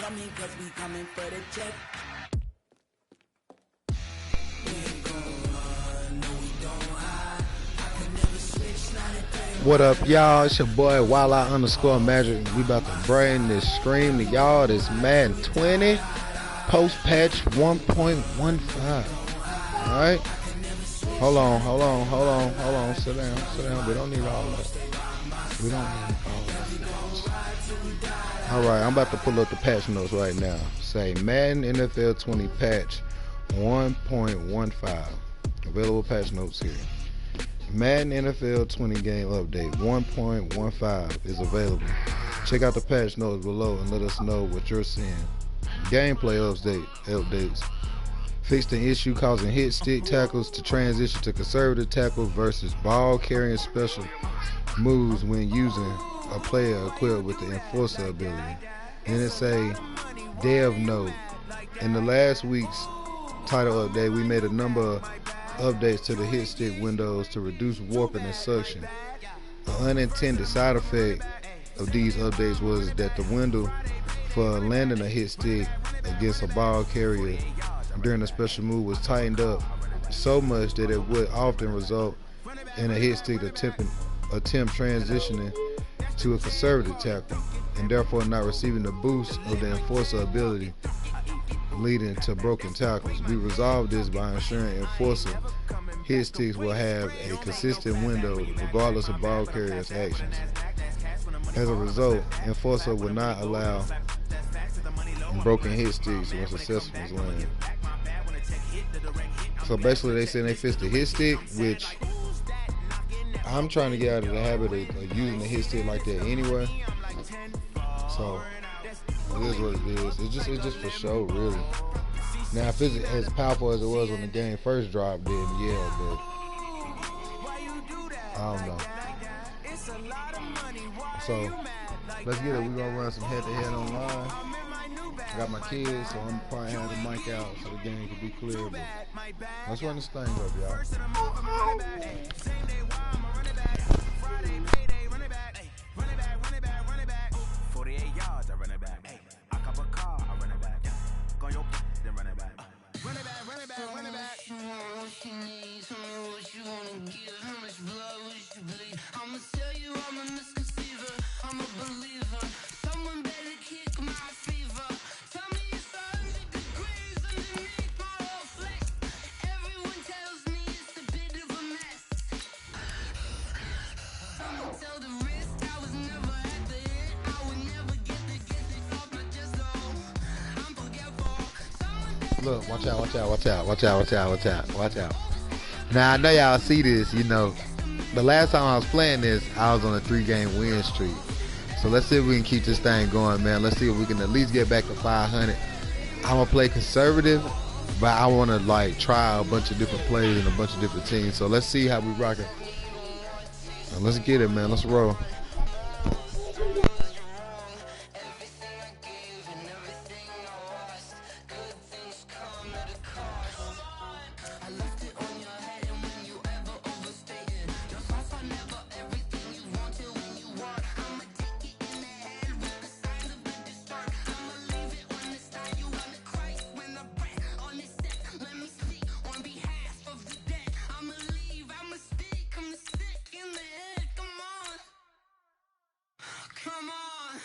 coming, cause we coming for the check. What up, y'all? It's your boy Wildlife_Magic. We about to bring this stream to y'all. This Madden 20 post patch 1.15. Alright? Hold on. Sit down. We don't need all that. Alright, I'm about to pull up the patch notes right now. Say Madden NFL 20 patch 1.15. Available patch notes here. Madden NFL 20 game update 1.15 is available. Check out the patch notes below and let us know what you're seeing. Gameplay updates. Fixed an issue causing hit stick tackles to transition to conservative tackle versus ball carrying special moves when using a player equipped with the enforcer ability. Then it say dev note. In the last week's title update, we made a number of updates to the hit stick windows to reduce warping and suction. The unintended side effect of these updates was that the window for landing a hit stick against a ball carrier during a special move was tightened up so much that it would often result in a hit stick attempt transitioning to a conservative tackle and therefore not receiving the boost of the enforcer ability, leading to broken tackles. We resolved this by ensuring enforcer hit sticks will have a consistent window regardless of ball carrier's actions. As a result, enforcer will not allow broken hit sticks when successful is landed. So basically they say they fixed the hit stick, which I'm trying to get out of the habit of using the hit stick like that anyway. So it is what it is. It's just for show, really. Now, if it's as powerful as it was when the game first dropped, then yeah, but I don't know. So let's get it. We're gonna run some head-to-head online. I got my kids, so I'm probably have the mic out so the game can be clear. But let's run this thing up, y'all. 48 yards, I run it back. I cop a car, I run it back. Go your then run it back. Run it back, run it back, run it back. What you want, what you need, tell me what you wanna give, how much blood would you bleed? I'ma tell you I'm a misconceiver, I'm a believer. Someone better kick my fever. Tell me it's 100 degrees underneath my whole flex. Everyone tells me it's a bit of a mess. I'ma tell the risk I was never at the end. I would never get this off my chest, so I'm forgetful. Look, watch out. Now I know y'all see this, you know. The last time I was playing this, I was on a 3-game win streak. So let's see if we can keep this thing going, man. Let's see if we can at least get back to 500. I'm gonna play conservative, but I wanna like try a bunch of different plays and a bunch of different teams. So let's see how we rock it. And let's get it, man. Let's roll. Come on.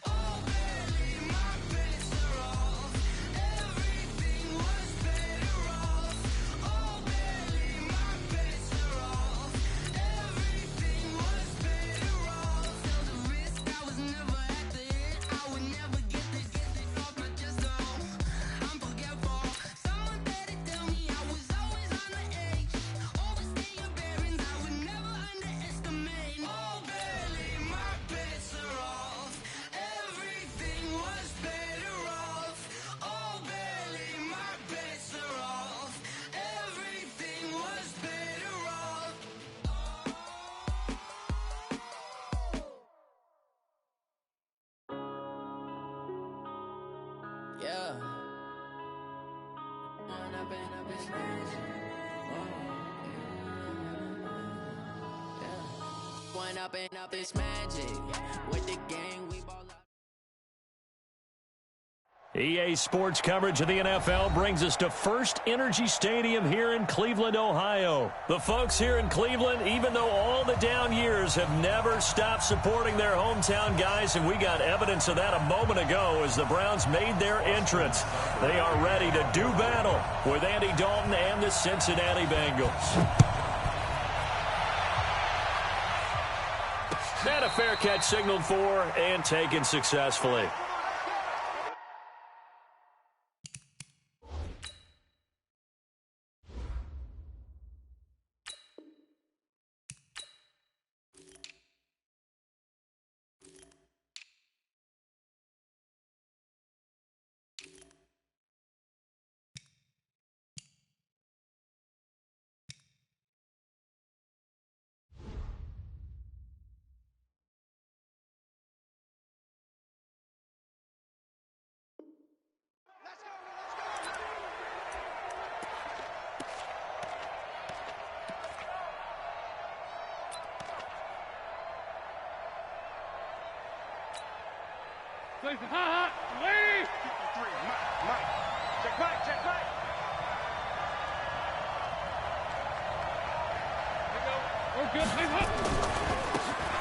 Oh, baby, my bets are off. Everything was better off. Oh, baby, my bets are off. Everything was better off. Tell the risk I was never at the end. I would never get this off my chest, so I'm forgetful. Someone better tell me I was always on the edge. Overstay your bearings, I would never underestimate. Oh, baby, my bets are off. Everything was better off. Oh, Belly, my bets are off. Everything was better off. Yeah. One up and up, it's magic. With the gang, we ball up. EA Sports coverage of the NFL brings us to First Energy Stadium here in Cleveland, Ohio. The folks here in Cleveland, even though all the down years, have never stopped supporting their hometown guys, and we got evidence of that a moment ago as the Browns made their entrance. They are ready to do battle with Andy Dalton and the Cincinnati Bengals. And a fair catch signaled for and taken successfully.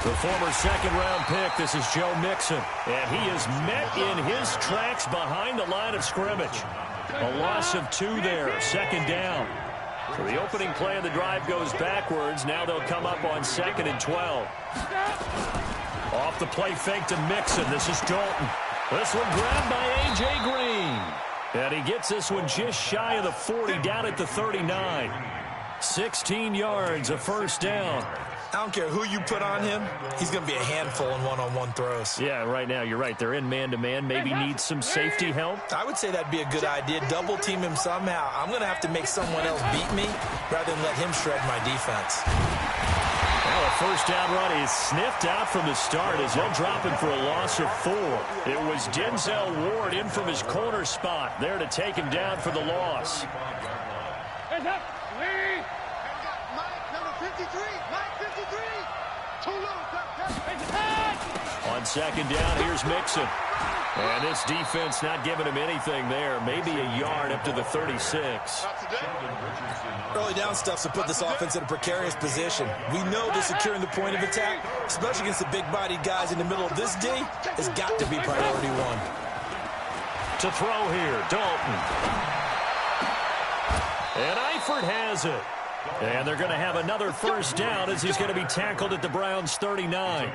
The former second-round pick, this is Joe Mixon, and he is met in his tracks behind the line of scrimmage. A loss of 2 there, second down. So the opening play of the drive goes backwards. Now they'll come up on 2nd and 12. Off the play fake to Mixon. This is Dalton. This one grabbed by A.J. Green. And he gets this one just shy of the 40, down at the 39. 16 yards, a first down. I don't care who you put on him. He's going to be a handful in one-on-one throws. Yeah, right now, you're right. They're in man-to-man. Maybe need some safety help. I would say that'd be a good idea. Double team him somehow. I'm going to have to make someone else beat me rather than let him shred my defense. Well, a first down run is sniffed out from the start as he'll drop him for a loss of 4. It was Denzel Ward in from his corner spot there to take him down for the loss. Hands up, Lee. Mike, number 53. Mike, 53. Too low. On second down, here's Mixon. And this defense not giving him anything there. Maybe a yard up to the 36. Early down stuff to put this offense in a precarious position. We know that securing the point of attack, especially against the big-bodied guys in the middle of this D, has got to be priority 1. To throw here, Dalton. And Eifert has it. And they're going to have another first down as he's going to be tackled at the Browns' 39.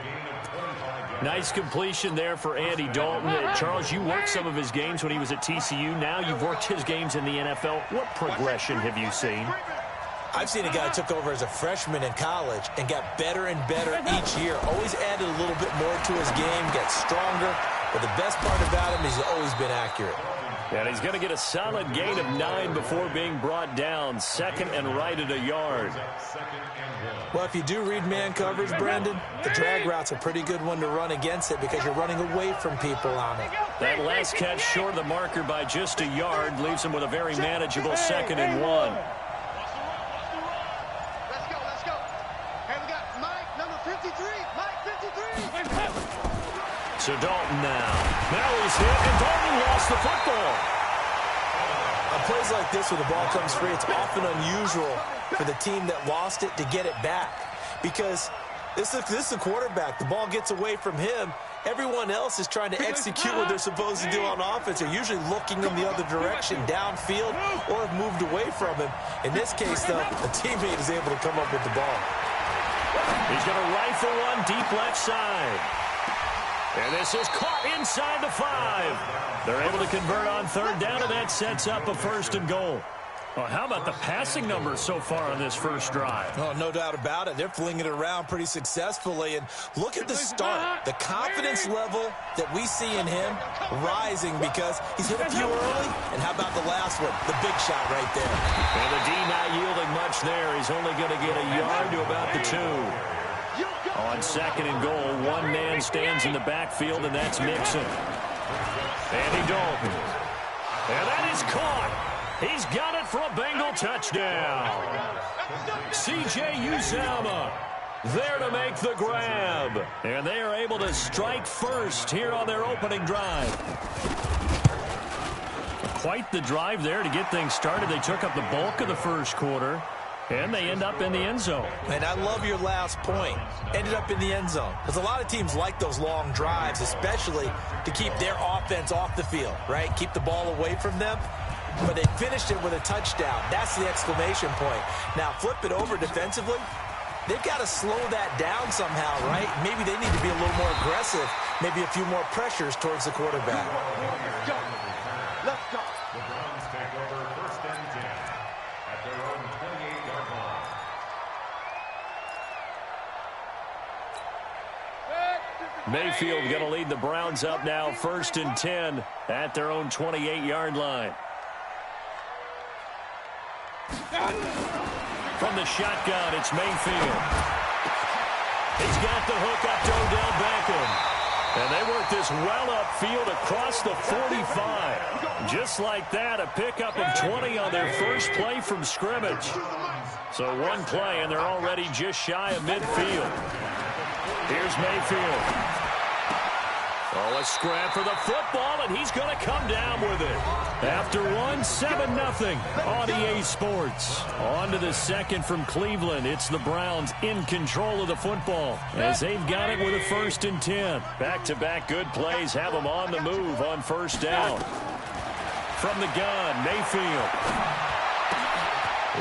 Nice completion there for Andy Dalton. Charles, you worked some of his games when he was at TCU. Now you've worked his games in the NFL. What progression have you seen? I've seen a guy who took over as a freshman in college and got better and better each year. Always added a little bit more to his game, got stronger. But the best part about him is he's always been accurate. And he's going to get a solid gain of 9 before being brought down. Second and right at a yard. Well, if you do read man coverage, Brandon, the drag route's a pretty good one to run against it because you're running away from people on it. That last catch short of the marker by just a yard leaves him with a very manageable 2nd and 1. Let's go. And we got Mike, number 53. Mike, 53. So Dalton now. Now he's hit, and Dalton lost the football. On plays like this where the ball comes free, it's often unusual for the team that lost it to get it back. Because this is the quarterback. The ball gets away from him. Everyone else is trying to execute what they're supposed to do on offense. They're usually looking in the other direction, downfield, or have moved away from him. In this case, though, a teammate is able to come up with the ball. He's going to rifle one deep left side. And this is caught inside the 5. They're able to convert on 3rd down, and that sets up a 1st and goal. Well, how about the passing numbers so far on this first drive? Oh, no doubt about it. They're flinging it around pretty successfully. And look at the start. The confidence level that we see in him rising because he's hit a few early. And how about the last one? The big shot right there. And the D not yielding much there. He's only going to get a yard to about the 2. On 2nd and goal, one man stands in the backfield, and that's Mixon. Andy Dalton. And that is caught. He's got it for a Bengal touchdown. C.J. Uzomah there to make the grab. And they are able to strike first here on their opening drive. quite the drive there to get things started. They took up the bulk of the first quarter, and they end up in the end zone. And I love your last point. Ended up in the end zone. Because a lot of teams like those long drives, especially to keep their offense off the field, right? Keep the ball away from them. But they finished it with a touchdown. That's the exclamation point. Now, flip it over defensively. They've got to slow that down somehow, right? Maybe they need to be a little more aggressive. Maybe a few more pressures towards the quarterback. Let's go. Let's go. The Browns take over 1st and 10 at their own 28-yard line. Mayfield going to lead the Browns up now, 1st and 10 at their own 28-yard line. From the shotgun, it's Mayfield. He's got the hook up to Odell Beckham. And they work this well upfield across the 45. Just like that, a pickup of 20 on their first play from scrimmage. So one play, and they're already just shy of midfield. Here's Mayfield. Oh, a scrap for the football, and he's going to come down with it. After one, 7-0 on EA Sports. On to the second from Cleveland. It's the Browns in control of the football as they've got it with a 1st and 10. Back-to-back good plays have them on the move on 1st down. From the gun, Mayfield.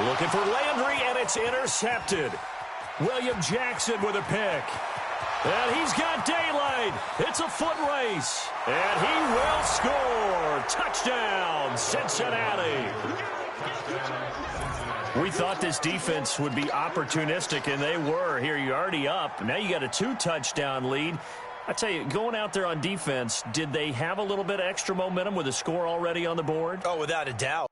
Looking for Landry, and it's intercepted. William Jackson with a pick. And he's got daylight. It's a foot race. And he will score. Touchdown, Cincinnati. We thought this defense would be opportunistic, and they were. Here, you're already up. Now you got a 2-touchdown lead. I tell you, going out there on defense, did they have a little bit of extra momentum with a score already on the board? Oh, without a doubt.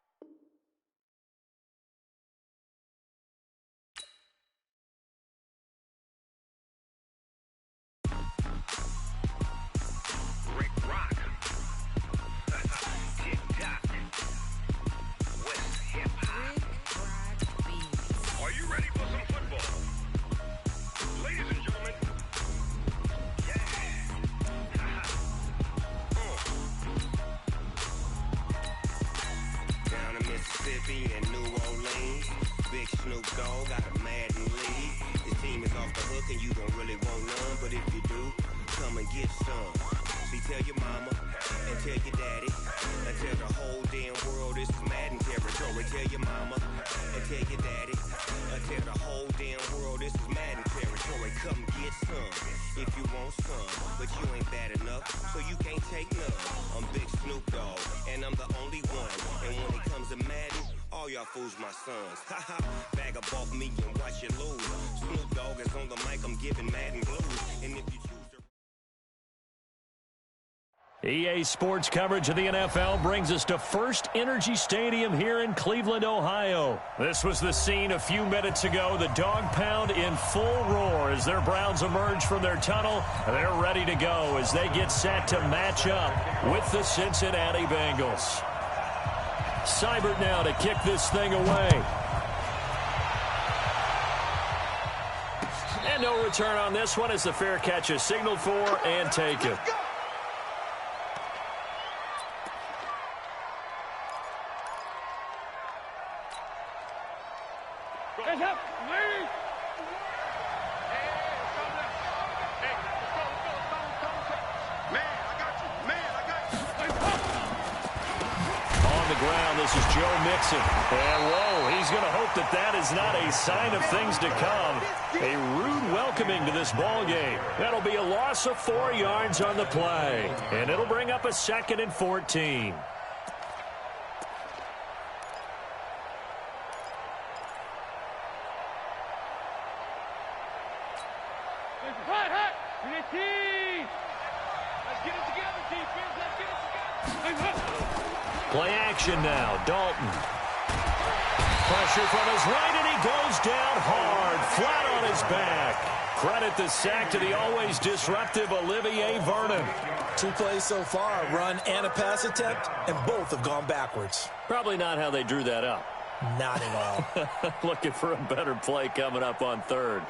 And New Orleans, big Snoop Dogg got a Madden league. This team is off the hook and you don't really want none, but if you do, come and get some. See, tell your mama and tell your daddy and tell the whole damn world this is Madden territory. Tell your mama and tell your daddy and tell the whole damn world this is Madden territory. Come get some if you want some, but you ain't bad enough, so you can't take none. I'm Big Snoop Dogg and I'm the only one, and when it comes to Madden, all y'all fools my sons. Haha, bag up off me and watch you lose. Snoop Dogg is on the mic, I'm giving Madden blues. And if you choose to... EA Sports coverage of the NFL brings us to First Energy Stadium here in Cleveland, Ohio. This was the scene a few minutes ago. The dog pound in full roar as their Browns emerge from their tunnel. They're ready to go as they get set to match up with the Cincinnati Bengals. Seibert now to kick this thing away. And no return on this one as the fair catch is signaled for and taken. Hands up, lead. Man, I got you. Man, I got you. On the ground, this is Joe Mixon. And whoa, he's going to hope that that is not a sign of things to come. A rude welcoming to this ball game. That'll be a loss of 4 yards on the play. And it'll bring up a 2nd and 14. Play action now. Dalton. Pressure from his right, and he goes down hard, flat on his back. Credit the sack to the always disruptive Olivier Vernon. 2 plays so far, a run and a pass attempt, and both have gone backwards. Probably not how they drew that up. Not at all. Looking for a better play coming up on 3rd.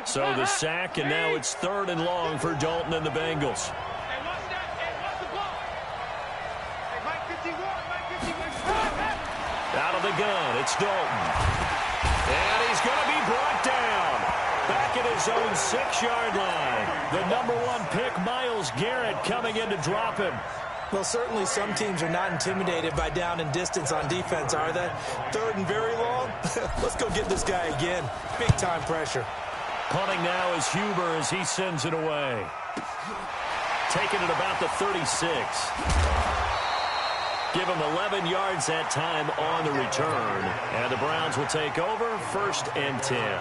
So the sack, and now it's 3rd and long for Dalton and the Bengals. Out of the gun, it's Dalton. And he's going to be brought down. Back at his own 6-yard line. The number 1 pick, Myles Garrett, coming in to drop him. Well, certainly some teams are not intimidated by down and distance on defense, are they? 3rd and very long? Let's go get this guy again. Big-time pressure. Punting now is Huber as he sends it away. Taking it about the 36. Give him 11 yards that time on the return. And the Browns will take over 1st and 10.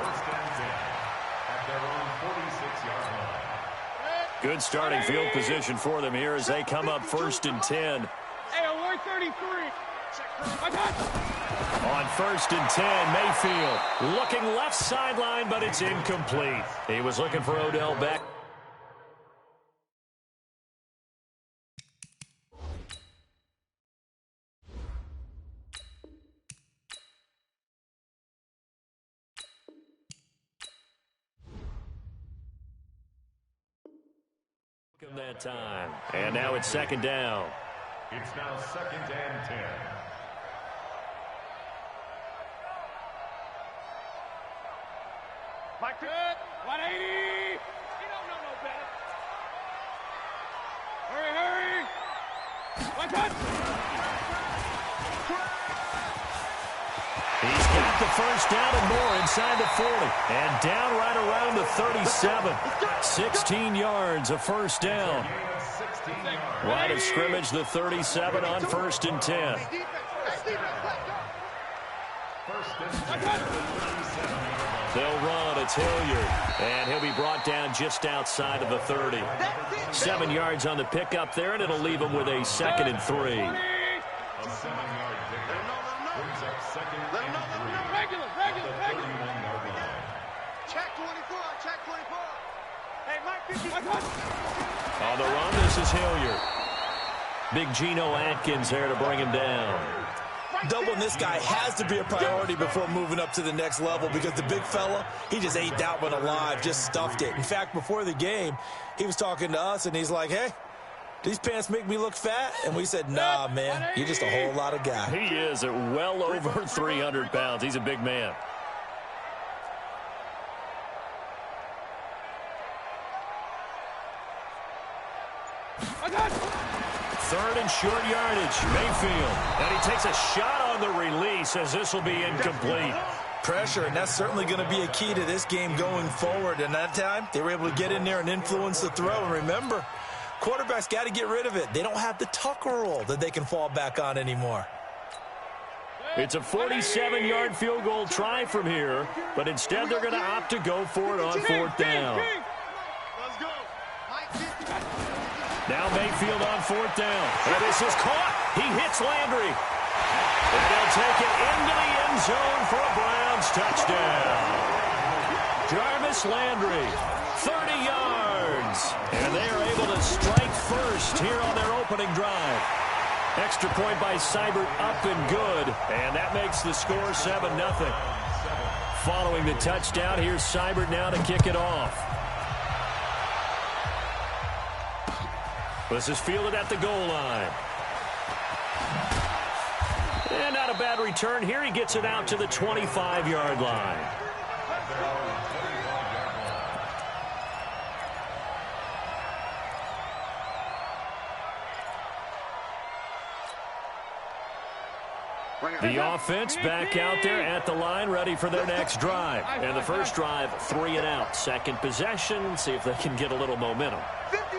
Good starting field position for them here as they come up 1st and 10. Hey, on 133. On 1st and 10, Mayfield looking left sideline, but it's incomplete. He was looking for Odell Beckham. That time. And now it's 2nd down. It's now 2nd and 10. Mike, good. 180. You don't know no better. Hurry. Watch out. He's got the 1st down and more inside the 40. And down right around the 37. 16 yards, a 1st down. Line of scrimmage, the 37 on 1st and 10. They'll run. It's Hilliard. And he'll be brought down just outside of the 30. 7 yards on the pickup there, and it'll leave him with a 2nd and 3. A 7-yard pickup brings up 2nd and 3. Regular. 31-yard line. Check 24. Hey, Mike, 50. On the run, this is Hilliard. Big Geno Atkins there to bring him down. Doubling this guy has to be a priority before moving up to the next level because the big fella, he just ate that one alive, just stuffed it. In fact, before the game, he was talking to us, and he's like, hey, these pants make me look fat? And we said, nah, man, you're just a whole lot of guy. He is at well over 300 pounds. He's a big man. Third and short yardage, Mayfield. And he takes a shot on the release as this will be incomplete. Pressure, and that's certainly going to be a key to this game going forward. And that time, they were able to get in there and influence the throw. And remember, quarterbacks got to get rid of it. They don't have the Tucker roll that they can fall back on anymore. It's a 47-yard field goal try from here, but instead they're going to opt to go for it on 4th down. Let's go. Now Mayfield on 4th down. And this is caught. He hits Landry. And they'll take it into the end zone for a Browns touchdown. Jarvis Landry, 30 yards. And they are able to strike first here on their opening drive. Extra point by Seibert, up and good. And that makes the score 7-0. Following the touchdown, here's Seibert now to kick it off. This is fielded at the goal line. And not a bad return here. He gets it out to the 25-yard line. The offense back out there at the line, ready for their next drive. And the first drive, 3 and out. Second possession, see if they can get a little momentum.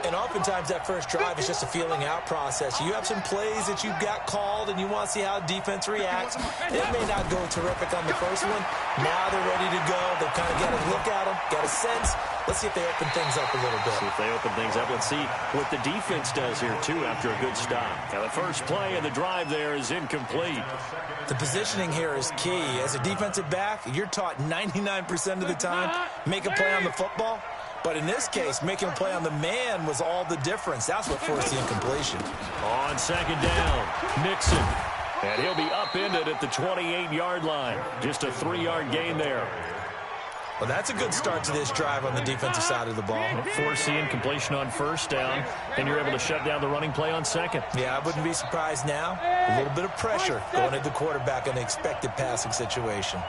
And oftentimes that first drive is just a feeling out process. You have some plays that you've got called and you want to see how defense reacts. It may not go terrific on the first one. Now they're ready to go. They've kind of got a look at them, got a sense. Let's see if they open things up a little bit. See if they open things up. Let's see what the defense does here, too, after a good stop. Now, the first play of the drive there is incomplete. The positioning here is key. As a defensive back, you're taught 99% of the time, make a play on the football. But in this case, making a play on the man was all the difference. That's what forced the incompletion. On second down, Mixon. And he'll be upended at the 28-yard line. Just a 3-yard gain there. Well, that's a good start to this drive on the defensive side of the ball. Forcing completion on first down, and you're able to shut down the running play on second. Yeah, I wouldn't be surprised now. A little bit of pressure going at the quarterback in the expected passing situation.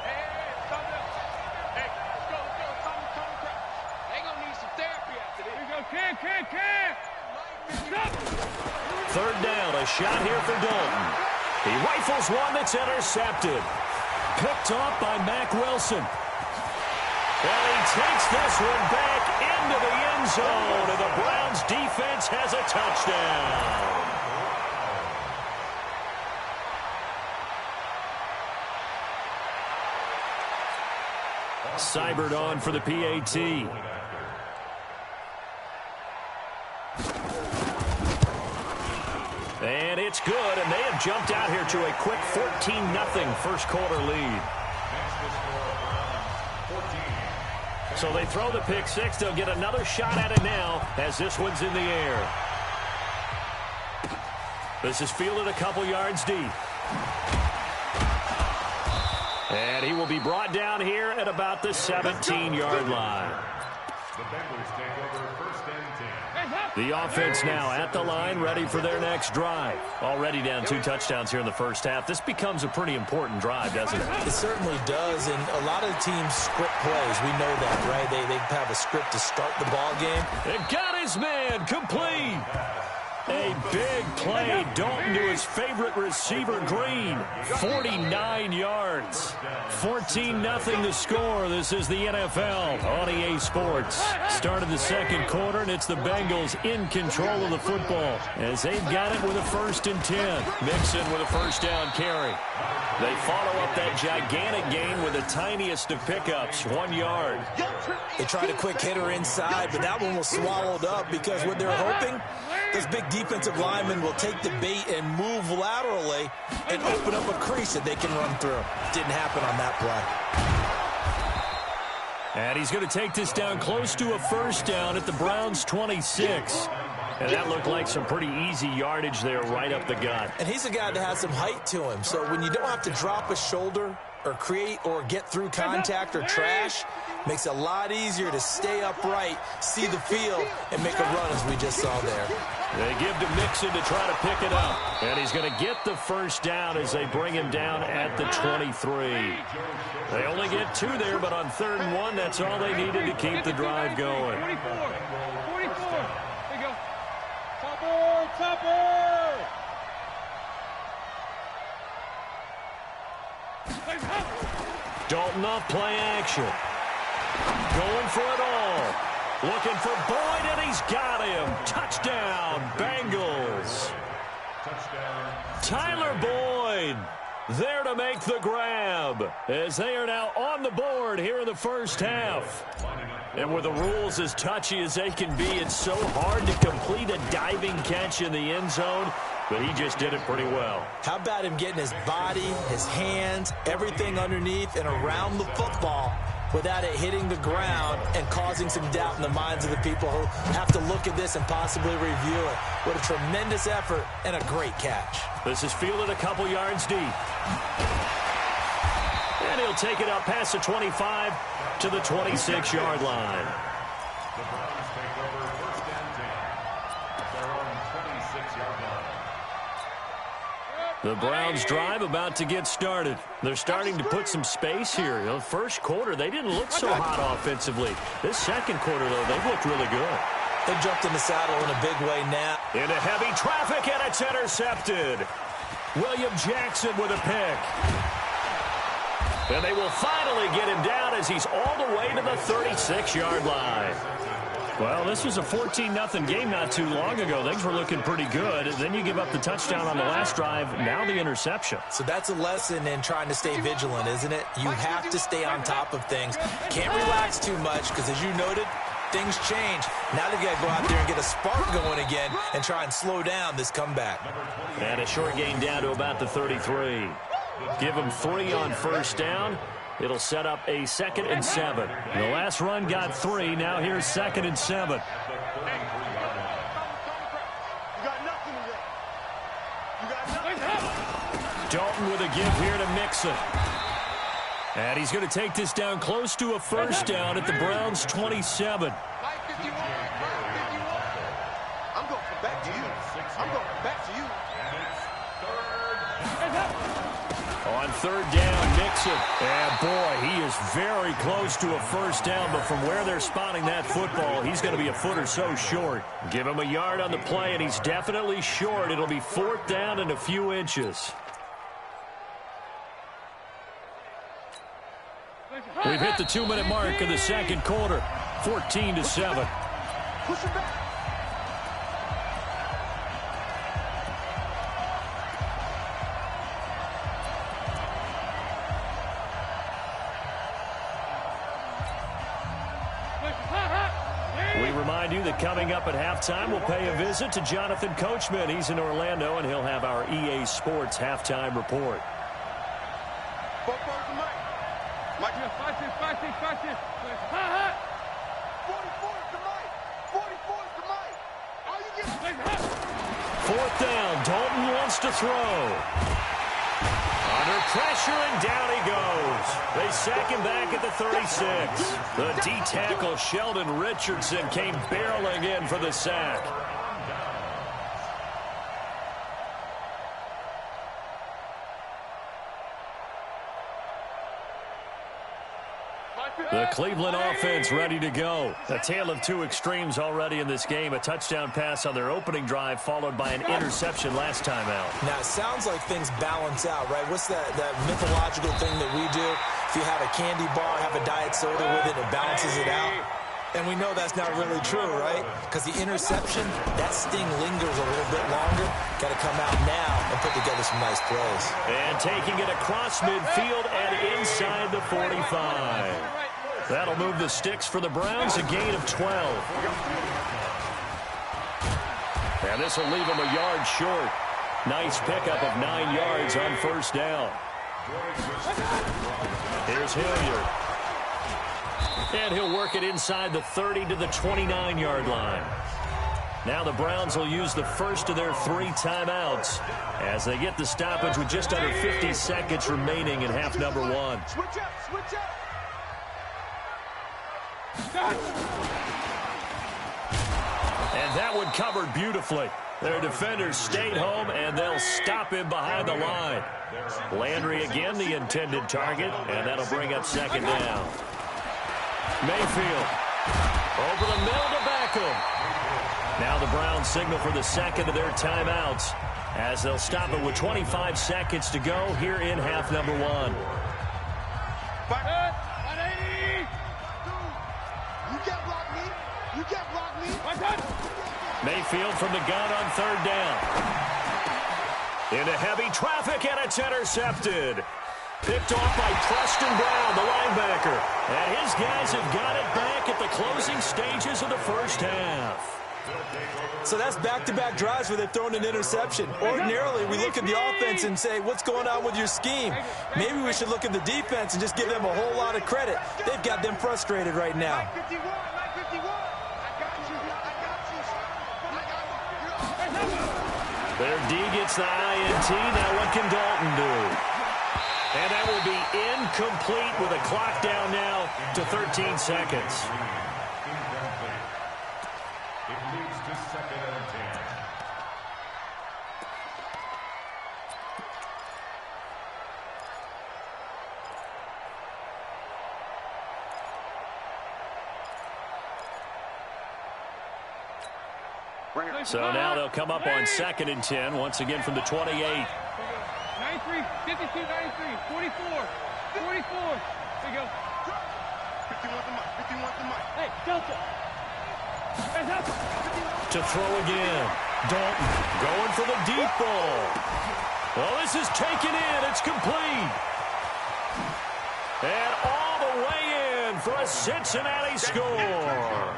Third down, a shot here for Dalton. He rifles one that's intercepted. Picked off by Mack Wilson. And he takes this one back into the end zone, and the Browns defense has a touchdown. Seibert on for the PAT. And it's good, and they have jumped out here to a quick 14-0 first quarter lead. So they throw the pick six. They'll get another shot at it now as this one's in the air. This is fielded a couple yards deep. And he will be brought down here at about the 17-yard line. The Bengals take over first and 10. The offense now at the line, ready for their next drive. Already down 2 touchdowns here in the first half. This becomes a pretty important drive, doesn't it? It certainly does, and a lot of the teams script plays. We know that, right? They have a script to start the ball game. It got his man complete. A big play. Dalton to his favorite receiver, Green. 49 yards. 14-0 the score. This is the NFL on EA Sports. Start of the second quarter, and it's the Bengals in control of the football as they've got it with a 1st and 10. Mixon with a first down carry. They follow up that gigantic gain with the tiniest of pickups, 1 yard. They tried a quick hitter inside, but that one was swallowed up because what they're hoping, those big defensive linemen will take the bait and move laterally and open up a crease that they can run through. Didn't happen on that play. And he's going to take this down close to a first down at the Browns' 26. And that looked like some pretty easy yardage there right up the gut. And he's a guy that has some height to him. So when you don't have to drop a shoulder or create or get through contact or trash, makes it a lot easier to stay upright, see the field, and make a run as we just saw there. They give to Mixon to try to pick it up. And he's going to get the first down as they bring him down at the 23. They only get 2 there, but on 3rd and 1, that's all they needed to keep the drive going. 44. There you go. Topper! Dalton off play action. Going for it all. Looking for Boyd, and he's got him. Touchdown, Bengals. Tyler Boyd there to make the grab as they are now on the board here in the first half. And with the rules as touchy as they can be, it's so hard to complete a diving catch in the end zone, but he just did it pretty well. How about him getting his body, his hands, everything underneath and around the football without it hitting the ground and causing some doubt in the minds of the people who have to look at this and possibly review it. What a tremendous effort and a great catch. This is fielded a couple yards deep. And he'll take it up past the 25 to the 26-yard line. The Browns take over first and 10 at their own 26-yard line. The Browns drive about to get started. They're starting to put some space here. You know, first quarter, they didn't look so hot offensively. This second quarter, though, they've looked really good. They jumped in the saddle in a big way now. Into heavy traffic, and it's intercepted. William Jackson with a pick. And they will finally get him down as he's all the way to the 36-yard line. Well, this was a 14-0 game not too long ago. Things were looking pretty good. Then you give up the touchdown on the last drive. Now the interception. So that's a lesson in trying to stay vigilant, isn't it? You have to stay on top of things. Can't relax too much because, as you noted, things change. Now they got to go out there and get a spark going again and try and slow down this comeback. And a short gain down to about the 33. Give them 3 on first down. It'll set up a 2nd and 7. The last run got 3. Now here's 2nd and 7. Dalton with a give here to Mixon. And he's going to take this down close to a first down at the Browns' 27. Mike 51, Mike 51. I'm going back to you. I'm going back to you. On third down, Mixon. And boy, he is very close to a first down, but from where they're spotting that football, he's going to be a foot or so short. Give him a yard on the play, and he's definitely short. It'll be fourth down and a few inches. We've hit the 2-minute mark of the second quarter, 14-7. Push it back. We remind you that coming up at halftime, we'll pay a visit to Jonathan Coachman. He's in Orlando, and he'll have our EA Sports halftime report. Both birds to Mike. Mike, 5-6. 44 to Mike. 44 to Mike. All you get is Fourth down, Dalton wants to throw. Under pressure, and down he goes. They sack him back at the 36. The D-tackle, Sheldon Richardson, came barreling in for the sack. The Cleveland offense ready to go. A tale of two extremes already in this game. A touchdown pass on their opening drive, followed by an interception last time out. Now, it sounds like things balance out, right? What's that mythological thing that we do? If you have a candy bar, have a diet soda with it, it balances it out. And we know that's not really true, right? Because the interception, that sting lingers a little bit longer. Got to come out now and put together some nice plays. And taking it across midfield and inside the 45. That'll move the sticks for the Browns, a gain of 12. And this will leave them a yard short. Nice pickup of 9 yards on first down. Here's Hilliard. And he'll work it inside the 30 to the 29-yard line. Now the Browns will use the first of their 3 timeouts as they get the stoppage with just under 50 seconds remaining in half number 1. switch up. And that one covered beautifully. Their defenders stayed home, and they'll stop him behind the line. Landry again, the intended target, and that'll bring up second down. Mayfield over the middle to Beckham. Now the Browns signal for the second of their timeouts as they'll stop it with 25 seconds to go here in half number 1. You can't block me. Mayfield from the gun on third down. Into heavy traffic, and it's intercepted. Picked off by Preston Brown, the linebacker. And his guys have got it back at the closing stages of the first half. So that's back-to-back drives where they've thrown an interception. Ordinarily, we look at the offense and say, what's going on with your scheme? Maybe we should look at the defense and just give them a whole lot of credit. They've got them frustrated right now. Their D gets the INT. Now what can Dalton do? And that will be incomplete with a clock down now to 13 seconds. It leads to second and 10. So now they'll come up on second and 10, once again from the 28. 93, 52, 93, 44, 44. There you go. 51 to Mike. Hey, Delta. To throw again. Dalton going for the deep ball. Well, this is taken in. It's complete. And all the way in for a Cincinnati score.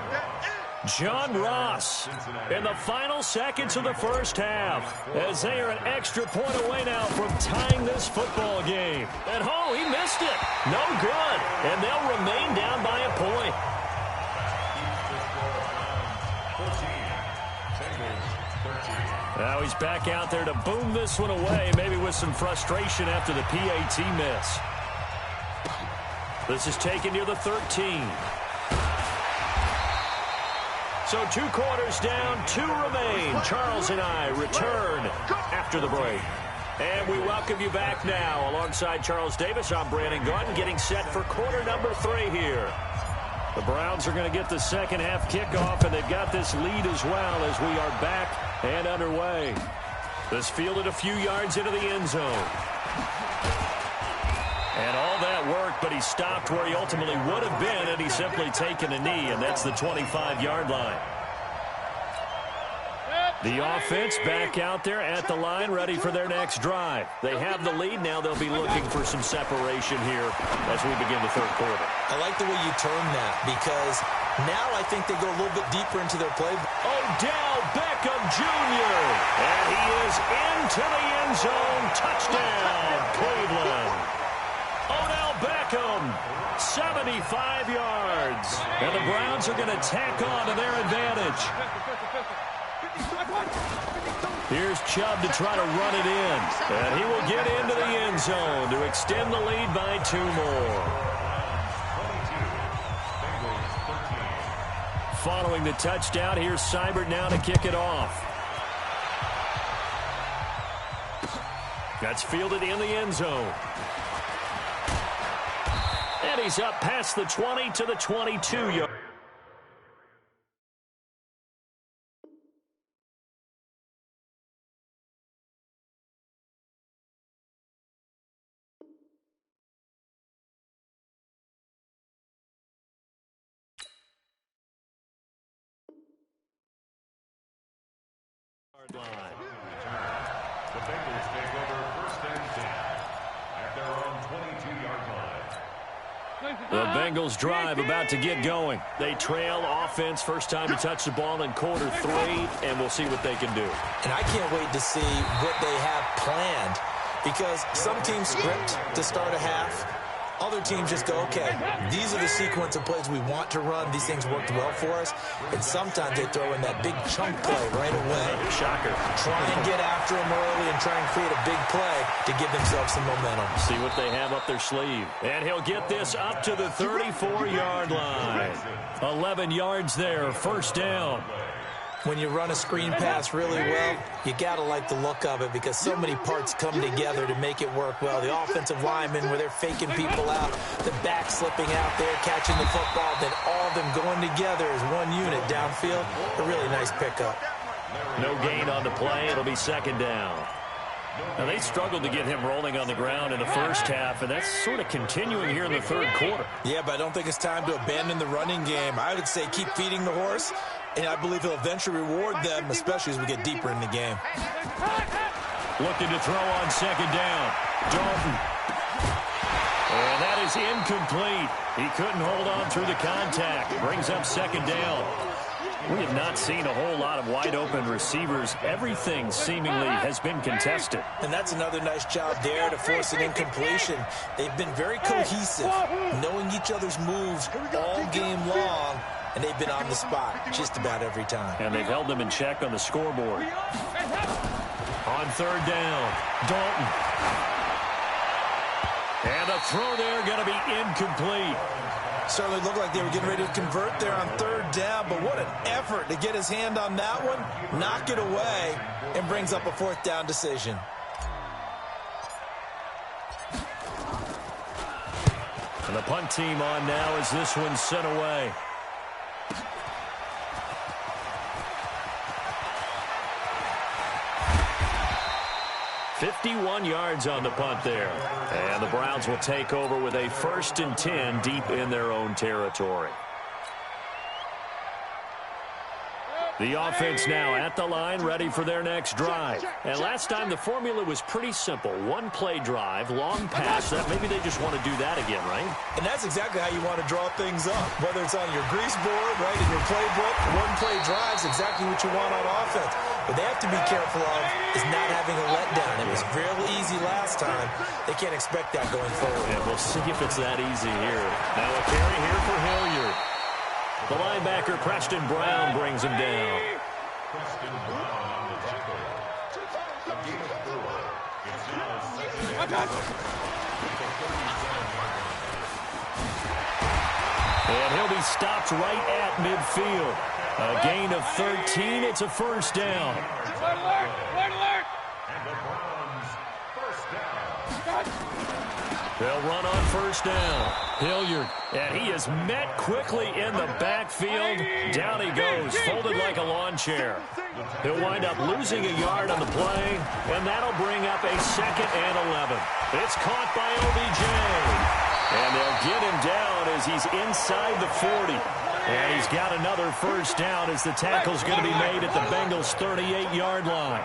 John Ross in the final seconds of the first half as they are an extra point away now from tying this football game. And oh, he missed it. No good. And they'll remain down by a point. Now he's back out there to boom this one away, maybe with some frustration after the PAT miss. This is taken near the 13. So 2 quarters down, 2 remain. Charles and I return after the break. And we welcome you back now. Alongside Charles Davis, I'm Brandon Gunn, getting set for quarter number 3 here. The Browns are going to get the second half kickoff, and they've got this lead as well as we are back and underway. This fielded a few yards into the end zone. And all that work, but he stopped where he ultimately would have been had he simply taken a knee, and that's the 25-yard line. The offense back out there at the line, ready for their next drive. They have the lead. Now they'll be looking for some separation here as we begin the third quarter. I like the way you term that, because now I think they go a little bit deeper into their play. Odell Beckham Jr. And he is into the end zone. Touchdown, Cleveland. Odell Beckham, 75 yards. And the Browns are going to tack on to their advantage. Here's Chubb to try to run it in. And he will get into the end zone to extend the lead by 2 more. Following the touchdown, here's Seibert now to kick it off. That's fielded in the end zone. And he's up past the 20 to the 22-yard. The Bengals take over first and 10 at their own 22-yard line. The Bengals drive about to get going. They trail offense first time to touch the ball in quarter 3, and we'll see what they can do. And I can't wait to see what they have planned, because some teams script to start a half. Other teams just go, okay, these are the sequence of plays we want to run. These things worked well for us. And sometimes they throw in that big chunk play right away. Shocker. Try and get after them early and try and create a big play to give themselves some momentum. See what they have up their sleeve. And he'll get this up to the 34-yard line. 11 yards there, first down. When you run a screen pass really well, you got to like the look of it, because so many parts come together to make it work well. The offensive linemen, where they're faking people out, the back slipping out there, catching the football, then all of them going together as one unit downfield. A really nice pickup. No gain on the play. It'll be second down. Now, they struggled to get him rolling on the ground in the first half, and that's sort of continuing here in the third quarter. Yeah, but I don't think it's time to abandon the running game. I would say keep feeding the horse, and I believe he'll eventually reward them, especially as we get deeper in the game. Looking to throw on second down. Dalton. And that is incomplete. He couldn't hold on through the contact. Brings up second down. We have not seen a whole lot of wide-open receivers. Everything seemingly has been contested. And that's another nice job there to force an incompletion. They've been very cohesive, knowing each other's moves all game long, and they've been on the spot just about every time. And they've held them in check on the scoreboard. On third down, Dalton. And a throw there going to be incomplete. Certainly looked like they were getting ready to convert there on third down, but what an effort to get his hand on that one, knock it away, and brings up a fourth down decision. And the punt team on now as this one's sent away. .51 yards on the punt there. And the Browns will take over with a 1st and 10 deep in their own territory. The offense now at the line, ready for their next drive. And last time the formula was pretty simple. One-play drive, long pass. That maybe they just want to do that again, right? And that's exactly how you want to draw things up. Whether it's on your grease board, right, in your playbook, one-play drive is exactly what you want on offense. What they have to be careful of is not having a letdown. It was real easy last time. They can't expect that going forward. And we'll see if it's that easy here. Now a carry here for Hilliard. The linebacker, Preston Brown, brings him down. Preston Brown on the tackle. A gain of 4. It's now second and 11. And he'll be stopped right at midfield. A gain of 13. It's a first down. Red alert! Red alert! And the Browns first down. They'll run on first down. Hilliard, and he is met quickly in the backfield. Down he goes, folded like a lawn chair. He'll wind up losing a yard on the play, and that'll bring up a 2nd and 11. It's caught by OBJ. And they'll get him down as he's inside the 40. And he's got another first down as the tackle's going to be made at the Bengals' 38-yard line.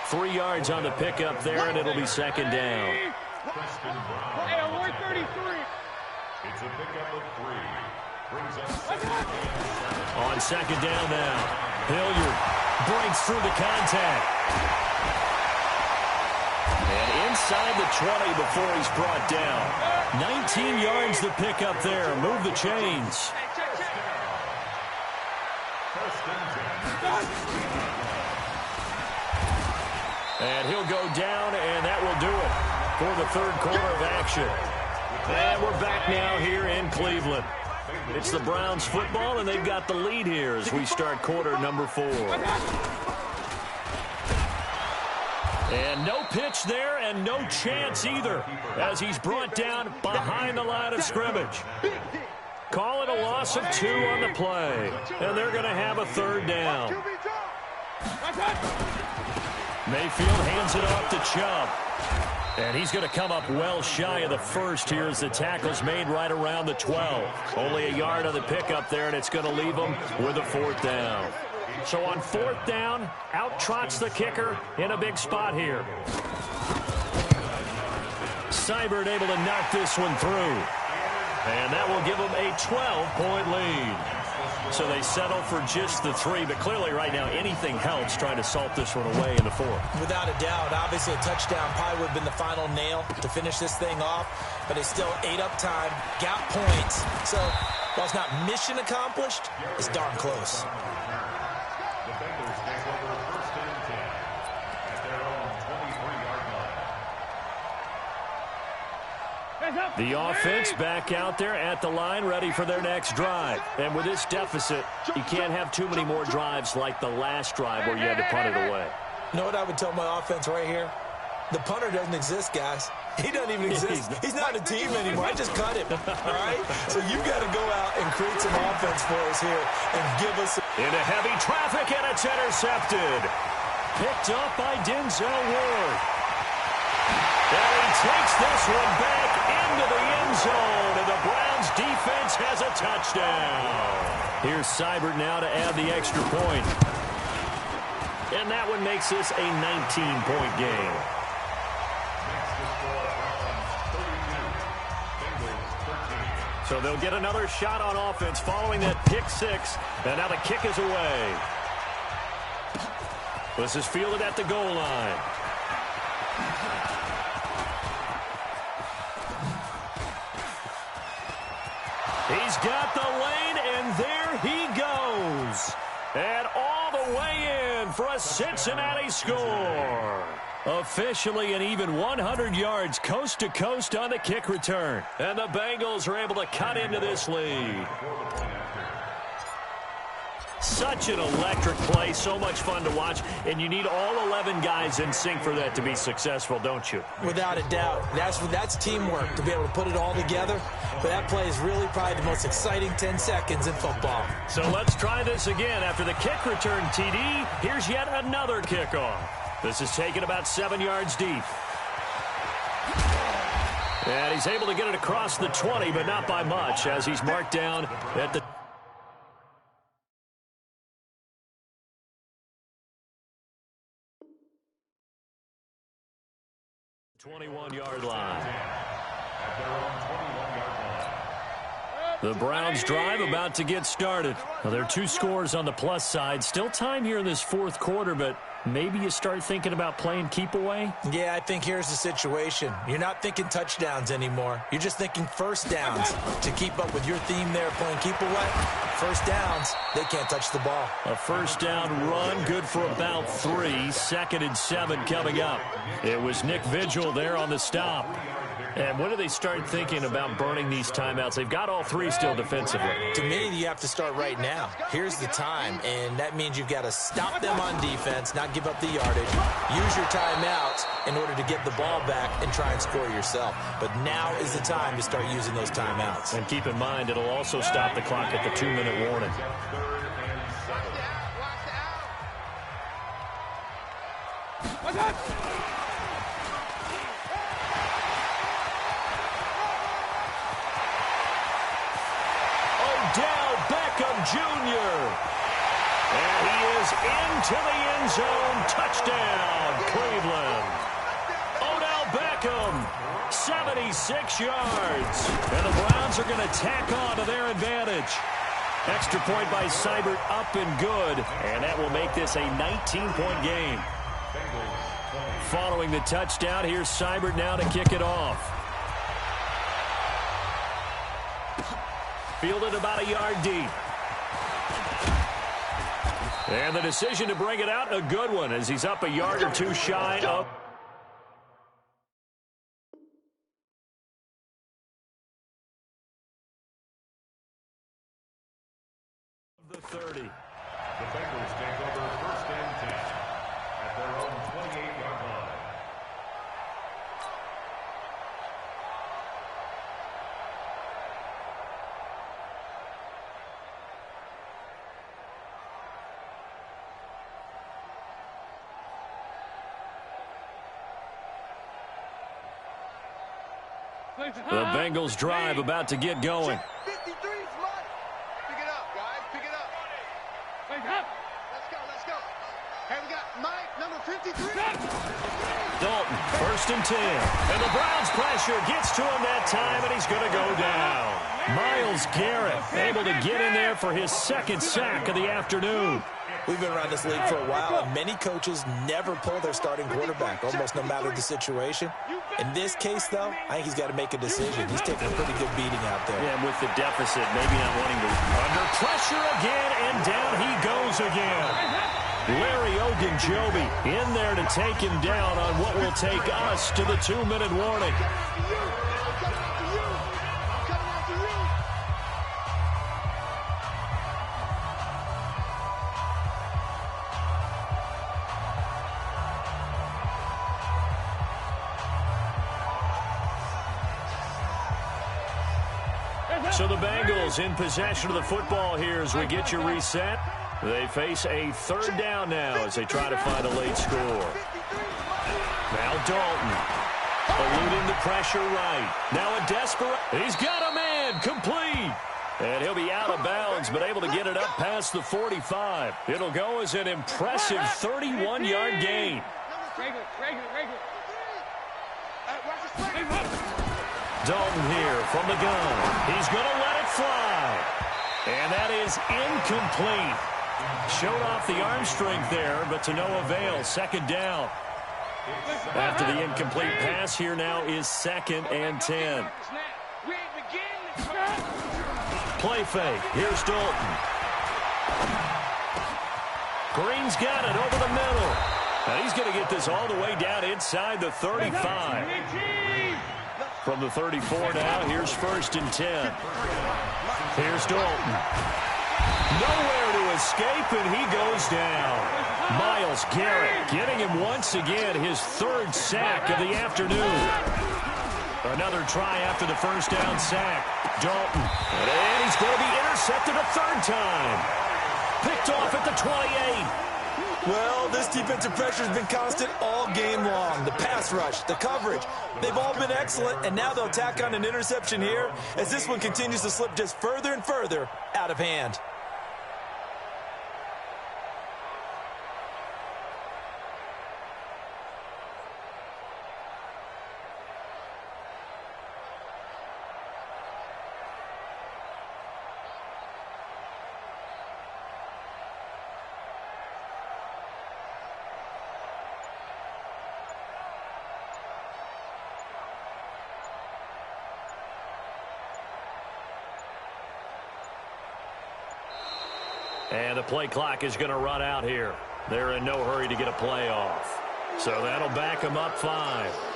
3 yards on the pickup there, and it'll be 2nd down. Hey, I'm 133. It's a pickup of 3. Brings us On 2nd down now, Hilliard breaks through the contact. And inside the 20 before he's brought down. 19 yards the pickup there. Move the chains. And he'll go down, and that will do it for the 3rd quarter of action. And we're back now here in Cleveland. It's the Browns football, and they've got the lead here as we start quarter number 4. And no pitch there, and no chance either, as he's brought down behind the line of scrimmage. Call it a loss of 2 on the play, and they're going to have a 3rd down. Mayfield hands it off to Chubb. And he's going to come up well shy of the 1st here as the tackle's made right around the 12. Only a yard on the pickup there, and it's going to leave him with a 4th down. So on 4th down, out trots the kicker in a big spot here. Seibert able to knock this one through. And that will give them a 12-point lead. So they settle for just the 3, but clearly right now anything helps trying to salt this one away in the 4th. Without a doubt, obviously a touchdown probably would have been the final nail to finish this thing off, but it's still ate up time, got points. So while it's not mission accomplished, it's darn close. The Bengals take over 1st and 10 at their own 23-yard line. The offense back out there at the line, ready for their next drive. And with this deficit, you can't have too many more drives like the last drive where you had to punt it away. You know what I would tell my offense right here? The punter doesn't exist, guys. He doesn't even exist. He's not a team anymore. I just cut him, all right? So you got to go out and create some offense for us here and give us... Into heavy traffic, and it's intercepted. Picked up by Denzel Ward. And he takes this one back into the end zone, and the Browns defense has a touchdown. Here's Seibert now to add the extra point. And that one makes this a 19-point game. So they'll get another shot on offense following that pick 6, and now the kick is away. This is fielded at the goal line. He's got the lane, and there he goes. And all the way in for a Cincinnati score. Officially an even 100 yards coast to coast on the kick return. And the Bengals are able to cut into this lead. Such an electric play, so much fun to watch, and you need all 11 guys in sync for that to be successful, don't you? Without a doubt. That's teamwork to be able to put it all together. But that play is really probably the most exciting 10 seconds in football. So let's try this again. After the kick return, TD, here's yet another kickoff. This is taken about 7 yards deep. And he's able to get it across the 20, but not by much, as he's marked down at the 21-yard line. The Browns drive about to get started. Well, there are 2 scores on the plus side. Still time here in this fourth quarter, but maybe you start thinking about playing keep away? Yeah, I think here's the situation. You're not thinking touchdowns anymore. You're just thinking first downs. To keep up with your theme there, playing keep away, first downs, they can't touch the ball. A first down run, good for about 3. 2nd and 7 coming up. It was Nick Vigil there on the stop. And when do they start thinking about burning these timeouts? They've got all 3 still defensively. To me, you have to start right now. Here's the time, and that means you've got to stop them on defense, not give up the yardage, use your timeouts in order to get the ball back and try and score yourself. But now is the time to start using those timeouts. And keep in mind, it'll also stop the clock at the 2-minute warning. Watch out! Odell Beckham Jr. And he is into the end zone. Touchdown, Cleveland. Odell Beckham, 76 yards. And the Browns are going to tack on to their advantage. Extra point by Seibert, up and good. And that will make this a 19-point game. Following the touchdown, here's Seibert now to kick it off. Fielded about a yard deep. And the decision to bring it out, a good one, as he's up a yard or 2 shy of the 30. The Bengals take over first and 10 at their own 28-yard line. The Bengals drive about to get going. 53's mine. Pick it up, guys. Pick it up. Let's go, let's go. Hey, we got Mike, number 53. Dalton, 1st and 10. And the Browns pressure gets to him that time, and he's going to go down. Myles Garrett able to get in there for his 2nd sack of the afternoon. We've been around this league for a while, and many coaches never pull their starting quarterback, almost no matter the situation. In this case, though, I think he's got to make a decision. He's taking a pretty good beating out there. Yeah, and with the deficit, maybe not wanting to. Under pressure again, and down he goes again. Larry Ogunjobi in there to take him down on what will take us to the 2-minute warning. So the Bengals in possession of the football here as we get you reset. They face a 3rd down now as they try to find a late score. Now Dalton eluding the pressure right. Now a desperate. He's got a man complete. And he'll be out of bounds, but able to get it up past the 45. It'll go as an impressive 31-yard gain. Regular. Dalton here from the gun. He's going to let it fly. And that is incomplete. Showed off the arm strength there, but to no avail. 2nd down. After the incomplete pass, here now is 2nd and 10. Play fake. Here's Dalton. Green's got it over the middle. Now he's going to get this all the way down inside the 35. From the 34 now, here's 1st and 10. Here's Dalton. Nowhere to escape, and he goes down. Myles Garrett getting him once again, his 3rd sack of the afternoon. Another try after the 1st down sack. Dalton. And he's going to be intercepted a 3rd time. Picked off at the 28. Well, this defensive pressure has been constant all game long. The pass rush, the coverage, they've all been excellent, and now they'll tack on an interception here as this one continues to slip just further and further out of hand. And the play clock is going to run out here. They're in no hurry to get a play off. So that'll back them up 5.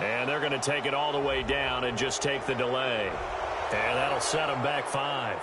And they're going to take it all the way down and just take the delay. And that'll set them back 5.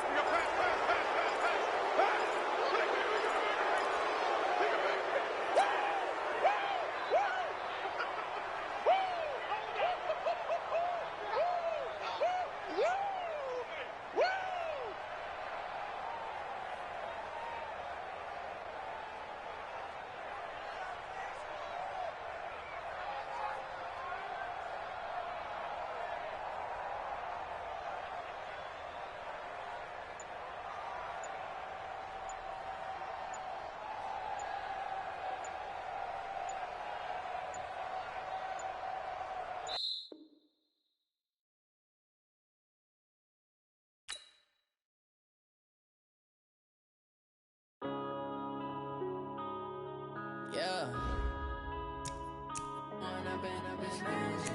Yeah. When I've been up this magic.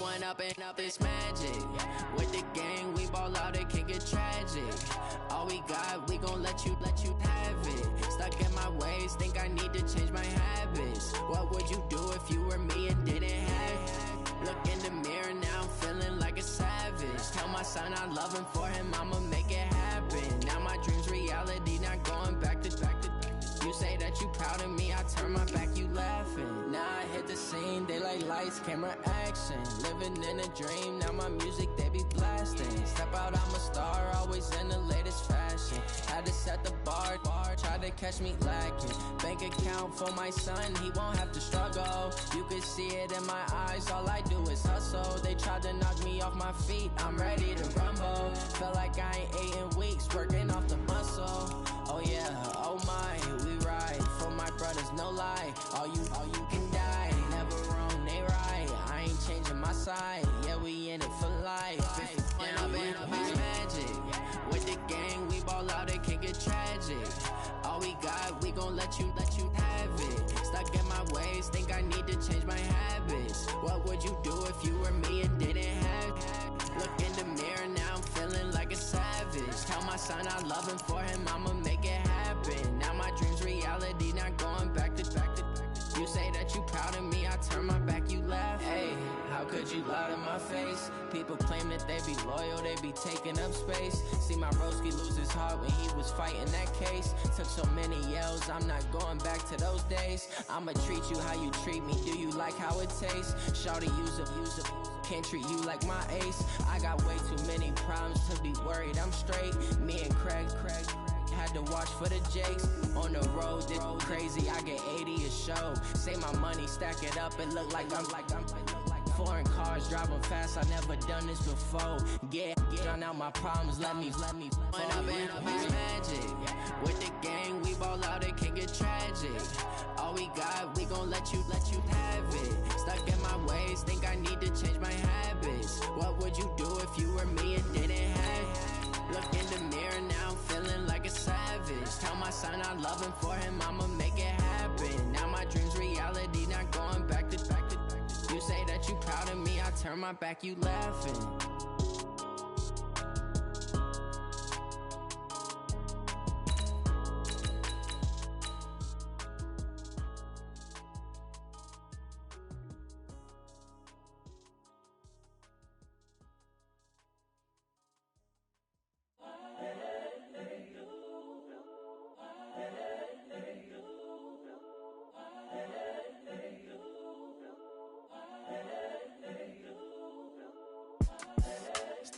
When up and up this magic. With the gang, we ball out, it can get tragic. All we got, we gon' let you have it. Stuck in my ways, think I need to change my habits. What would you do if you were me and didn't have it? Look in the mirror, now I'm feeling like a savage. Tell my son I love him, for him I'ma make it happen. Now my dreams reality, not going back to. You say that you proud of me, I turn my back, you laughing. Now I hit the scene, they like lights, camera, action. Living in a dream, now my music, they be blasting. Step out, I'm a star, always in the latest fashion. Had to set the bar, try to catch me lacking. Bank account for my son, he won't have to struggle. You can see it in my eyes, all I do is hustle. They tried to knock me off my feet, I'm ready to rumble. Felt like I ain't ate in weeks, working off the muscle. Oh yeah, oh my, we ride for my brothers, no lie. All you can die, never wrong, they right. I ain't changing my side, yeah, we in it for life. When I've been up is magic. With the gang, we ball out, it can get tragic. All we got, we gon' let you have it. Stuck in my ways, think I need to change my habits. What would you do if you were me and didn't have it? Look in the mirror, now I'm feeling like a savage. Tell my son I love him, for him I'ma make it happen. Now my dreams reality, not going back to. You say that you proud of me, I turn my back, you laugh. Hey, how could you lie to my face? People claim that they be loyal, they be taking up space. See my broski lose his heart when he was fighting that case. Took so many yells, I'm not going back to those days. I'ma treat you how you treat me, do you like how it tastes? Shawty, use a can't treat you like my ace. I got way too many problems to be worried, I'm straight. Me and Craig had to watch for the Jakes. On the road, this crazy, I get 80 a show. Say my money, stack it up, it look like I'm foreign cars, driving fast, I never done this before. Drown out my problems, let me. When I've been up is magic. With the gang, we ball out, it can get tragic. All we got, we gon' let you have it. Stuck in my ways, think I need to change my habits. What would you do if you were me and didn't have it? Look in the mirror, now I'm feeling like a savage. Tell my son I love him, for him I'ma make it happen. Now my dreams reality, not going back to. You say that you proud of me, I turn my back, you laughing.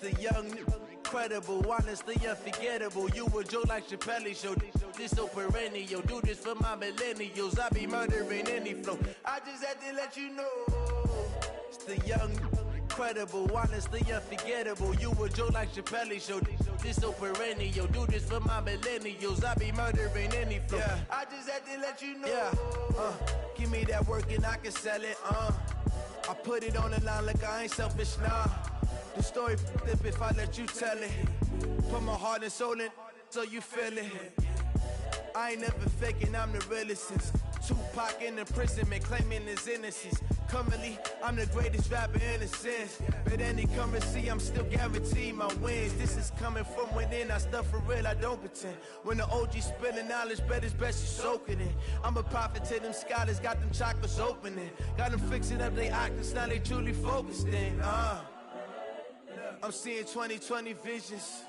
The young incredible, honestly unforgettable. You a joke like Chappelle Show. This so perennial. Do this for my millennials. I be murdering any flow. I just had to let you know. It's the young, incredible, honestly unforgettable. You a joke like Chappelle Show. This so perennial. Do this for my millennials. I be murdering any flow. Yeah. I just had to let you know. Yeah. Give me that work and I can sell it. I put it on the line like I ain't selfish, nah. The story flip if I let you tell it. Put my heart and soul in so you feel it. I ain't never faking, I'm the realest since Tupac in imprisonment, claiming his innocence. Currently, I'm the greatest rapper in a sense. But any currency, I'm still guaranteed my wins. This is coming from within, I stuff for real, I don't pretend. When the OG spilling knowledge, bet it's best you soak it in. I'm a prophet to them scholars, got them chakras opening. Got them fixing up they octaves, now they truly focused in. I'm seeing 2020 visions.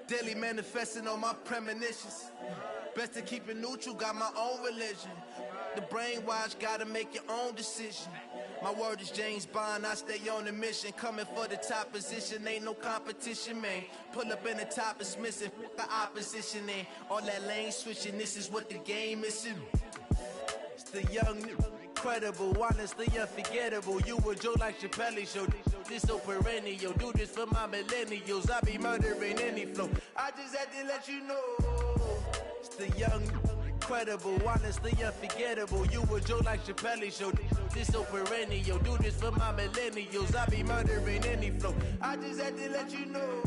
Daily manifesting on my premonitions. Best to keep it neutral, got my own religion. The brainwash, gotta make your own decision. My word is James Bond, I stay on a mission. Coming for the top position, ain't no competition, man. Pull up in the top, it's missing, the opposition, ain't all that lane switching, this is what the game is. It's the young, incredible, honestly unforgettable. You a joke like Chappelle Show. This so perennial. Do this for my millennials. I be murdering any flow. I just had to let you know. It's the young, incredible, honestly unforgettable. You a joke like Chappelle Show. This so perennial. Do this for my millennials. I be murdering any flow. I just had to let you know.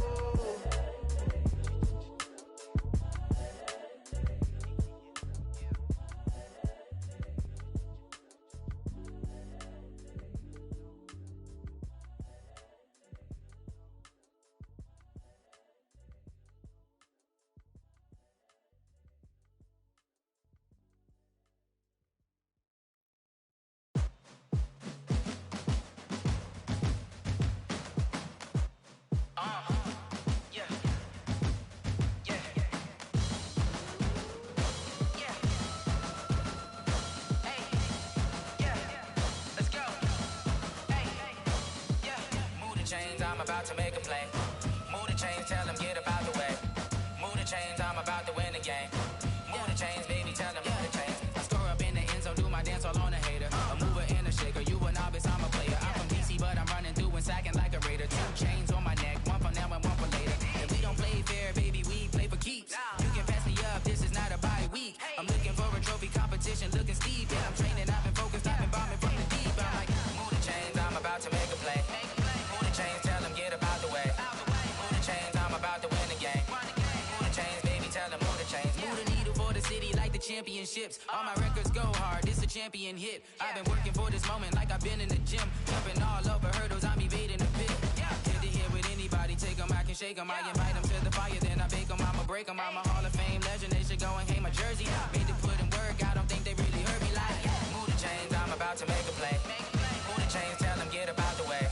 I'm about to make a play. Move the chains, tell them get about the way. Move the chains, I'm about to win the game. Move the chains, baby, tell them move the chains. I score up in the end zone, do my dance all on a hater. A mover and a shaker, you a novice, I'm a player. I'm from DC, but I'm running through and sacking like a raider. 2 chains on my neck, one for now and one for later. If we don't play fair, baby, we play for keeps. You can pass me up, this is not a bye week. I'm looking for a trophy competition, looking steep. Yeah, I'm training, I've been focused, I've been bombing from the deep. I'm like, move the chains, I'm about to make a play. Move the chains, tell them get about the way. Move the chains, I'm about to win the game. Move the chains, baby, tell them move the chains. Move the needle for the city like the championships. All my records go hard, this a champion hit. I've been working for this moment like I've been in the gym. Jumping all over hurdles, I'm evading the pit. Hit to hit with anybody, take them, I can shake them. I invite them to the fire, then I bake them, I'ma break them. I'm a Hall of Fame legend, they should go and hang my jersey. Made to put in work, I don't think they really heard me like. Move the chains, I'm about to make a play. Move the chains, tell them get about the way.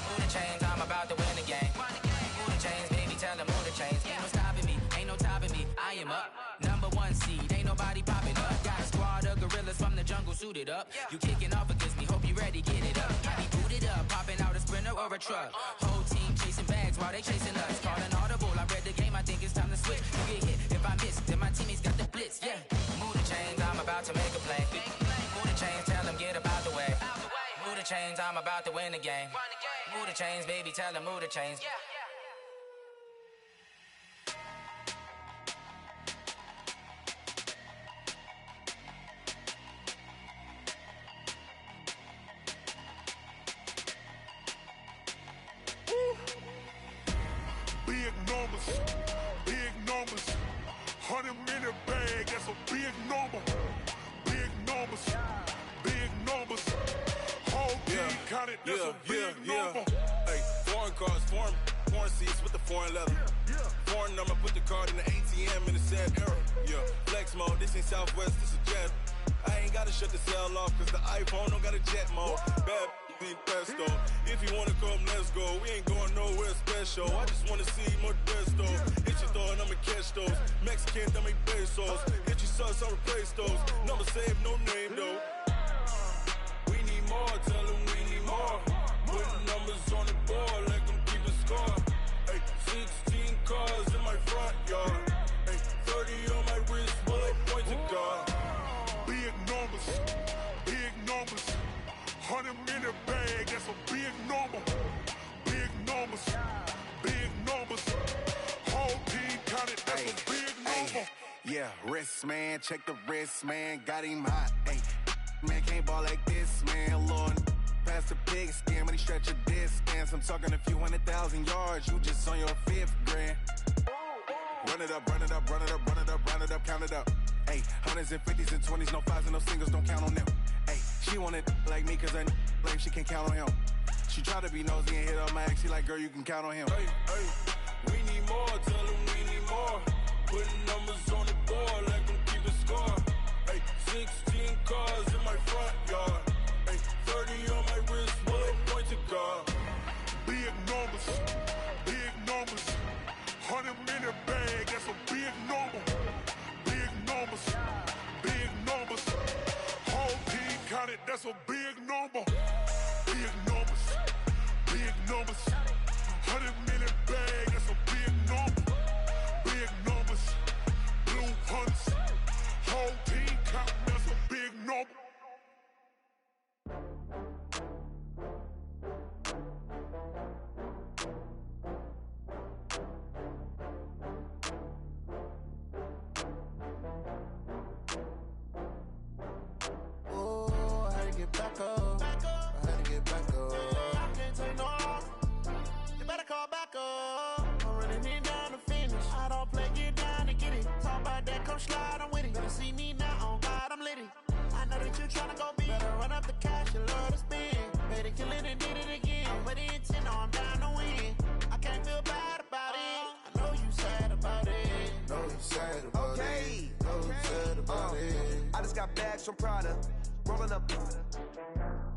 Move the chains, I'm about to win the game. Move the chains, baby, tell them move the chains. Ain't no stopping me, ain't no topping me, I am up. Number 1 seed, ain't nobody popping up. Got a squad of gorillas from the jungle suited up. You kicking off against me, hope you ready, get it up. I be booted up, popping out a sprinter or a truck. Whole team chasing bags while they chasing us. Calling audible, I read the game, I think it's time to switch. You get hit, if I miss, then my teammates got the blitz, yeah. Move the chains, I'm about to make a play. Move the chains, tell them get about the way. Move the chains, I'm about to win the game. Move the chains, baby, tell them move the chains. Big numbers, big numbers. 100-minute bag, that's a big number. Big numbers, big numbers. Whole team counted, that's a big number. Hey, foreign cars, foreign seats with the foreign leather. Foreign number, put the card in the ATM in the sad era. Yeah, flex mode, this ain't Southwest, this is jet. I ain't gotta shut the cell off, cause the iPhone don't got a jet mode. Bad ain't pesto. If you wanna come, let's go. We ain't going nowhere special. I just wanna see more Modesto. Hit your thought, I'ma catch those. Mexican, dame pesos. Hit your sus, I'll replace those. Number saved, no name though. We need more, tell them we need more. Putting numbers on the board like I'm keeping score. Hey, 16 Yeah, wrist, man, check the wrist, man, got him hot. Ayy, man, can't ball like this, man, Lord. Past the pig skin, but he stretch a distance. I'm talking a few 100,000 yards, you just on your 5th grand. Run it up, run it up, run it up, run it up, run it up, count it up. Ayy, 100s and 50s and 20s, no 5s and no singles, don't count on them. Ayy, she want it like me, cause I like she can't count on him. She try to be nosy and hit up my ex, she like, girl, you can count on him. Hey, hey, we need more, tell them we need more. Putting numbers on the board, like them keep a score. Hey, 16 cars in my front yard. Hey, 30 on my wrist, bullet point to guard. Big numbers, 100-minute bag, that's a big number. Big numbers, whole team counted, that's a big number. Big numbers, 100-minute bag, that's a big number. Big numbers, blue hunts, whole team counting, that's a big number. Oh, I had to get back up. I had to get back up. I can't take no loss. You better call back up. I'm running it down to finish. I don't play, get down to get it. Talk about that, come slide, I'm with it. Better see me now, on God, I'm litty. I know that you tryna go big. Better run up the cash, you love to spend. Better kill it and did it again. I'm with the intent, I'm down to win. I can't feel bad about it. I know you sad about it. Know you sad about it. Know you sad about it. I just got bags from Prada. Rolling up.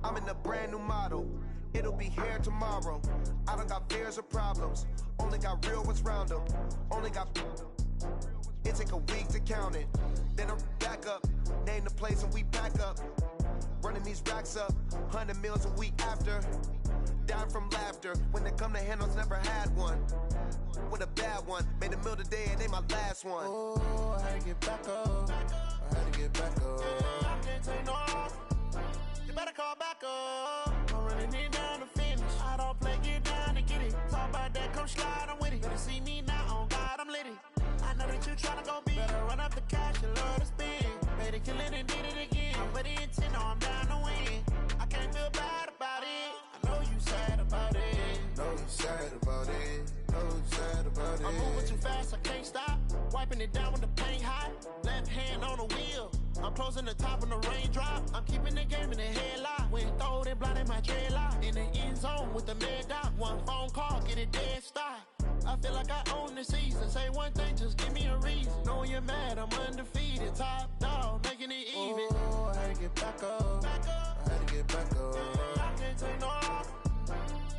I'm in a brand new model. It'll be here tomorrow. I don't got fears or problems. Only got real ones round them. Only got. It take a week to count it. Then I'm back up. Name the place and we back up. Running these racks up. 100 meals a week after. Down from laughter. When they come to handles, never had one. With a bad one. Made a meal today and they my last one. Oh, I had to get back up. I had to get back up. I can't take no loss. You better call back up. I'm running it down to finish. I don't play, get down to get it. Talk about that, come slide, I'm with it. Better see me now, on God, I'm litty. I know that you tryna go big. Better run up the cash, you love to spend. Better kill it and did it again. I'm with the intent, I'm down to win. I can't feel bad about it. I know you sad about it. Know you sad about it. Know you sad about it. I'm moving too fast, I can't stop. Wiping it down with the paint hot. Left hand on the wheel. I'm closing the top on the raindrop. I'm keeping the game in the headlock. When throwed and blinded my dreadlock. In the end zone with the mad dot. One phone call, get it dead stop. I feel like I own the season. Say one thing, just give me a reason. Knowing you're mad, I'm undefeated. Top dog, making it even. Oh, I had to get back up. I had to get back up. I can't take no loss.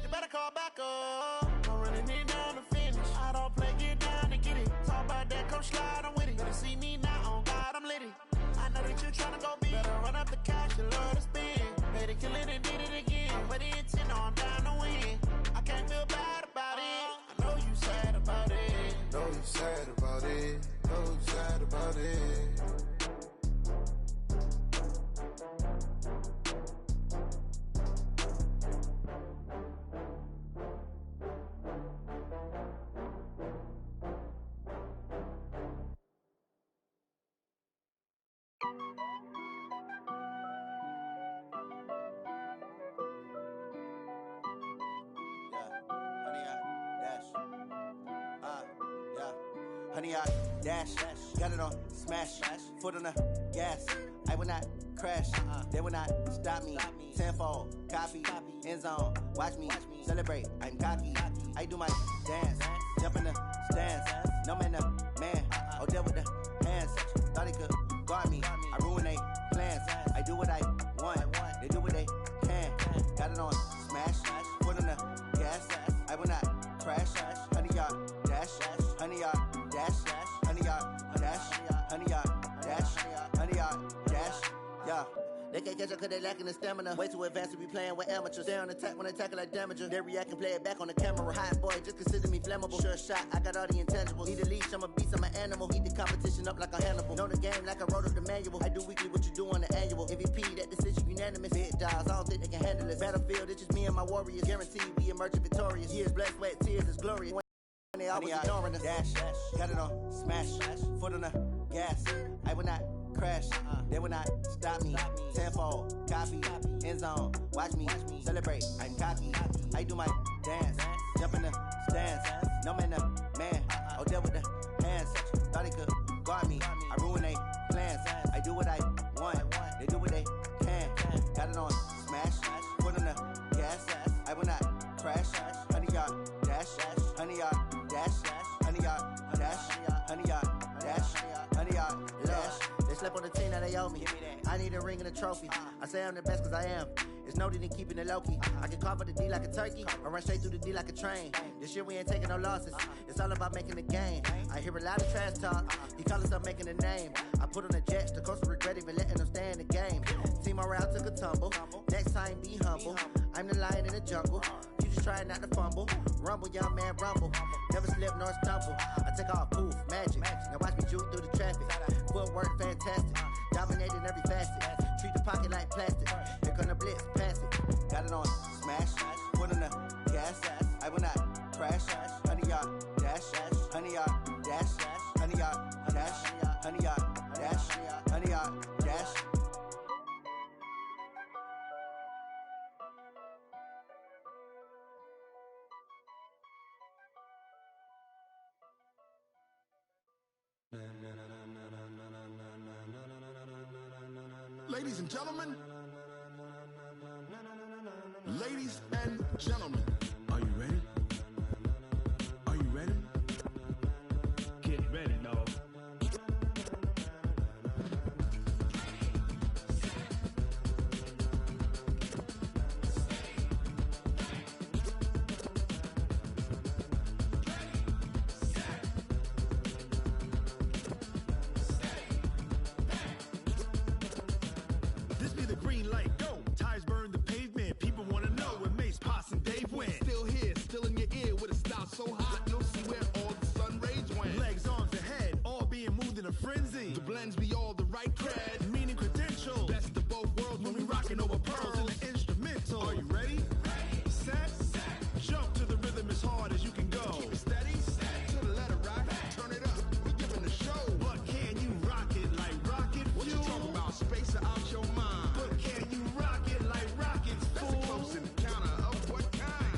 You better call back up. I'm running it down to finish. I don't play, get down to get it. Talk about that, come slide, I'm with it. Better see me now, on God, I'm litty. I know that you tryna go big. Better run up the cash, you love to spend. Better kill it and did it again. I'm with the intent, I'm down to win. I can't feel bad about it. I know you sad about it. Know you sad about it. Know you sad about it. Honey, I dash, got it on smash, foot on the gas. I will not crash, they will not stop me. Tenfold, copy, end zone, watch me celebrate. I'm cocky, I do my dance, jump in the stands. No man, the man, oh deal with the hands. Thought he could guard me, I ruin they plans. I do what I want, they do what they can. Got it on smash, foot on the gas. I will not crash, honey, y'all dash, honey, y'all dash, honey, y'all dash, honey, y'all dash, honey, y'all dash, yeah. They can't catch up cause they lacking the stamina. Way too advanced to be playing with amateurs. Stay on attack when I tackle like damager. They react and play it back on the camera. Hot boy, just consider me flammable. Sure shot, I got all the intangibles. Need a leash, I'm a beast, I'm an animal. Heat the competition up like a Hannibal. Know the game like I wrote up the manual. I do weekly what you do on the annual. MVP, that decision unanimous. Big dogs, I don't think they can handle it. Battlefield, it's just me and my warriors. Guaranteed we emerge victorious. Years, blood, sweat, tears, is glorious. they always ignoring us. Dash, got it on, smash, foot on the gas. I will not crash, they will not stop me. Tenfold, copy, end zone, watch me celebrate. I'm cocky, I do my dance, jump in the stands. No man, the man, oh, deal with the hands. Thought he could guard me, I ruin they plans. I do what I want, they do what they can. Got it on, smash, foot on the gas. I will not crash, 100 yard dash, 100 yard dash, 100 yard dash, 100 yard dash, 100 yard dash. They slept on the team that they owe me. I need a ring and a trophy. I say I'm the best cause I am. It's no need in keeping it low-key. I can carve up the D like a turkey or run straight through the D like a train. This year we ain't taking no losses. It's all about making the game. I hear a lot of trash talk. He call himself making a name. I put on the jets. The coach will regret even letting them stay in the game. Team morale took a tumble. Next time be humble. I'm the lion in the jungle. You just trying not to fumble. Rumble, young man, rumble. Never slip nor stumble. I take off, poof, magic. Now watch me juke through the traffic. Footwork fantastic. Dominating every facet. Treat the pocket like plastic. Here come the blitz, pass it. Got it on, smash. Foot on the gas. I will not crash. 100 yard dash. 100 yard dash. 100 yard dash. 100 yard dash. 100 yard dash. Ladies and gentlemen, ladies and gentlemen, are you ready? Are you ready? Get ready, dog. This be the green light, go. Tires burn the pavement. People want to know where Mace, Poss, and Dave went. Still here, still in your ear with a style so hot, you'll see where all the sun rays went. Legs, arms, and head, all being moved in a frenzy. The blends be all the right cred, Meaning credentials. best of both worlds when we rockin' over pearls. In the instrumental. Are you ready? Set, jump to the rhythm as hard as you can go. Keep it steady, to the letter right, turn it up, we giving the show. But can you rock it like rocket What you fuel? talking about, space or out your mind? But can you rock it like rockets, That's a fool? close encounter of what kind?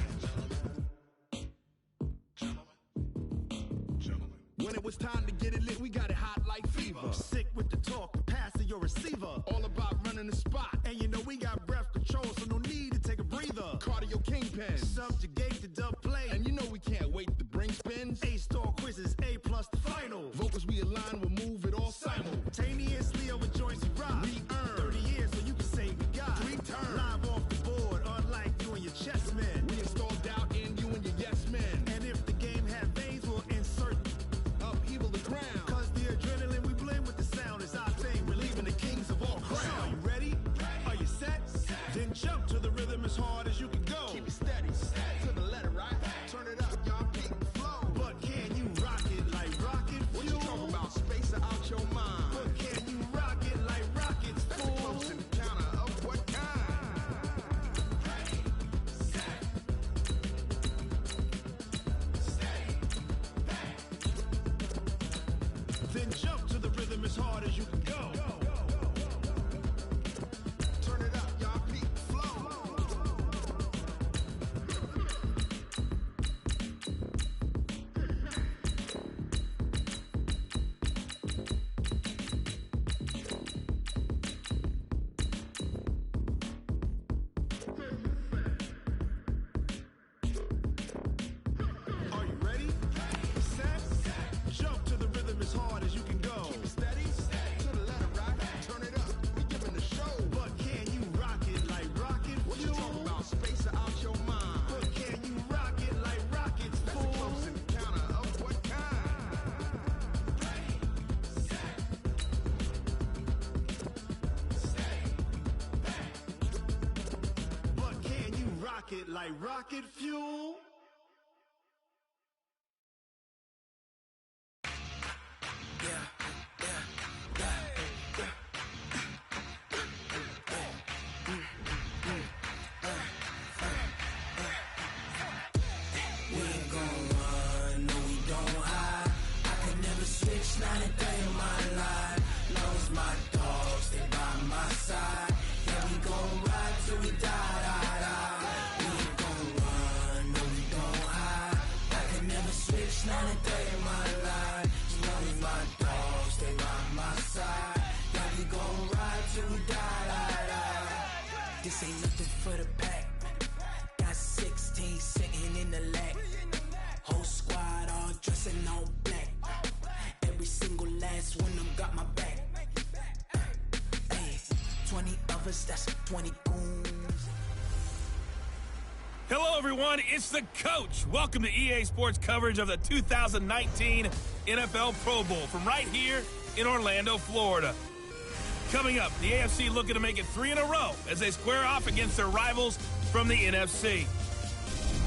Gentlemen. When it was time to get it lit, we got it hot like fever. Sick with the talk, pass to your receiver. All about running the spot, And you know we got breath control, so no need to take a breather. cardio kingpin. Subjugate the dub play. And you know we can't wait to bring spins. A-star quizzes, A+ the final. Vocals we align, we'll move it all Simultaneously over joints we rock. We earn 30 years so you can say we got 3 turns. Live off the board, unlike you and your chess men. We install doubt in you and your yes men. And if the game had veins, we'll insert Upheaval the ground. Cause the adrenaline we blend with the sound is our thing. We're leaving the kings of all crowns. So are you ready? Are you set? Then jump to the rhythm as hard as you can go. Keep it steady, to the letter right. Turn it up, y'all peak flow. But can you rock it like rocket What you fuel? talking about, space or out your mind? But can you rock it like rockets, That's a fool? close encounter of what kind? Then jump to the rhythm as hard as you can go. Turn it up, y'all peak flow. Are you ready? Set, jump to the rhythm as hard as you can go. Keep it steady, to the letter right. Turn it up, we giving the show. But can you rock it like rocket What you fuel? talking about, space or out your mind? But can you rock it like rockets, That's a fool? close encounter of what kind? But can you rock it like rocket fuel? We ain't gon' run, no we lovers, that's 20 goons. Hello, everyone. It's the coach. Welcome to EA Sports coverage of the 2019 NFL Pro Bowl from right here in Orlando, Florida. Coming up, the AFC looking to make it 3 in a row as they square off against their rivals from the NFC.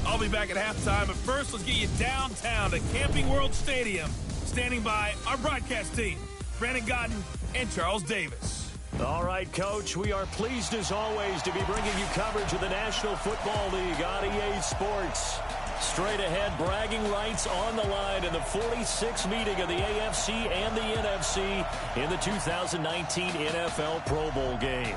I'll be back at halftime, but first, let's get you downtown to Camping World Stadium. Standing by our broadcast team, Brandon Godden and Charles Davis. All right, Coach, we are pleased as always to be bringing you coverage of the National Football League on EA Sports. Straight ahead, bragging rights on the line in the 46th meeting of the AFC and the NFC in the 2019 NFL Pro Bowl game.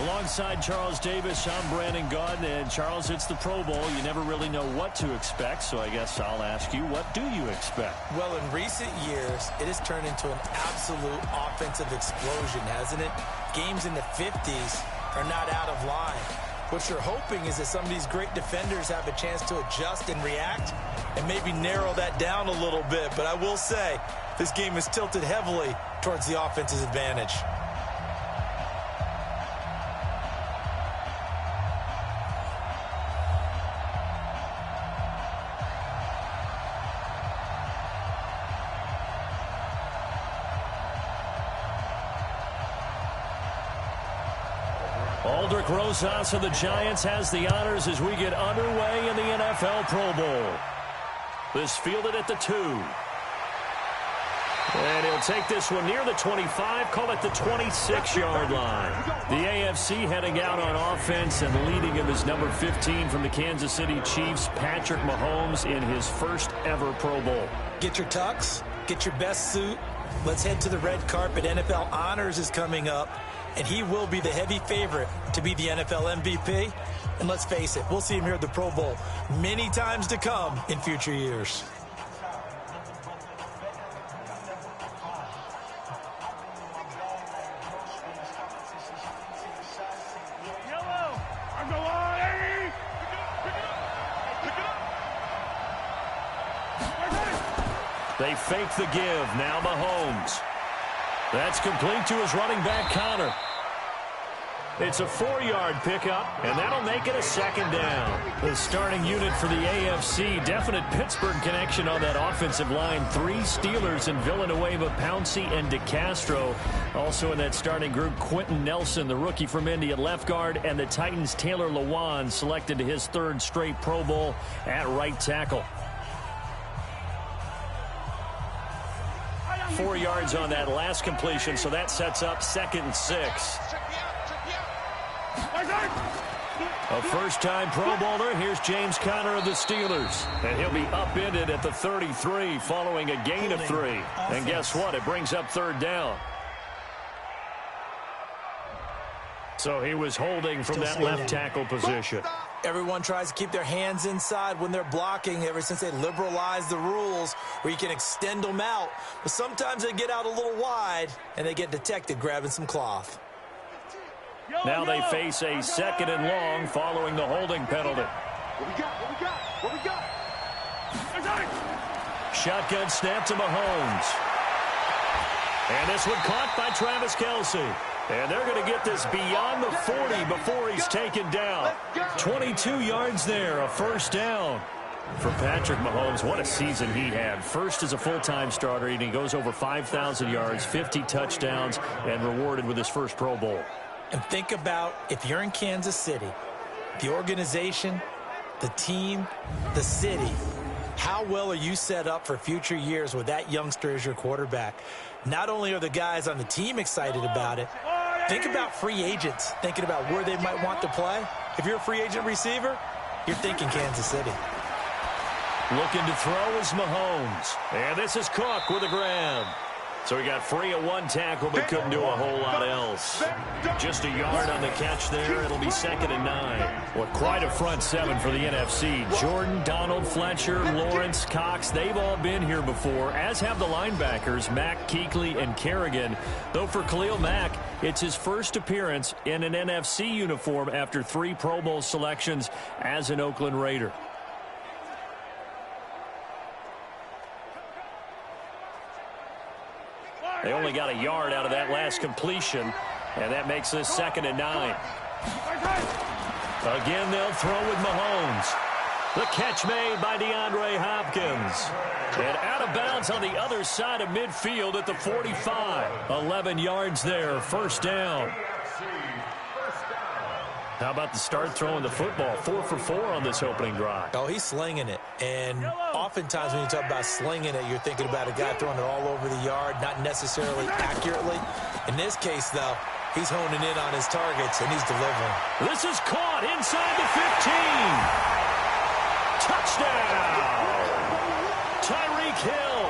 Alongside Charles Davis, I'm Brandon Godden, and Charles, it's the Pro Bowl. You never really know what to expect, so I guess I'll ask you, what do you expect? Well, in recent years, it has turned into an absolute offensive explosion, hasn't it? Games in the 50s are not out of line. What you're hoping is that some of these great defenders have a chance to adjust and react and maybe narrow that down a little bit. But I will say, this game is tilted heavily towards the offense's advantage. Aldrich Rosas of the Giants has the honors as we get underway in the NFL Pro Bowl. This fielded at the 2. And he'll take this one near the 25, call it the 26-yard line. The AFC heading out on offense, and leading him is number 15 from the Kansas City Chiefs, Patrick Mahomes, in his first ever Pro Bowl. Get your tux, get your best suit. Let's head to the red carpet. NFL Honors is coming up, and he will be the heavy favorite to be the NFL MVP. And let's face it, we'll see him here at the Pro Bowl many times to come in future years. They fake the give. Now Mahomes. That's complete to his running back, Connor. It's a 4-yard pickup, and that'll make it a second down. The starting unit for the AFC, definite Pittsburgh connection on that offensive line. 3 Steelers in Villanueva, Pouncey, and DeCastro. Also in that starting group, Quentin Nelson, the rookie from Indy at left guard, and the Titans' Taylor Lewan, selected to his 3rd straight Pro Bowl at right tackle. 4 yards on that last completion, so that sets up 2nd and 6. A first-time Pro Bowler. Here's James Conner of the Steelers. And he'll be upended at the 33 following a gain of 3. And guess what? It brings up 3rd down. So he was holding from that left tackle position. Everyone tries to keep their hands inside when they're blocking ever since they liberalized the rules where you can extend them out. But sometimes they get out a little wide and they get detected grabbing some cloth. Now they face a 2nd and long following the holding penalty. What we got? What we got? What we got? Shotgun snap to Mahomes. And this one caught by Travis Kelce. And they're going to get this beyond the 40 before he's taken down. 22 yards there, a first down for Patrick Mahomes. What a season he had. First as a full-time starter, and he goes over 5,000 yards, 50 touchdowns, and rewarded with his first Pro Bowl. And think about if you're in Kansas City, the organization, the team, the city, how well are you set up for future years with that youngster as your quarterback? Not only are the guys on the team excited about it, think about free agents thinking about where they might want to play. If you're a free agent receiver, you're thinking Kansas City. Looking to throw is Mahomes. And this is Cook with a grab. So he got free of 1 tackle, but couldn't do a whole lot else. Just a yard on the catch there. It'll be 2nd and 9. Well, quite a front 7 for the NFC. Jordan, Donald, Fletcher, Lawrence, Cox, they've all been here before, as have the linebackers, Mack, Kuechly, and Kerrigan. Though for Khalil Mack, it's his first appearance in an NFC uniform after 3 Pro Bowl selections as an Oakland Raider. They only got a yard out of that last completion. And that makes this 2nd and 9. Again, they'll throw with Mahomes. The catch made by DeAndre Hopkins. And out of bounds on the other side of midfield at the 45. 11 yards there, 1st down. How about the start throwing the football? 4 for 4 on this opening drive. Oh, he's slinging it. And oftentimes when you talk about slinging it, you're thinking about a guy throwing it all over the yard, not necessarily accurately. In this case, though, he's honing in on his targets, and he's delivering. This is caught inside the 15. Touchdown! Tyreek Hill,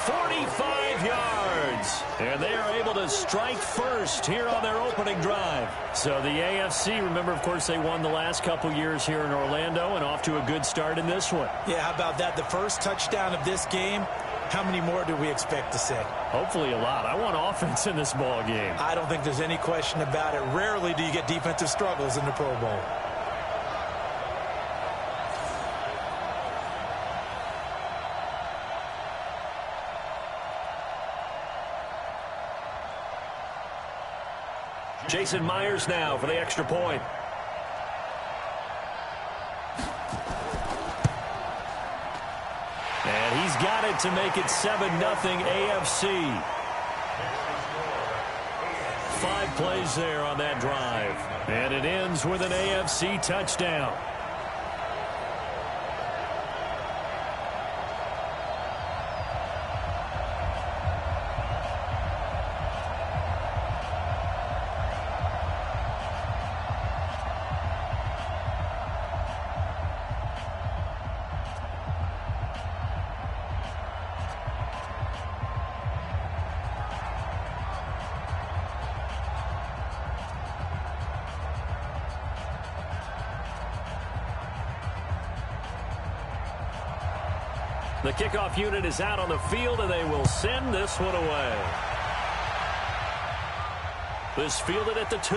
45 yards. And they are able to strike first here on their opening drive. So the AFC, remember, of course, they won the last couple years here in Orlando and off to a good start in this one. Yeah, how about that? The first touchdown of this game. How many more do we expect to see? Hopefully a lot. I want offense in this ball game. I don't think there's any question about it. Rarely do you get defensive struggles in the Pro Bowl. Jason Myers now for the extra point. And he's got it to make it 7-0 AFC. 5 plays there on that drive. And it ends with an AFC touchdown. The kickoff unit is out on the field, and they will send this one away. This fielded at the 2.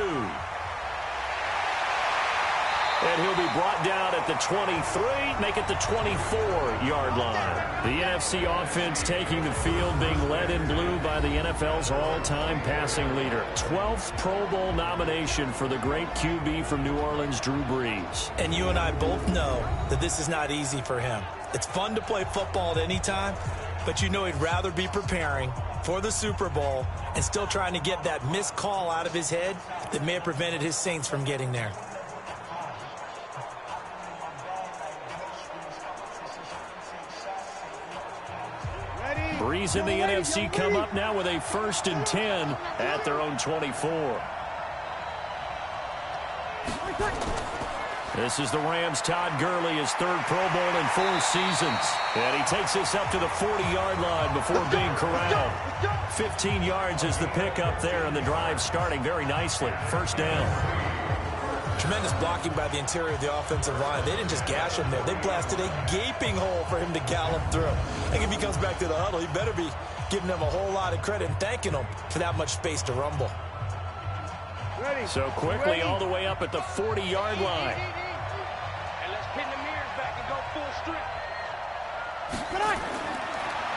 And he'll be brought down at the 23, make it the 24-yard line. The NFC offense taking the field, being led in blue by the NFL's all-time passing leader. 12th Pro Bowl nomination for the great QB from New Orleans, Drew Brees. And you and I both know that this is not easy for him. It's fun to play football at any time, but you know he'd rather be preparing for the Super Bowl and still trying to get that missed call out of his head that may have prevented his Saints from getting there. Brees in the NFC come up now with a 1st and 10 at their own 24. This is the Rams' Todd Gurley, his 3rd Pro Bowl in 4 seasons. And he takes this up to the 40-yard line before being corralled. 15 yards is the pickup there, and the drive starting very nicely. 1st down. Tremendous blocking by the interior of the offensive line. They didn't just gash him there. They blasted a gaping hole for him to gallop through. I think if he comes back to the huddle, he better be giving them a whole lot of credit and thanking them for that much space to rumble. So quickly all the way up at the 40-yard line. And let's pin the mirrors back and go full strip.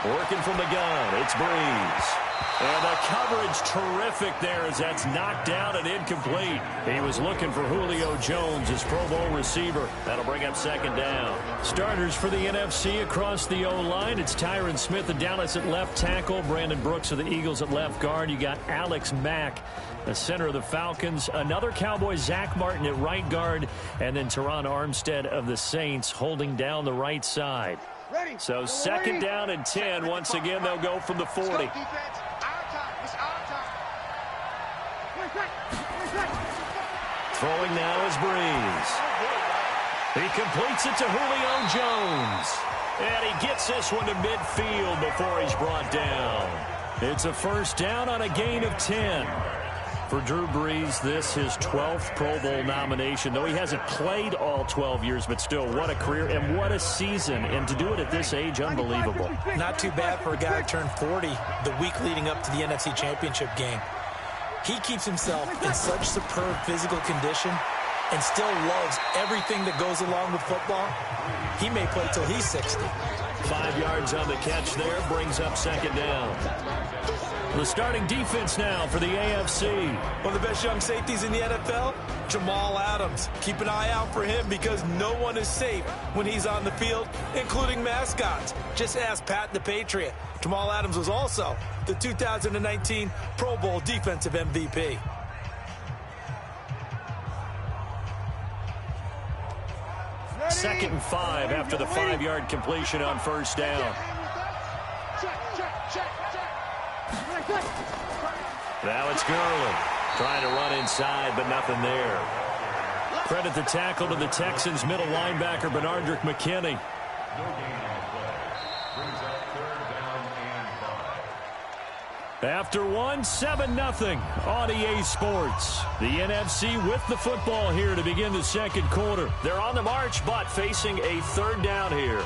Working from the gun, it's Brees. And the coverage terrific there as that's knocked down and incomplete. He was looking for Julio Jones, his Pro Bowl receiver. That'll bring up 2nd down. Starters for the NFC across the O-line. It's Tyron Smith of Dallas at left tackle. Brandon Brooks of the Eagles at left guard. You got Alex Mack, the center of the Falcons. Another Cowboy, Zach Martin at right guard. And then Teron Armstead of the Saints holding down the right side. So 2nd down and 10. Once again, they'll go from the 40. Throwing now is Brees. He completes it to Julio Jones. And he gets this one to midfield before he's brought down. It's a 1st down on a gain of 10. For Drew Brees, this his 12th Pro Bowl nomination. Though he hasn't played all 12 years, but still, what a career and what a season. And to do it at this age, unbelievable. Not too bad for a guy who turned 40 the week leading up to the NFC Championship game. He keeps himself in such superb physical condition and still loves everything that goes along with football. He may play till he's 60. 5 yards on the catch there, brings up 2nd down. The starting defense now for the AFC. One of the best young safeties in the NFL, Jamal Adams. Keep an eye out for him because no one is safe when he's on the field, including mascots. Just ask Pat the Patriot. Jamal Adams was also the 2019 Pro Bowl Defensive MVP. Second and 5 after the 5-yard completion on first down. Now it's Gurley trying to run inside, but nothing there. Credit the tackle to the Texans middle linebacker Benardrick McKinney. After 1, 7-0 on EA Sports. The NFC with the football here to begin the second quarter. They're on the march, but facing a third down here.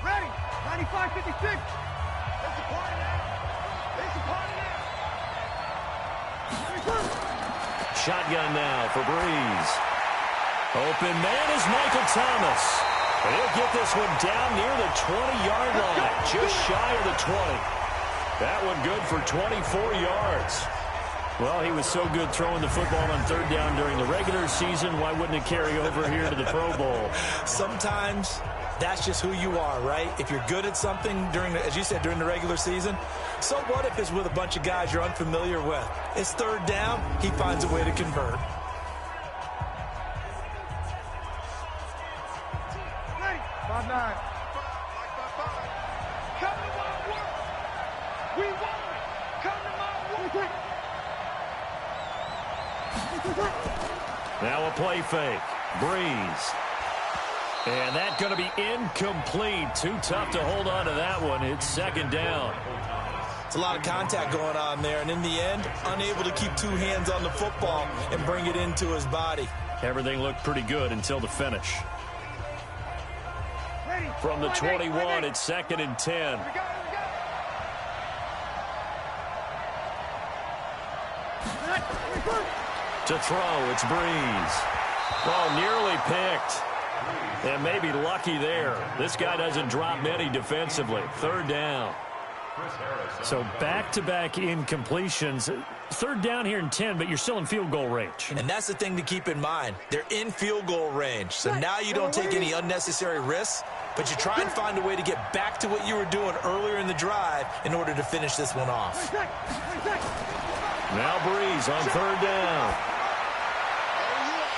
Ready, 95-56. Shotgun now for Breeze. Open man is Michael Thomas. And he'll get this one down near the 20-yard line, just shy of the 20. That one good for 24 yards. Well, he was so good throwing the football on third down during the regular season. Why wouldn't it carry over here to the Pro Bowl? Sometimes that's just who you are, right? If you're good at something during, as you said, during the regular season, so what if it's with a bunch of guys you're unfamiliar with? It's third down. He finds a way to convert. Ready, 5-9. Come to my work. We want it. Come to my work. Now a play fake. Breeze. And that's going to be incomplete. Too tough to hold on to that one. It's second down. It's a lot of contact going on there, and in the end, unable to keep two hands on the football and bring it into his body. Everything looked pretty good until the finish. From the 21, it's second and 10. To throw, it's Breeze. Oh, nearly picked. And maybe lucky there. This guy doesn't drop many defensively. Third down. So back-to-back incompletions. Third down here in 10, but you're still in field goal range. And that's the thing to keep in mind. They're in field goal range. So now you don't take any unnecessary risks, but you try and find a way to get back to what you were doing earlier in the drive in order to finish this one off. Now Breeze on third down.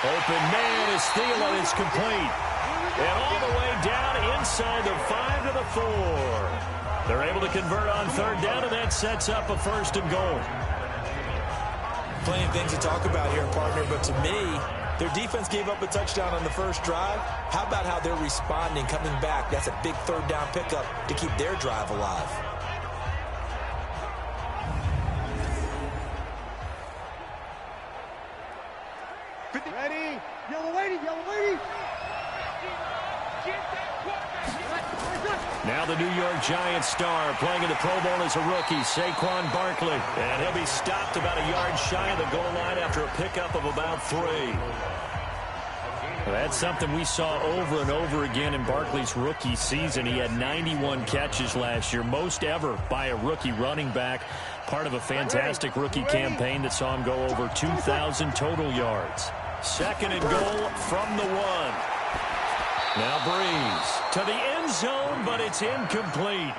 Open man is Thielen. It's complete. And all the way down inside the 5 to the 4. They're able to convert on third down, and that sets up a first and goal. Plenty of things to talk about here, partner, but to me, their defense gave up a touchdown on the first drive. How about how they're responding, coming back? That's a big third down pickup to keep their drive alive. Ready, yellow lady, yellow lady. Now the New York Giants star playing in the Pro Bowl as a rookie, Saquon Barkley. And he'll be stopped about a yard shy of the goal line after a pickup of about 3. Well, that's something we saw over and over again in Barkley's rookie season. He had 91 catches last year, most ever by a rookie running back. Part of a fantastic rookie campaign that saw him go over 2,000 total yards. Second and goal from the 1. Now Breeze to the end zone, but it's incomplete.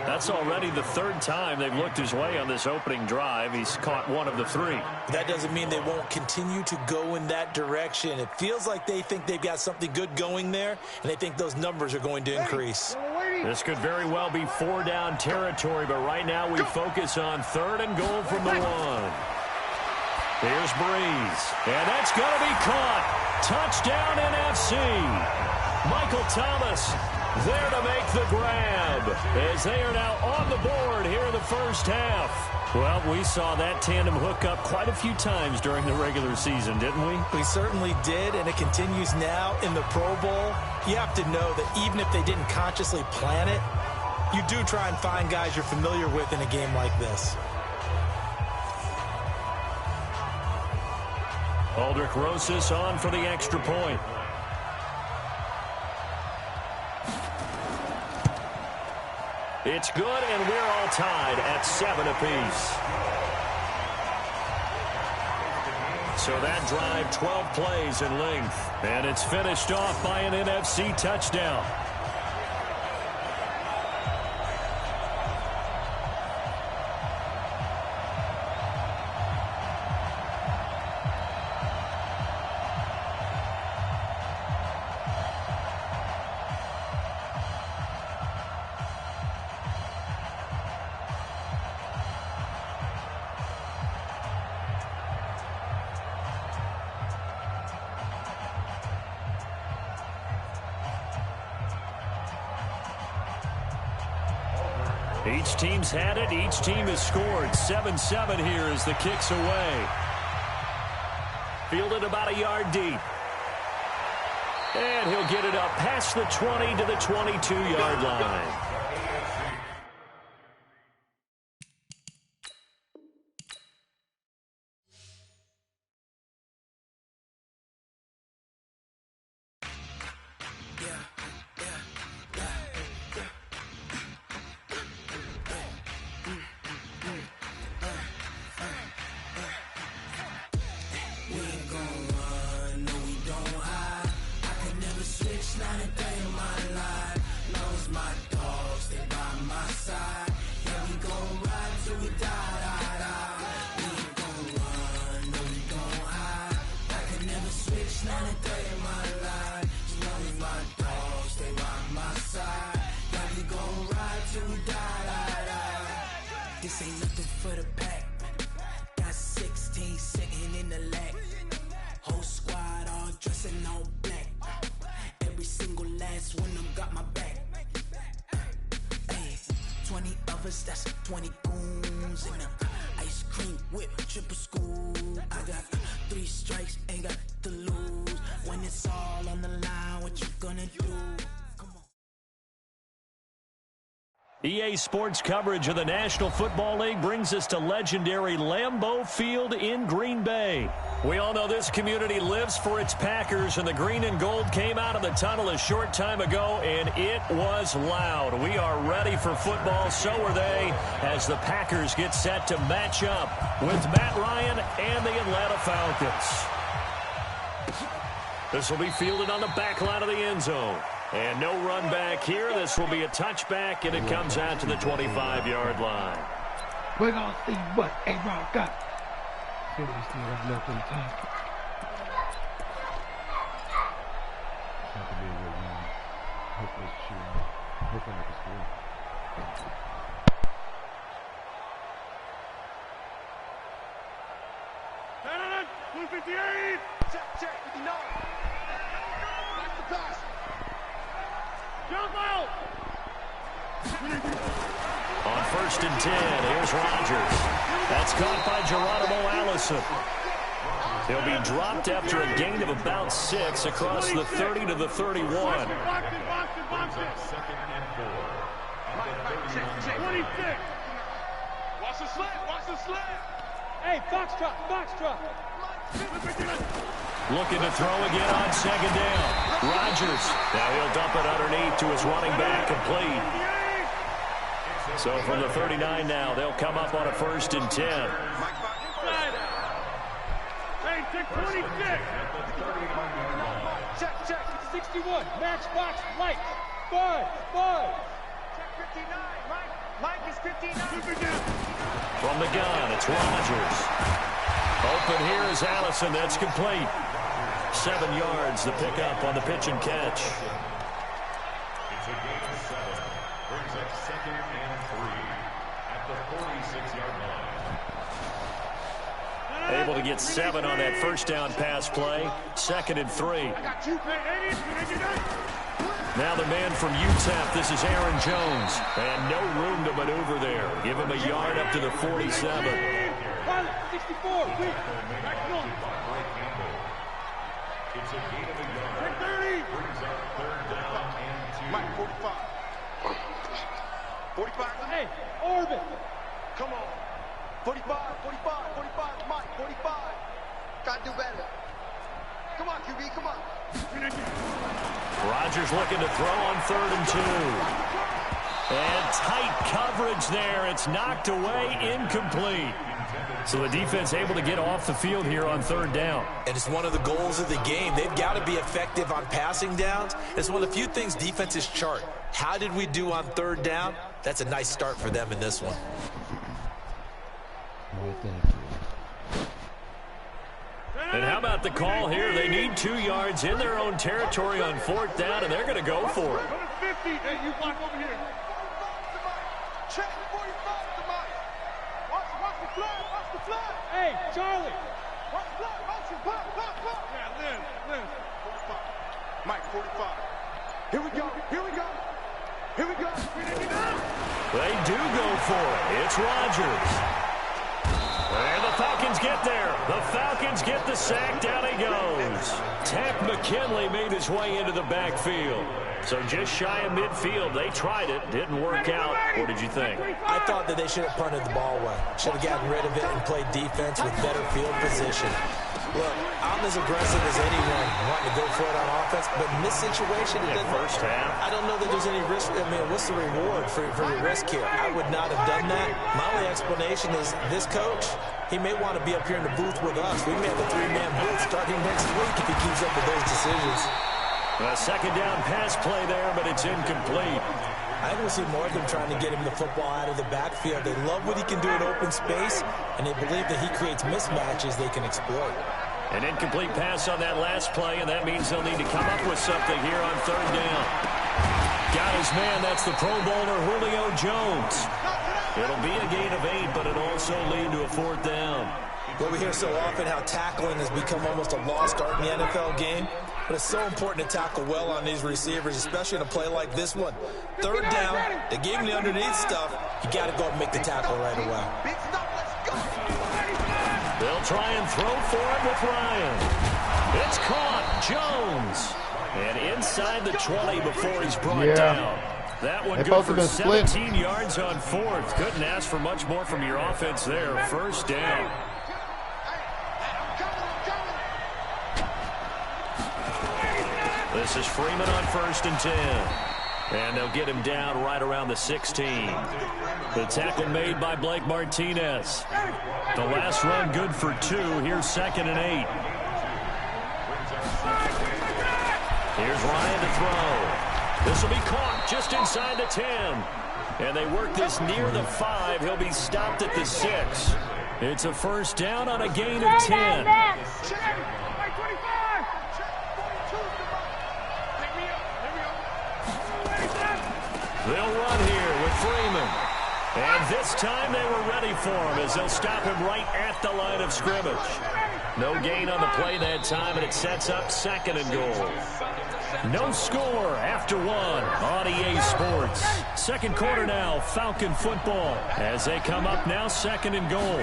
That's already the third time they've looked his way on this opening drive. He's caught 1 of the 3. That doesn't mean they won't continue to go in that direction. It feels like they think they've got something good going there, and they think those numbers are going to increase. This could very well be 4-down territory, but right now we focus on third and goal from the 1. Here's Breeze, and that's going to be caught. Touchdown NFC. Michael Thomas there to make the grab as they are now on the board here in the first half. Well, we saw that tandem hook up quite a few times during the regular season, didn't we? We certainly did, and it continues now in the Pro Bowl. You have to know that even if they didn't consciously plan it, you do try and find guys you're familiar with in a game like this. Aldrich Rosas on for the extra point. It's good, and we're all tied at 7 apiece. So that drive, 12 plays in length. And it's finished off by an NFC touchdown. Each team's had it. Each team has scored. 7-7 here as the kick's away. Fielded about a yard deep. And he'll get it up past the 20 to the 22-yard line. This ain't nothing for the pack. Got 16 sitting in the lag. Whole squad all dressing all black. Every single last one of them got my back. Hey, 20 of us, that's 20 goons in them. Ice cream whip, triple scoop. I got 3 strikes, ain't got to lose. When it's all on the line, what you gonna do? EA Sports coverage of the National Football League brings us to legendary Lambeau Field in Green Bay. We all know this community lives for its Packers, and the green and gold came out of the tunnel a short time ago, and it was loud. We are ready for football, so are they, as the Packers get set to match up with Matt Ryan and the Atlanta Falcons. This will be fielded on the back line of the end zone. And no run back here. This will be a touchback, and it comes out to the 25-yard line. We're going to see what A-Rob got. See what he still got left in the tank. It's not to be a good game. Hopefully it's true. Hopefully I can score. Blue 58! Check, 59! Back to pass! Jump out! On 1st and 10, here's Rodgers. That's caught by Geronimo Allison. He'll be dropped after a gain of about 6 across the 30 to the 31. Box it. Second and 4. Check. 26. Watch the slant. Hey, box drop. Looking to throw again on 2nd down. Rodgers. Now he'll dump it underneath to his running back, complete. So from the 39 now, they'll come up on a 1st and 10. Hey, check 26. Check. 61. Match box light. 5. Check 59. Mike is 59. From the gun, it's Rodgers. Open here is Allison. That's complete. 7 yards, the pickup on the pitch and catch. It's a gain of 7. Brings up 2nd and 3 at the 46-yard line. Able to get 7 on that 1st down pass play. 2nd and 3. Now the man from UTEP, this is Aaron Jones. And no room to maneuver there. Give him a yard up to the 47. 64. It's a gain of a yard. 30. Brings up 3rd down and 2. Mike, 45. Hey, Orbit. Come on. 45. Mike, 45. Gotta do better. Come on, QB, come on. Rodgers looking to throw on 3rd and 2. And tight coverage there. It's knocked away, incomplete. So the defense able to get off the field here on 3rd down. And it's one of the goals of the game. They've got to be effective on passing downs. It's one of the few things defenses chart. How did we do on 3rd down? That's a nice start for them in this one. And how about the call here? They need 2 yards in their own territory on 4th down, and they're going to go for it. 50. Hey, you block over here. Check 45 to Mike. Watch the flag. Watch the flag. Hey, Charlie. Watch the flag. Watch it. Pop. Yeah, Lynn. 45. Mike, 45. Here we go. They do go for it. It's Rodgers. And the Falcons get there. The Falcons get the sack. Down he goes. Takk McKinley made his way into the backfield. So just shy of midfield. They tried it. Didn't work out. What did you think? I thought that they should have punted the ball away. Should have gotten rid of it and played defense with better field position. Look, I'm as aggressive as anyone wanting to go for it on offense, but in this situation, it doesn't. First half. I don't know that there's any risk. I mean, what's the reward for your risk here? I would not have done that. My only explanation is this coach, he may want to be up here in the booth with us. We may have a 3-man booth starting next week if he keeps up with those decisions. A 2nd down pass play there, but it's incomplete. I think we'll see more of them trying to get him the football out of the backfield. They love what he can do in open space, and they believe that he creates mismatches they can exploit. An incomplete pass on that last play, and that means they'll need to come up with something here on 3rd down. Got his man. That's the Pro Bowler Julio Jones. It'll be a gain of 8, but it'll also lead to a 4th down. Well, we hear so often how tackling has become almost a lost art in the NFL game. But it's so important to tackle well on these receivers, especially in a play like this one. 3rd down, they gave him the underneath stuff. You got to go and make the tackle right away. They'll try and throw for it with Ryan. It's caught. Jones. And inside the 20 before he's brought down. That one good for 17 yards on 4th. Couldn't ask for much more from your offense there. 1st down. This is Freeman on 1st and 10. And they'll get him down right around the 16. The tackle made by Blake Martinez. The last run good for 2. Here's 2nd and 8. Here's Ryan to throw. This will be caught just inside the 10. And they work this near the 5. He'll be stopped at the 6. It's a 1st down on a gain of 10. They'll run here with Freeman. And this time they were ready for him as they'll stop him right at the line of scrimmage. No gain on the play that time, and it sets up 2nd and goal. No score after 1 on EA Sports. 2nd quarter now, Falcon football. As they come up now, 2nd and goal.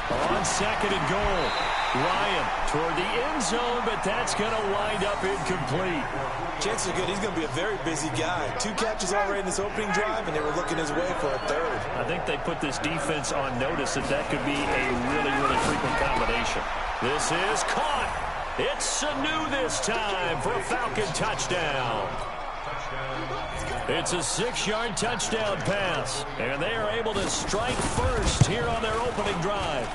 On 2nd and goal, Ryan toward the end zone, but that's going to wind up incomplete. Chances are good he's going to be a very busy guy. 2 catches already in this opening drive, and they were looking his way for a 3rd. I think they put this defense on notice that could be a really, really frequent combination. This is caught. It's Sanu this time for a Falcon touchdown. It's a 6-yard touchdown pass, and they are able to strike first here on their opening drive.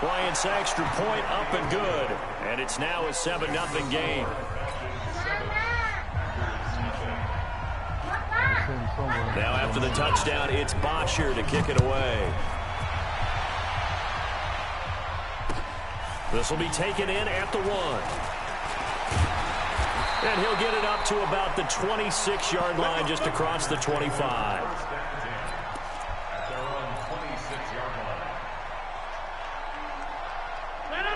Bryant's extra point up and good, and it's now a 7-0 game. Now after the touchdown, it's Bosher to kick it away. This will be taken in at the 1. And he'll get it up to about the 26-yard line just across the 25.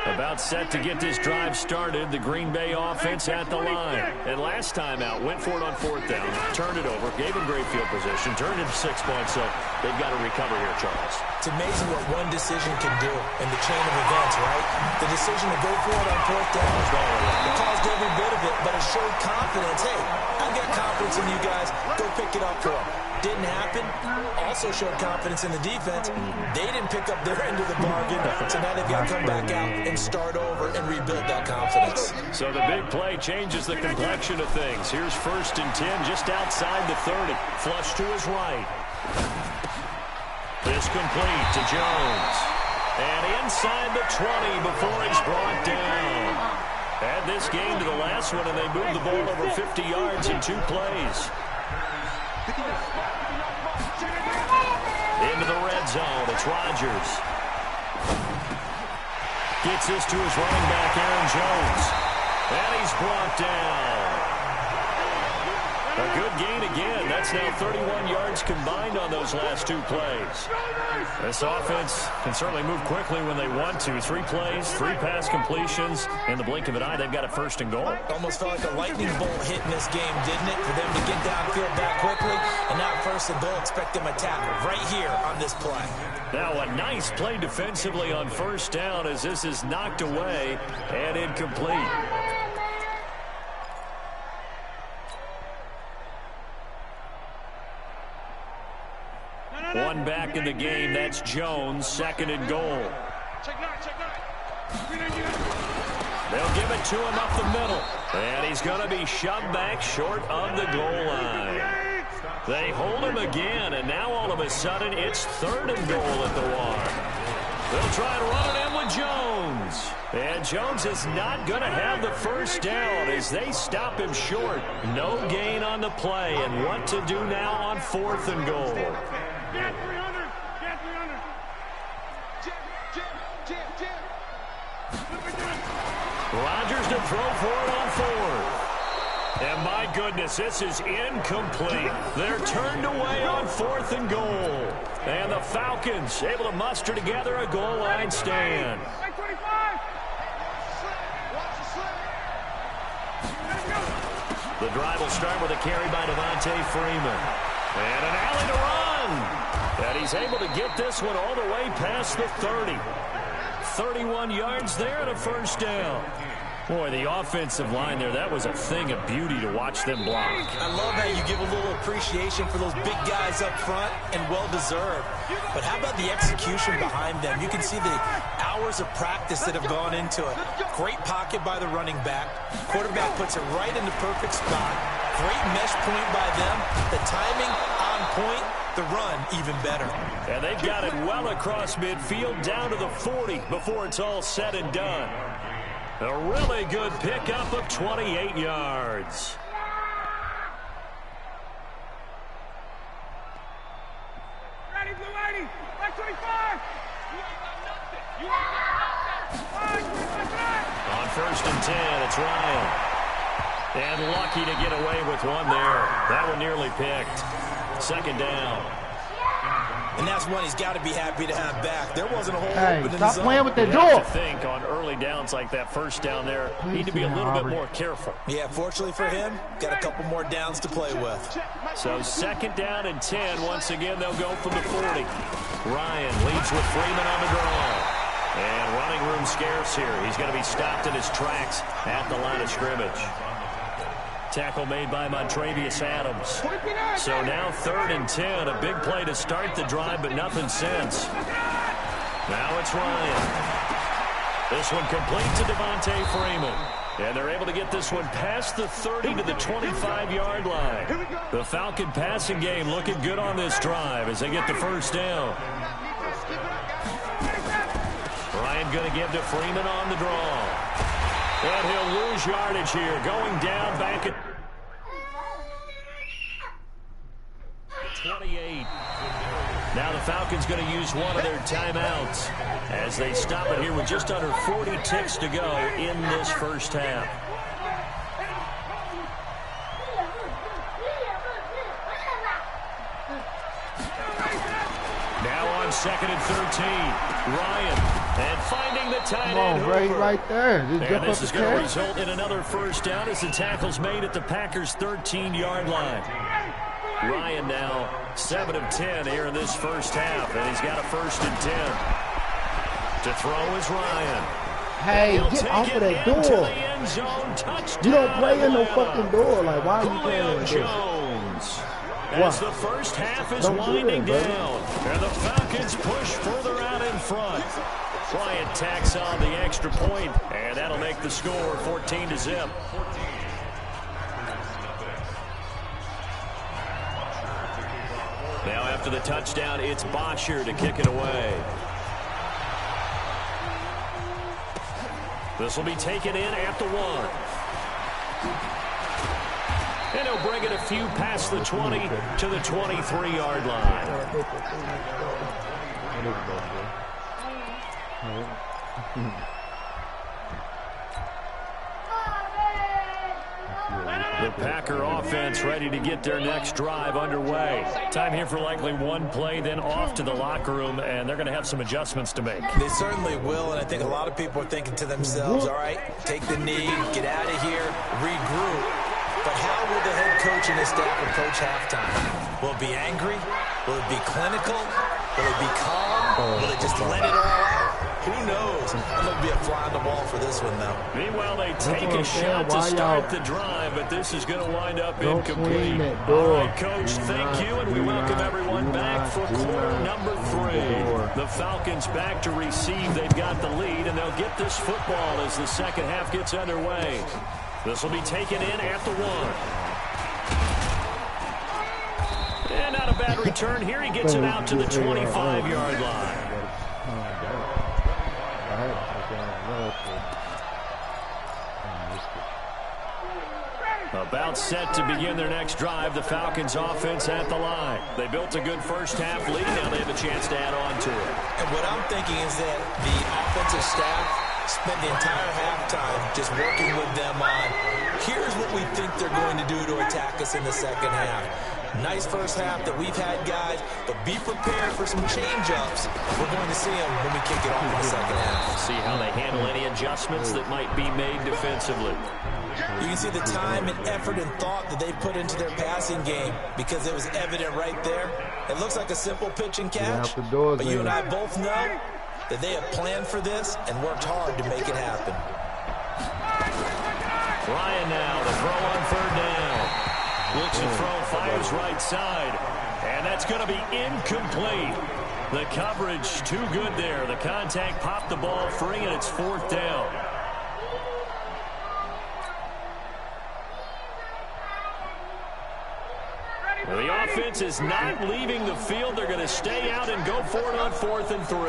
About set to get this drive started. The Green Bay offense at the line. And last time out, went for it on 4th down, turned it over, gave him great field position, turned it 6 points, so they've got to recover here, Charles. It's amazing what one decision can do in the chain of events, right? The decision to go for it on 4th down. It caused every bit of it, but it showed confidence. Hey, I got confidence in you guys. Go pick it up for them. Didn't happen. Also showed confidence in the defense. They didn't pick up their end of the bargain, so now they've got to come back out and start over and rebuild that confidence. So the big play changes the complexion of things. Here's 1st and 10 just outside the 30. Flush to his right. This complete to Jones. And inside the 20 before he's brought down. Add this game to the last one, and they moved the ball over 50 yards in 2 plays. Into the red zone. It's Rodgers. Gets this to his running back, Aaron Jones. And he's brought down. A good gain again. That's now 31 yards combined on those last 2 plays. This offense can certainly move quickly when they want to. 3 plays, 3 pass completions. In the blink of an eye, they've got a 1st and goal. Almost felt like a lightning bolt hit in this game, didn't it? For them to get downfield that quickly. And now 1st and goal, expect them to tackle right here on this play. Now a nice play defensively on 1st down as this is knocked away and incomplete. One back in the game. That's Jones. 2nd and goal. They'll give it to him up the middle. And he's going to be shoved back short of the goal line. They hold him again, and now all of a sudden it's 3rd and goal at the 1. They'll try and run it in with Jones. And Jones is not going to have the 1st down as they stop him short. No gain on the play, and what to do now on 4th and goal. Get 300. Get 300. Rodgers to throw for it on 4th. And my goodness, this is incomplete. They're turned away on 4th and goal. And the Falcons able to muster together a goal line stand. The drive will start with a carry by Devontae Freeman. And an alley to run. And he's able to get this one all the way past the 30. 31 yards there and a 1st down. Boy, the offensive line there, that was a thing of beauty to watch them block. I love how you give a little appreciation for those big guys up front, and well-deserved. But how about the execution behind them? You can see the hours of practice that have gone into it. Great pocket by the running back. Quarterback puts it right in the perfect spot. Great mesh point by them. The timing on point. The run even better. And they've got it well across midfield down to the 40 before it's all said and done. A really good pickup of 28 yards. Ready, blue 80. Back 25. You ain't got nothing. On 1st and 10, it's Ryan. And lucky to get away with one there. That one nearly picked. 2nd down. And that's one he's got to be happy to have back. There wasn't a hole open in the stop zone. playing with the You door. have to think on early downs like that 1st down there, need to be a little bit more careful. Yeah, fortunately for him, got a couple more downs to play with. So 2nd down and 10. Once again, they'll go from the 40. Ryan leads with Freeman on the draw. And running room scarce here. He's going to be stopped in his tracks at the line of scrimmage. Tackle made by Montrevious Adams. So now 3rd and 10. A big play to start the drive, but nothing since. Now it's Ryan. This one complete to Devontae Freeman. And they're able to get this one past the 30 to the 25-yard line. The Falcon passing game looking good on this drive as they get the 1st down. Ryan going to give to Freeman on the draw. And he'll lose yardage here, going down back at 28. Now the Falcons going to use one of their timeouts as they stop it here with just under 40 ticks to go in this 1st half. Now on 2nd and 13, Ryan. And finding the tight end. Come on, Ray, right there. And this is going to result in another 1st down as the tackle's made at the Packers' 13-yard line. Ryan now 7 of 10 here in this 1st half, and he's got a 1st and 10. To throw is Ryan. Hey, get off of that door. You don't play in no fucking door. Like, why are you playing in the door? As the first half is winding down, and the Falcons push further out in front. Bryant tacks on the extra point, and that'll make the score 14-0. Now after the touchdown, it's Bosher to kick it away. This will be taken in at the 1. And he'll bring it a few past the 20 to the 23-yard line. The Packer offense ready to get their next drive underway. Time here for likely one play, then off to the locker room, and they're going to have some adjustments to make. They certainly will, and I think a lot of people are thinking to themselves, all right, take the knee, get out of here, regroup. But how will the head coach and his staff approach halftime? Will it be angry? Will it be clinical? Will it be calm? Will it just let it all out? Who knows? I'm going to be a fly on the wall for this one, though. Meanwhile, they take a shot to start the drive, but this is going to wind up incomplete. All right, Coach, thank you, and we welcome everyone back for quarter number 3. The Falcons back to receive. They've got the lead, and they'll get this football as the second half gets underway. This will be taken in at the 1. And not a bad return here. He gets it out to the 25-yard line. About set to begin their next drive, the Falcons offense at the line. They built a good first half lead. Now they have a chance to add on to it. And what I'm thinking is that the offensive staff spent the entire halftime just working with them on, here's what we think they're going to do to attack us in the second half. Nice first half that we've had, guys, but be prepared for some change-ups. We're going to see them when we kick it off in the second half. See how they handle any adjustments that might be made defensively. You can see the time and effort and thought that they put into their passing game because it was evident right there. It looks like a simple pitch and catch, but you and I both know that they have planned for this and worked hard to make it happen. Ryan now to throw on third down. Looks to throw, fires right side, and that's going to be incomplete. The coverage too good there. The contact popped the ball free, and it's fourth down. Well, the offense is not leaving the field. They're going to stay out and go for it on 4th and 3.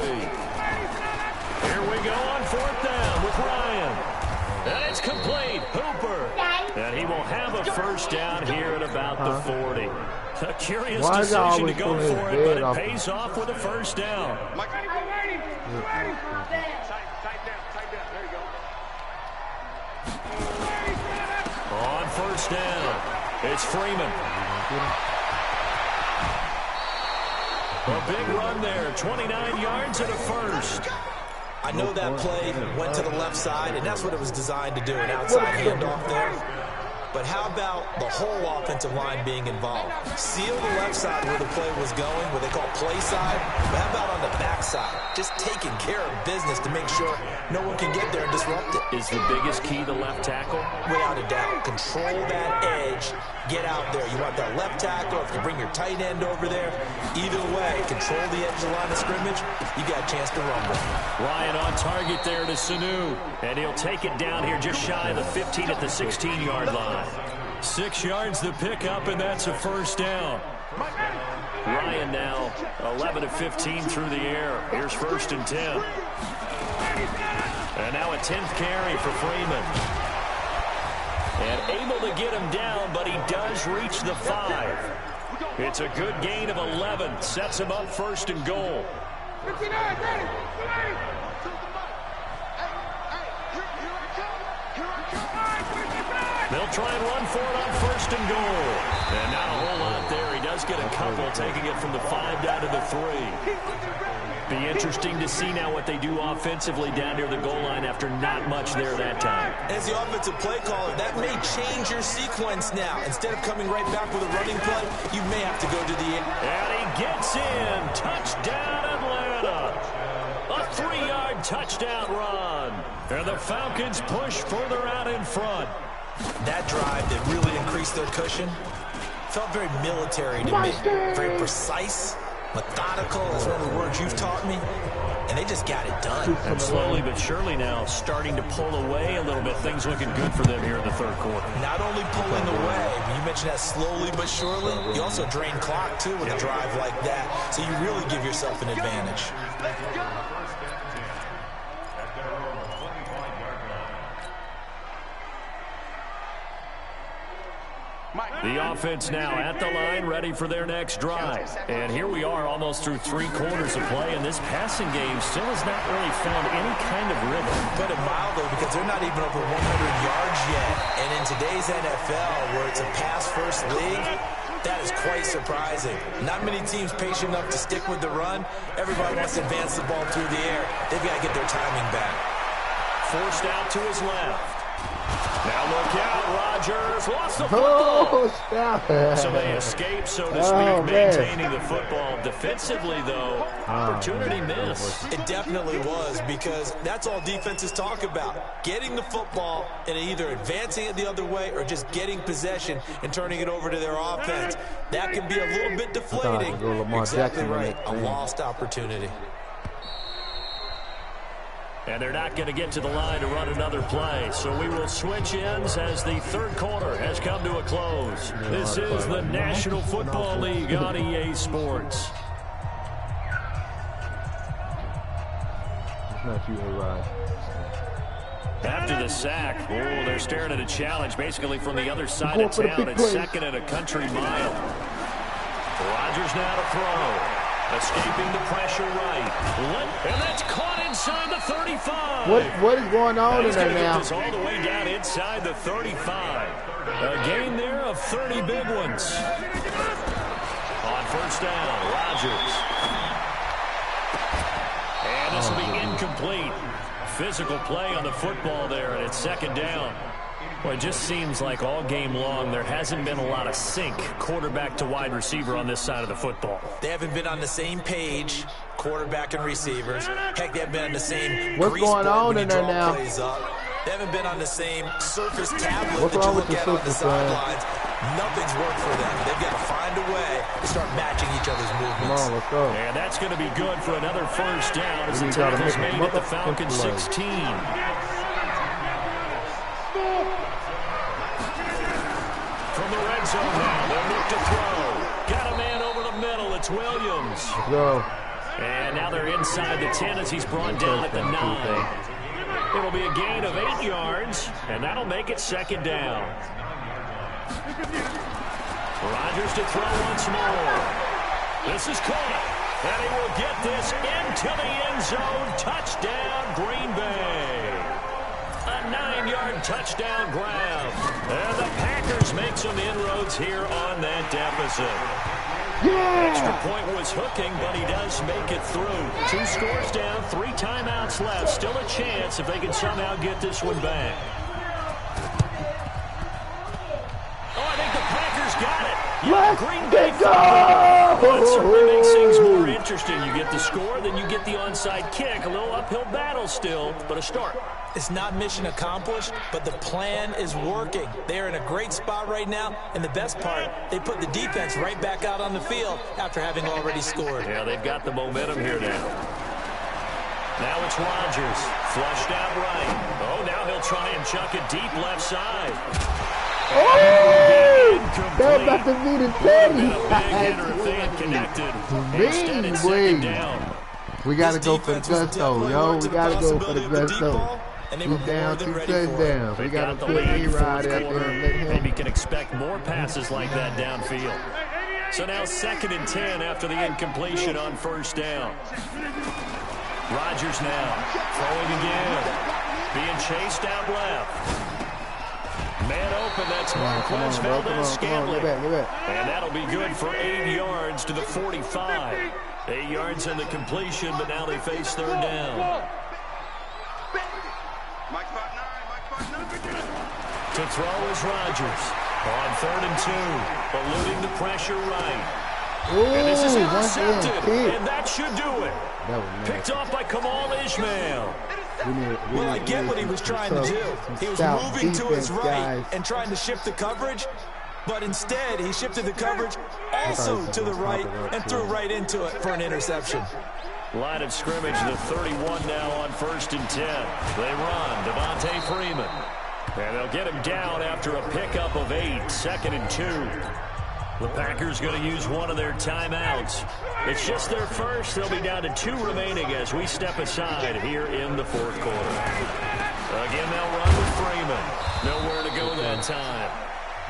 Here we go on 4th down with Ryan. And it's complete. Hooper. And he will have a first down here at about the 40. A curious decision to go for it, but it pays off with a first down. On first down, it's Freeman. A big run there, 29 yards and a first. I know that play went to the left side, and that's what it was designed to do, an outside handoff there. But how about the whole offensive line being involved? Seal the left side where the play was going, what they call play side. But how about on the back side? Just taking care of business to make sure no one can get there and disrupt it. Is the biggest key the left tackle? Without a doubt. Control that edge. Get out there. You want that left tackle. If you bring your tight end over there, either way, control the edge of the line of scrimmage, you got a chance to rumble. Ryan on target there to Sanu. And he'll take it down here just shy of the 15 at the 16-yard line. 6 yards the pickup, and that's a first down. Ryan now 11 of 15 through the air. Here's 1st and 10. And now a 10th carry for Freeman. And able to get him down, but he does reach the 5. It's a good gain of 11. Sets him up 1st and goal. They'll try and run for it on 1st and goal. And not a whole lot there. He does get a couple, taking it from the 5 down to the 3. Be interesting to see now what they do offensively down near the goal line after not much there that time. As the offensive play caller, that may change your sequence now. Instead of coming right back with a running play, you may have to go to the end. And he gets in. Touchdown, Atlanta. A 3-yard touchdown run. And the Falcons push further out in front. That drive that really increased their cushion felt very military to me. Very precise, methodical is one of the words you've taught me. And they just got it done. And slowly but surely now starting to pull away a little bit. Things looking good for them here in the third quarter. Not only pulling away, you mentioned that slowly but surely, you also drain clock too with a drive like that. So you really give yourself an advantage. The offense now at the line, ready for their next drive. And here we are almost through 3 quarters of play, and this passing game still has not really found any kind of rhythm. Put it mildly, because they're not even over 100 yards yet. And in today's NFL, where it's a pass-first league, that is quite surprising. Not many teams patient enough to stick with the run. Everybody wants to advance the ball through the air. They've got to get their timing back. Forced out to his left. Now look out, Rodgers lost the football. Oh, stop it. So they escape, so to speak, maintaining the football. Defensively, though, opportunity missed. It definitely was, because that's all defenses talk about. Getting the football and either advancing it the other way or just getting possession and turning it over to their offense. That can be a little bit deflating. Exactly right, a lost opportunity. And they're not going to get to the line to run another play. So we will switch ends as the third quarter has come to a close. This is the National Football League on EA Sports. It's not you, A-Rod. After the sack, they're staring at a challenge basically from the other side of town. It's second and a country mile. Rodgers now to throw. Escaping the pressure right. And that's caught inside the 35. What is going on in there now? This all the way down inside the 35. A game there of 30 big ones. On first down, Rodgers. And this will be incomplete. Physical play on the football there, and it's second down. Well, it just seems like all game long there hasn't been a lot of sync quarterback to wide receiver on this side of the football. They haven't been on the same page, quarterback and receivers. Heck, they haven't been on the same What's going on in there now? Plays up. They haven't been on the same surface tablet that you look at on the sidelines. Nothing's worked for them. They've got to find a way to start matching each other's movements. Come on, let's go. And that's going to be good for another first down as the tackle's made at the Falcons 16. From the red zone now, they'll look to throw. Got a man over the middle. It's Williams. Let's go. And now they're inside the 10 as he's brought down at the 9. It'll be a gain of 8 yards, and that'll make it second down. Rodgers to throw once more. This is caught, and he will get this into the end zone. Touchdown, Green Bay. A 9-yard touchdown grab. And the Packers make some inroads here on that deficit. Yeah. Extra point was hooking, but he does make it through. 2 scores down, 3 timeouts left. Still a chance if they can somehow get this one back. Oh, I think the Packers got it. Let's Green Bay go! Well, it certainly makes things more interesting. You get the score, then you get the onside kick. A little uphill battle still, but a start. It's not mission accomplished, but the plan is working. They're in a great spot right now, and the best part, they put the defense right back out on the field after having already scored. Yeah, they've got the momentum here now. Now it's Rodgers, flushed out right. Oh, now he'll try and chuck it deep left side. Oh! They're about to be the 30. Big hitter if they had connected. Instead, it's second down. We got to go for the gusto, yo. We got to go for the gusto. He's down 2 touchdowns. We got to put A-Rod out there and let him. Maybe can expect more passes like that downfield. So now 2nd and 10 after the incompletion on first down. Rodgers now throwing again. Being chased out left. Man open, that's Marquez Valdez-Scantling. And that'll be good for 8 yards to the 45. 8 yards in the completion, but now they face third down. To throw is Rodgers. On 3rd and 2. Eluding the pressure right. Ooh, and this is intercepted. And that should do it. That was nice. Picked off by Kamal Ishmael. Well, I get what he was trying to do. He was moving to his right and trying to shift the coverage, but instead he shifted the coverage also to the right and threw right into it for an interception. Line of scrimmage, the 31 now on 1st and 10. They run, Devontae Freeman. And they'll get him down after a pickup of 8, 2nd and 2. The Packers going to use one of their timeouts. It's just their first. They'll be down to 2 remaining as we step aside here in the 4th quarter. Again, they'll run with Freeman. Nowhere to go that time.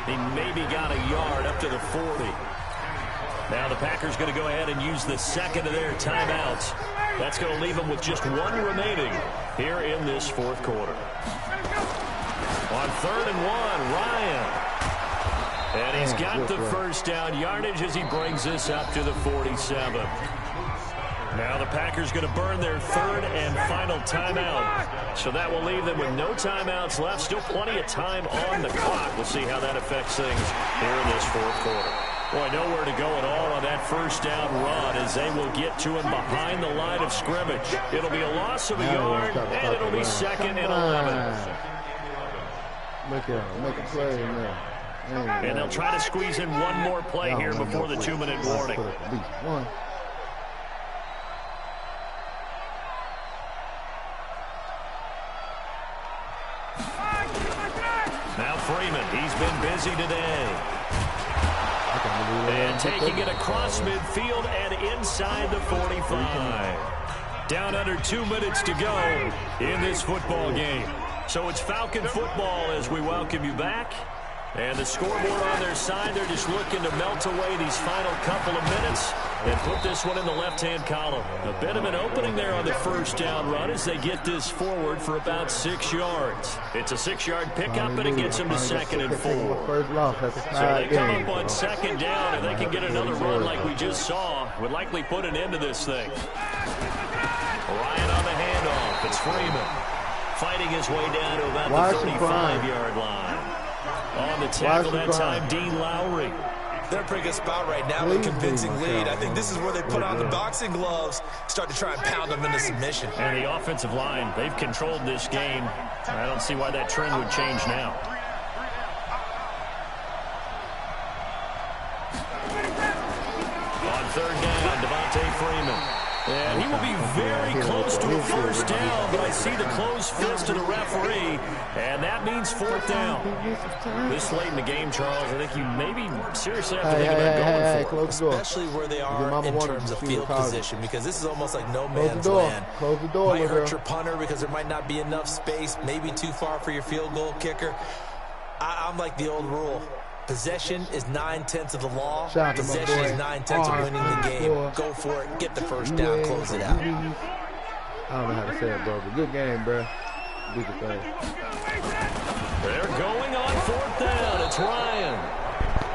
He maybe got a yard up to the 40. Now the Packers going to go ahead and use the 2nd of their timeouts. That's going to leave them with just 1 remaining here in this 4th quarter. On 3rd and 1, Ryan. And he's got the first down yardage as he brings this up to the 47. Now the Packers going to burn their 3rd and final timeout. So that will leave them with no timeouts left. Still plenty of time on the clock. We'll see how that affects things here in this 4th quarter. Boy, nowhere to go at all on that first down run as they will get to him behind the line of scrimmage. It'll be a loss of a yard, and it'll be 2nd and 11. Make a play in there. And they'll try to squeeze in one more play here before the 2-minute warning. At least one. Now Freeman, he's been busy today. And taking it across midfield and inside the 45. Down under 2 minutes to go in this football game. So it's Falcon football as we welcome you back. And the scoreboard on their side, they're just looking to melt away these final couple of minutes and put this one in the left-hand column. A bit of an opening there on the first down run as they get this forward for about 6 yards. It's a 6-yard pickup, and it gets them to 2nd and 4. So they come up on 2nd down, and they can get another run like we just saw. Would likely put an end to this thing. Ryan on the handoff. It's Freeman fighting his way down to about the 35-yard line. On the tackle that time, Dean Lowry. They're in a pretty good spot right now with a convincing lead. I think this is where they put on the boxing gloves, start to try and pound them into submission. And the offensive line, they've controlled this game. I don't see why that trend would change now. On 3rd down, Devontae Freeman. And he will be very close to a first down, but I see the closed fist of the referee, and that means 4th down. This late in the game, Charles, I think you maybe seriously have to think about going for it. Especially where they are in terms of field position, because this is almost like no man's land. Close the door. Might hurt your punter because there might not be enough space, maybe too far for your field goal kicker. I'm like the old rule. Possession is 9/10 of the law. Possession is 9/10 of winning the game. Go for it. Get the first down. Close it out. I don't know how to say it, bro, but good game, bro. Do the thing. They're going on 4th down. It's Ryan.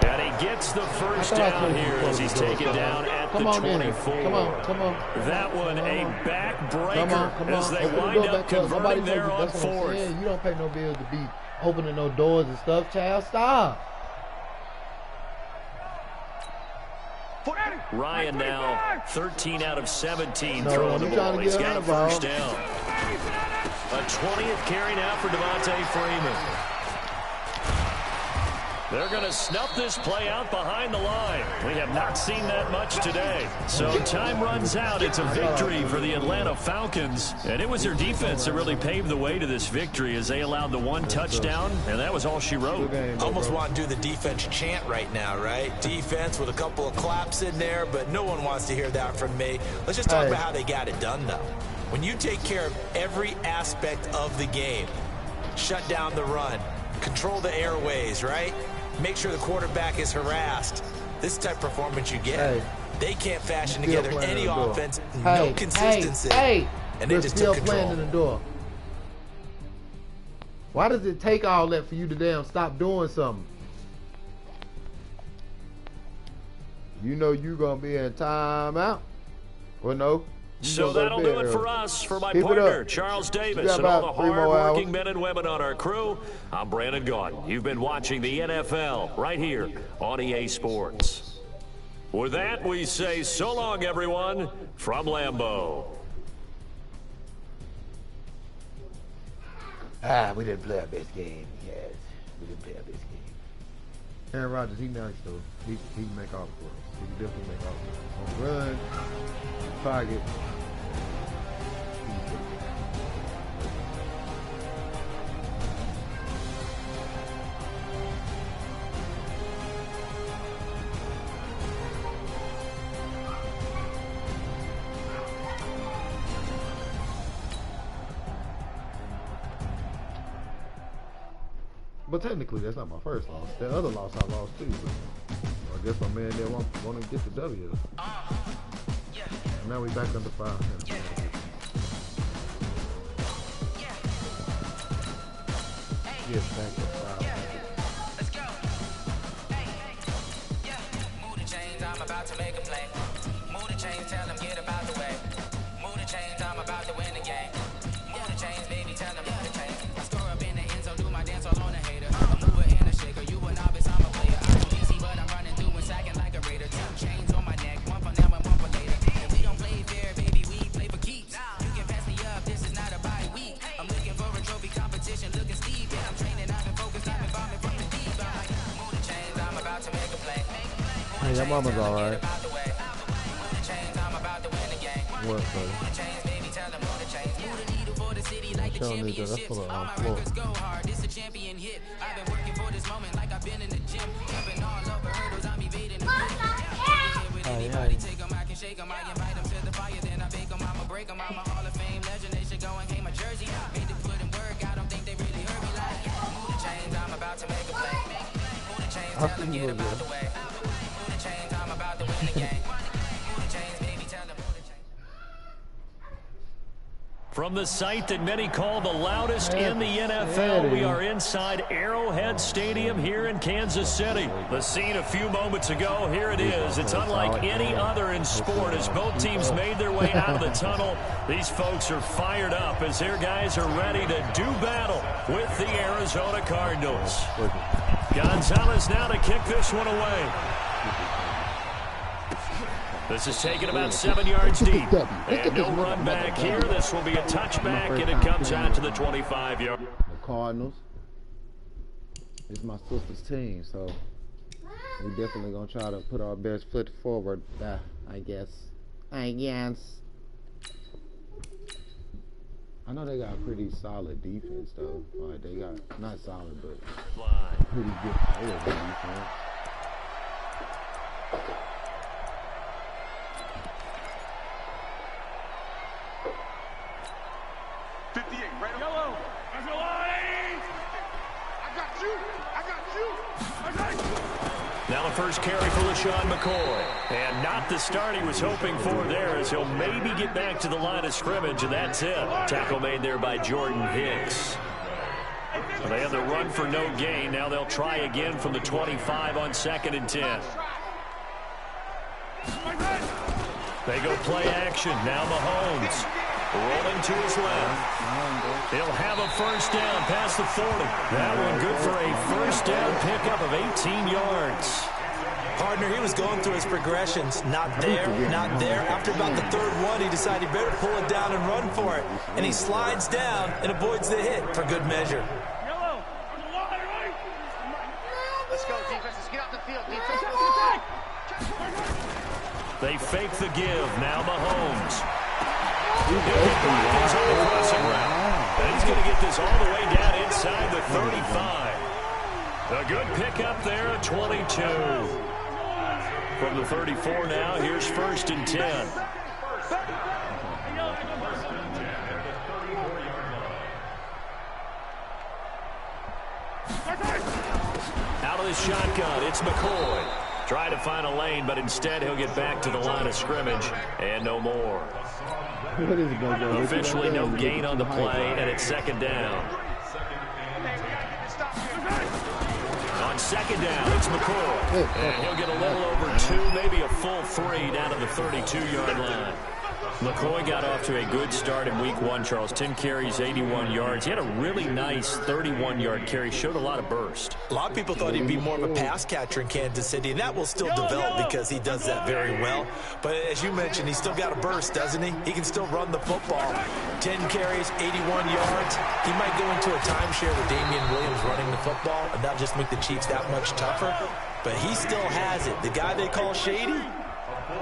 And he gets the first down here as he's taken down at the 24. Come on. That one a backbreaker as they wind up converting there on 4th. You don't pay no bills to be opening no doors and stuff, child. Stop. Ryan now 13 out of 17 throwing the ball. He's got a first down. A 20th carry now for Devontae Freeman. They're going to snuff this play out behind the line. We have not seen that much today. So time runs out. It's a victory for the Atlanta Falcons. And it was their defense that really paved the way to this victory as they allowed the 1 touchdown, and that was all she wrote. Almost want to do the defense chant right now, right? Defense with a couple of claps in there, but no one wants to hear that from me. Let's just talk about how they got it done, though. When you take care of every aspect of the game, shut down the run, control the airways, right? Make sure the quarterback is harassed. This type of performance you get. They can't fashion together any offense, no consistency, and they just took control. In the door. Why does it take all that for you to damn stop doing something? You know you gonna be in timeout. Well, no. So that'll do it for us. For my partner, Charles Davis, and all the hard-working men and women on our crew, I'm Brandon Gaudin. You've been watching the NFL right here on EA Sports. With that, we say so long, everyone, from Lambeau. We didn't play our best game. Yes, we didn't play our best game. Aaron Rodgers, he nice though. He can make all the plays. He can definitely make all the plays. On the run, target. But technically, that's not my first loss. That other loss I lost too. But I guess my man there want to get the W. Now we back under 500. Yes, back at 500. Let's go. Move the chains, I'm about to make a play. Move the chains, tell them get about the way. Move the chains, I'm about to win the game. Move the chains, baby, tell them move the chains. I score up in the end zone, do my dance all on a hater. A mover and a shaker, you a novice, I'm a player. I do easy, but I'm running through and sacking like a raider. 2 chains on my neck, one for now and one for later. And we don't play fair, baby, we play for keeps. You can pass me up, this is not a bye week. I'm looking for a trophy competition, looking steep. And I'm training, I've been focused, I've been bombing from the deep. I'm like, move the chains, I'm about to make a play. Hey, your mama's alright. What, buddy? Showing me that that's for the floor. This a champion hit. I've been working for this moment like I've been in the gym. Jumping all over hurdles, I'm evading the with anybody, take them, I can shake them. I invite them to the fire, then I bake them. I'ma break them. I'm a Hall of Fame legend. They should go and hang my jersey. Made to put in work. I don't think they really heard me like. Move the chains, I'm about to make a play. Move the chains, tell them get about the way. Move the chains, I'm about to win the game. Move the chains, baby, tell them. From the site that many call the loudest in the NFL, we are inside Arrowhead Stadium here in Kansas City. The scene a few moments ago, here it is. It's unlike any other in sport as both teams made their way out of the tunnel. These folks are fired up as their guys are ready to do battle with the Arizona Cardinals. Gonzalez now to kick this one away. This is taken about 7 yards deep. And no run back here. This will be a touchback, and it comes out to the 25-yard. The Cardinals. It's my sister's team, so we definitely going to try to put our best foot forward, I guess. I know they got a pretty solid defense, though. Like, they got, not solid, but pretty good defense. 58, right yellow. That's your line. I got you. I got you. Now the first carry for LaShawn McCoy. And not the start he was hoping for there as he'll maybe get back to the line of scrimmage, and that's it. Tackle made there by Jordan Hicks. So they have the run for no gain. Now they'll try again from the 25 on 2nd and 10. They go play action. Now Mahomes rolling to his left. He'll have a first down past the 40. That one good for a first down pickup of 18 yards. Partner, he was going through his progressions. Not there, not there. After about the 3rd one, he decided he better pull it down and run for it. And he slides down and avoids the hit for good measure. Let's go, defense. Let's get out the field. Defense. They fake the give. Now Mahomes. He'll get Watkins on the crossing route. And he's going to get this all the way down inside the 35. A good pickup there at 22. From the 34 now, here's 1st and 10. Out of the shotgun, it's McCoy. Try to find a lane, but instead he'll get back to the line of scrimmage, and no more. Officially no gain on the play, and it's 2nd down. On 2nd down, it's McCoy. And he'll get a little over 2, maybe a full 3 down to the 32-yard line. McCoy got off to a good start in week 1, Charles. 10 carries, 81 yards. He had a really nice 31-yard carry. Showed a lot of burst. A lot of people thought he'd be more of a pass catcher in Kansas City, and that will still develop because he does that very well. But as you mentioned, he's still got a burst, doesn't he? He can still run the football. 10 carries, 81 yards. He might go into a timeshare with Damian Williams running the football and not just make the Chiefs that much tougher, but he still has it. The guy they call Shady,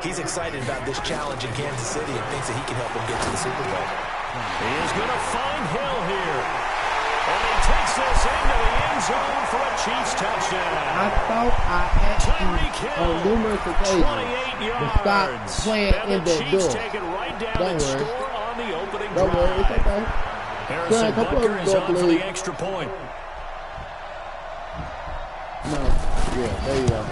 he's excited about this challenge in Kansas City and thinks that he can help him get to the Super Bowl. He is going to find Hill here. And he takes this into the end zone for a Chiefs touchdown. I thought I asked you on numerous occasions to stop playing in that door. Right down Don't worry. score on the opening Don't worry, it's okay. Harrison Butker is on for the extra point. No, yeah, there you go.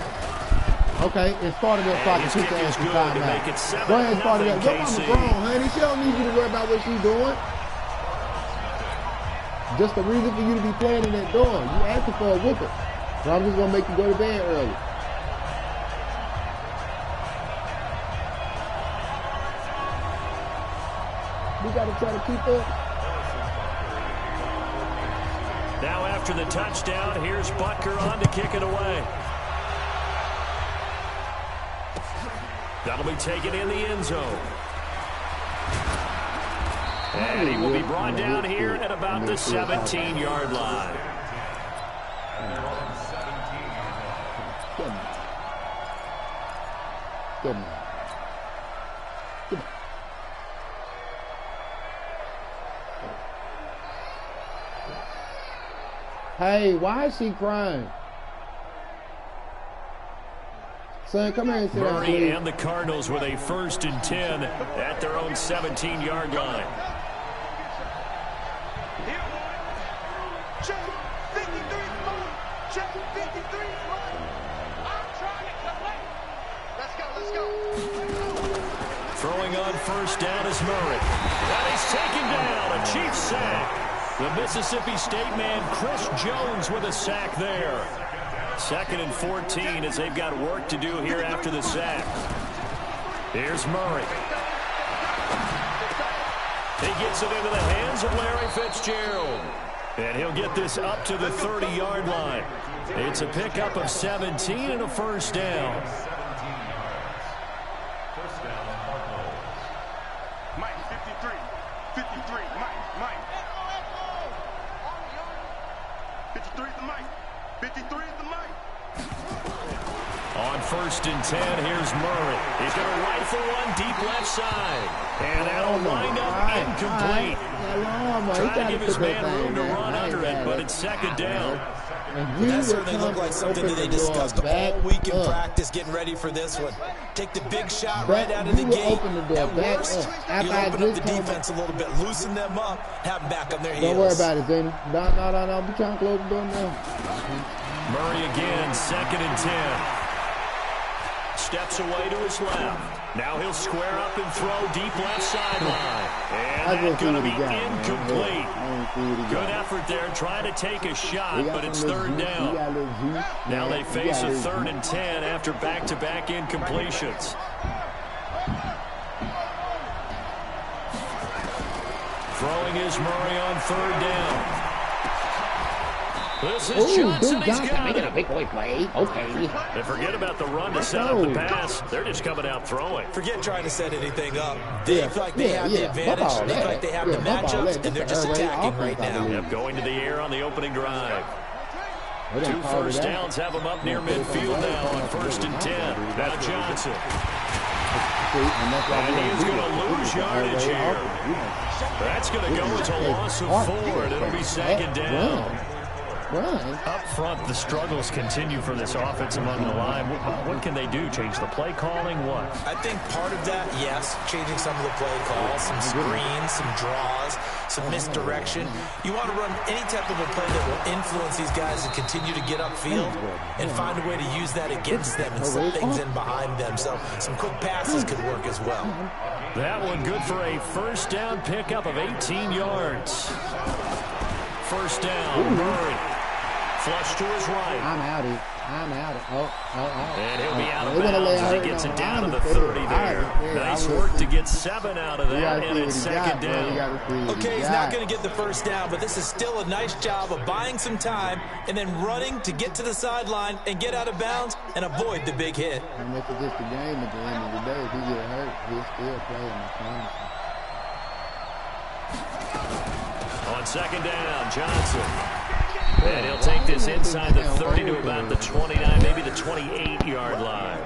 Okay, and started that clock and took the extra time out. Go ahead and start it up. Your mama grown, honey. She don't need you to worry about what she's doing. Just a reason for you to be playing in that door. You asking for a whooping. So I'm just going to make you go to bed early. We got to try to keep up. Now after the touchdown, here's Butker on to kick it away. That'll be taken in the end zone. And he will be brought down here at about the 17-yard line. Good man. Good man. Hey, why is she crying? Son, come here and sit down, Murray please. and the Cardinals with a 1st and 10 at their own 17-yard line. Check 53 mode. Check 53 mode. I'm trying to collect. Let's go, let's go. Throwing on 1st down is Murray. And he's taken down. A Chiefs sack. The Mississippi State man, Chris Jones, with a sack there. 2nd and 14 as they've got work to do here after the sack. Here's Murray. He gets it into the hands of Larry Fitzgerald. And he'll get this up to the 30-yard line. It's a pickup of 17 and a 1st down. Mike, 53. 53, Mike. 53 is the Mike. 53 is the Mike. On 1st and 10, here's Murray. He's going to rifle one deep left side. And that'll wind up incomplete. Trying to give his man room to run under it, but it's 2nd down. That certainly looked like something that they discussed all week in practice, getting ready for this one. Take the big shot right out of the gate. At worst, you open up the defense a little bit, loosen them up, have them back on their heels. Don't worry about it, Zayna. No. Be trying to close the door now. Murray again, 2nd and 10. Steps away to his left. Now he'll square up and throw deep left sideline. And that's going to be incomplete. Good effort there trying to take a shot, but it's 3rd down. Now they face a 3rd and 10 after back-to-back incompletions. Throwing is Murray on 3rd down. This is Johnson. He's got making a big boy play. Okay. And forget about the run to set up the pass. They're just coming out throwing. Forget trying to set anything up. They feel like they have the advantage. They feel like they have the matchups, and they're just attacking right now. Yep, going to the air on the opening drive. 2 first downs have them up near midfield now on 1st and 10. Now Johnson. And he is going to lose yardage here. That's going to go as a loss of 4, and it'll be 2nd down. Up front, the struggles continue for this offense among the line. What can they do? Change the play calling? What? I think part of that, yes, changing some of the play calls, some screens, some draws, some misdirection. You want to run any type of a play that will influence these guys and continue to get upfield and find a way to use that against them and set things in behind them. So some quick passes could work as well. That one good for a 1st down pickup of 18 yards. 1st down, Murray. Flush to his right. I'm out And he'll be out of bounds as he gets it down to the 30 there. Nice work to get 7 out of that, and it's second down. Okay, he's not going to get the first down, but this is still a nice job of buying some time and then running to get to the sideline and get out of bounds and avoid the big hit. And this is just the game at the end of the day. If he get hurt, he'll still play in the finals. On second down, Johnson. And he'll take this inside the 30 to about the 29, maybe the 28-yard line.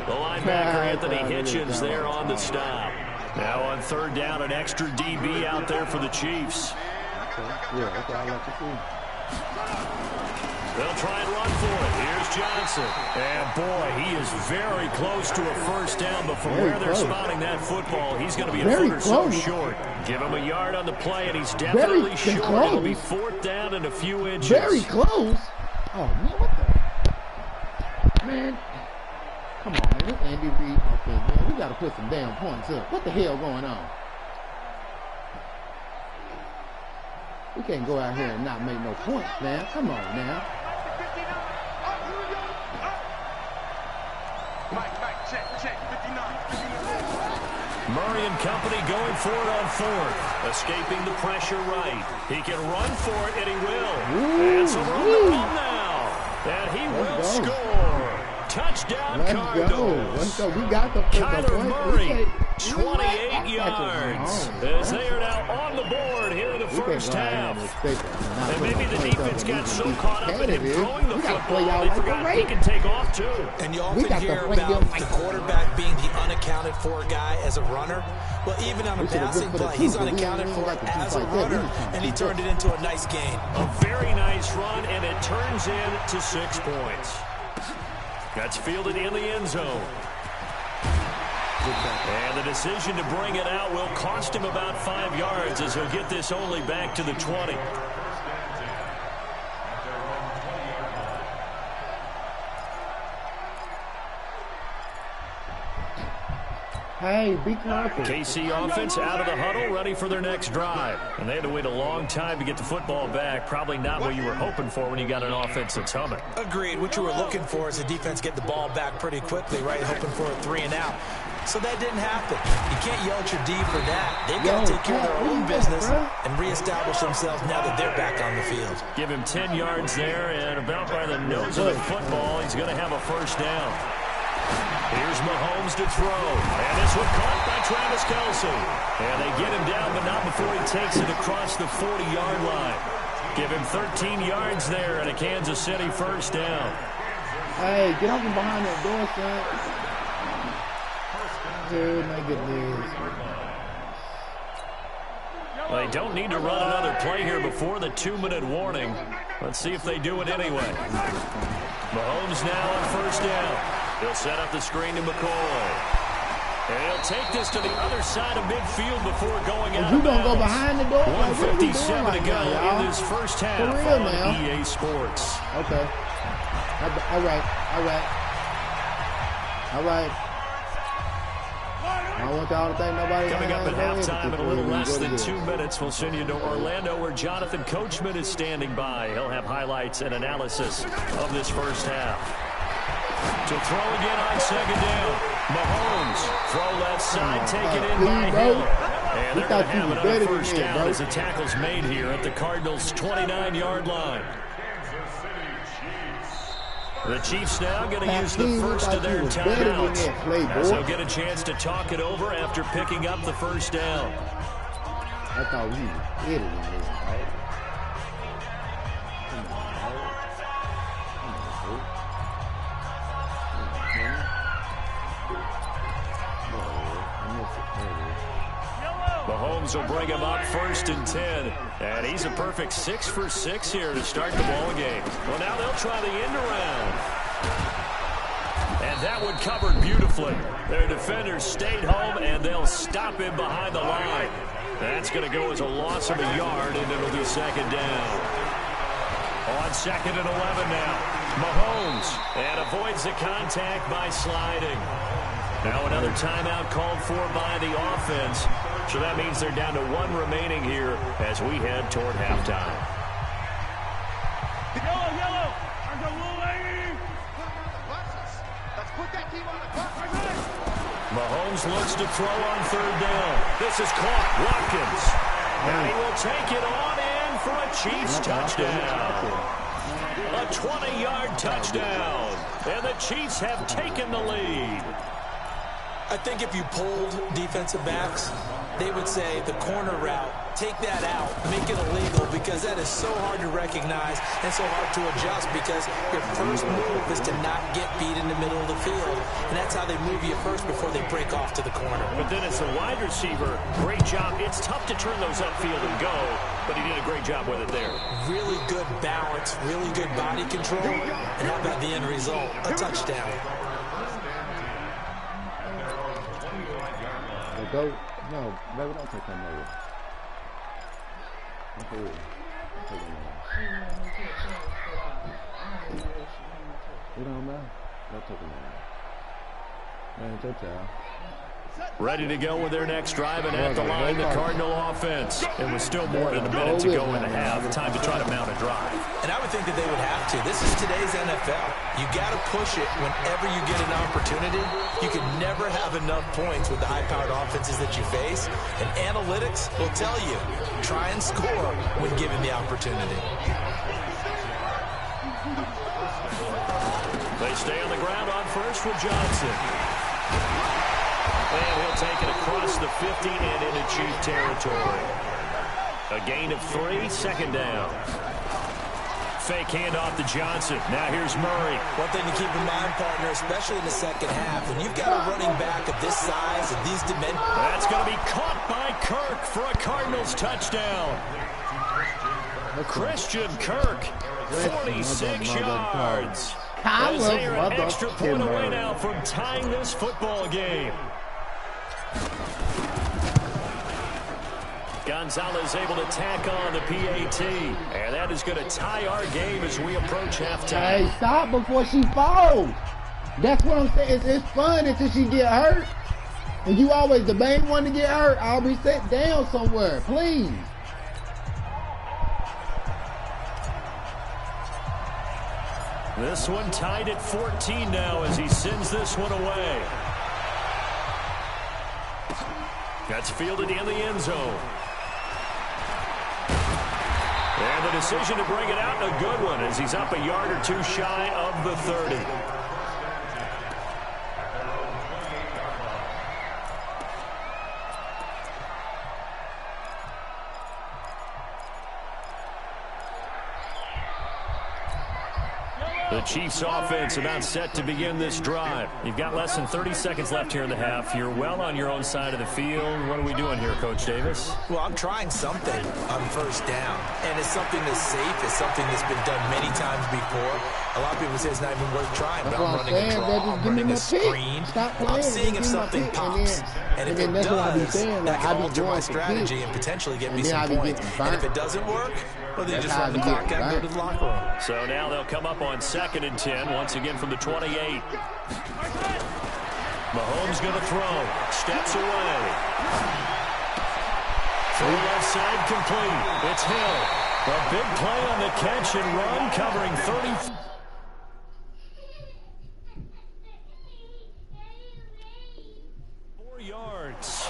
The linebacker, Anthony Hitchens, there on the stop. Now on third down, an extra DB out there for the Chiefs. Yeah, that's what I like to see. They'll try and run for it. Here's Johnson. And, boy, he is very close to a first down, but from where they're spotting that football, he's going to be a foot or so short. Give him a yard on the play, and he's definitely short. It'll be fourth down and a few inches. Very close. Oh, man, what the? Man, come on, man. This Andy Reid offense, man. We got to put some damn points up. What the hell going on? We can't go out here and not make no points, man. Come on, now. Murray and company going for it on fourth. Escaping the pressure right. He can run for it, and he will. Ooh, and so we're on the run now. And he will score. Touchdown, Cardinals. Let's go. We got the Kyler Murray, 28 yards. As they are now on the board here in the first half. And maybe the defense got so caught up in him throwing the football, they forgot he can take off too. And you often hear about the quarterback being the unaccounted for guy as a runner. Well, even on a passing play, he's unaccounted for as a runner, and he turned it into a nice gain. A very nice run, and it turns into 6 points. That's fielded in the end zone. And the decision to bring it out will cost him about 5 yards as he'll get this only back to the 20. Hey, be careful. KC offense out of the huddle, ready for their next drive. And they had to wait a long time to get the football back. Probably not what you were hoping for when you got an offense that's humming. Agreed. What you were looking for is the defense get the ball back pretty quickly, right? Hoping for a 3 and out. So that didn't happen. You can't yell at your D for that. They've got to take care of their own business and reestablish themselves now that they're back on the field. Give him 10 yards there, and about by the nose of the football, he's going to have a first down. Here's Mahomes to throw. And this one caught by Travis Kelce. And they get him down, but not before he takes it across the 40-yard line. Give him 13 yards there and a Kansas City first down. Hey, get off from behind that door, son. Oh, my goodness. Well, they don't need to run another play here before the 2-minute warning. Let's see if they do it anyway. Mahomes now on first down. He'll set up the screen to McCoy. And he'll take this to the other side of midfield before going out You of gonna bounds. go behind the door? 1:57 to go in this first half For real on now. EA Sports. Okay. All right. I don't want y'all to think nobody. Coming up at halftime in a little less than 2 minutes, we'll send you to Orlando where Jonathan Coachman is standing by. He'll have highlights and analysis of this first half. To throw again on second down. Mahomes, throw left side, taken in by Hill. And they're going to have another first down as the tackle's made here at the Cardinals' 29-yard line. The Chiefs now going to use the first of their timeouts as they'll get a chance to talk it over after picking up the first down. I thought we was hitting this, right? Mahomes will bring him up 1st and 10. And he's a perfect 6 for 6 here to start the ball game. Well, now they'll try the end around. And that one covered beautifully. Their defenders stayed home, and they'll stop him behind the line. That's going to go as a loss of a yard, and it'll be second down. On 2nd and 11 now. Mahomes, and avoids the contact by sliding. Now another timeout called for by the offense. So that means they're down to 1 remaining here as we head toward halftime. Yellow. There's a little lady. Let's put that team on the clock. Mahomes looks to throw on third down. This is caught. Watkins. And he will take it on in for a Chiefs touchdown. A 20-yard touchdown. And the Chiefs have taken the lead. I think if you polled defensive backs, they would say the corner route, take that out, make it illegal, because that is so hard to recognize and so hard to adjust, because your first move is to not get beat in the middle of the field, and that's how they move you first before they break off to the corner. But then as the wide receiver, great job. It's tough to turn those upfield and go, but he did a great job with it there. Really good balance, really good body control, and how about the end result? A touchdown. Go. No, baby, don't take that over. I'm cool. I'm taking it. You don't know? Don't take it over. Man, it's your child. Ready to go with their next drive, and at the line, the Cardinal offense. It was still more than a minute to go in the half. Time to try to mount a drive. And I would think that they would have to. This is today's NFL. You got to push it whenever you get an opportunity. You can never have enough points with the high-powered offenses that you face. And analytics will tell you, try and score when given the opportunity. They stay on the ground on first with Johnson. And he'll take it across the 50 and into Chief territory. A gain of 3, second down. Fake handoff to Johnson. Now here's Murray. One thing to keep in mind, partner, especially in the second half, when you've got a running back of this size and these dimensions. That's going to be caught by Kirk for a Cardinals touchdown. Christian Kirk, 46 yards. As they are an extra point away now from tying this football game. Gonzalez able to tack on the PAT. And that is going to tie our game as we approach halftime. Hey, stop before she falls. That's what I'm saying. It's fun until she get hurt. And you always the main one to get hurt. I'll be sitting down somewhere. Please. This one tied at 14 now as he sends this one away. That's fielded in the end zone. And the decision to bring it out, a good one, as he's up a yard or two shy of the 30. The Chiefs offense about set to begin this drive. You've got less than 30 seconds left here in the half. You're well on your own side of the field. What are we doing here, Coach Davis? Well, I'm trying something on first down. And it's something that's safe. It's something that's been done many times before. A lot of people say it's not even worth trying. But I'm running a draw. I'm running a screen. I'm seeing if something pops. And if it does, that can alter my strategy and potentially get me some points. And if it doesn't work, well, then just run the clock out and go to the locker room. So now they'll come up on 2nd and 10, once again from the 28. Mahomes going to throw. Steps away. Full left side complete. It's Hill. A big play on the catch and run, covering 30. Yards.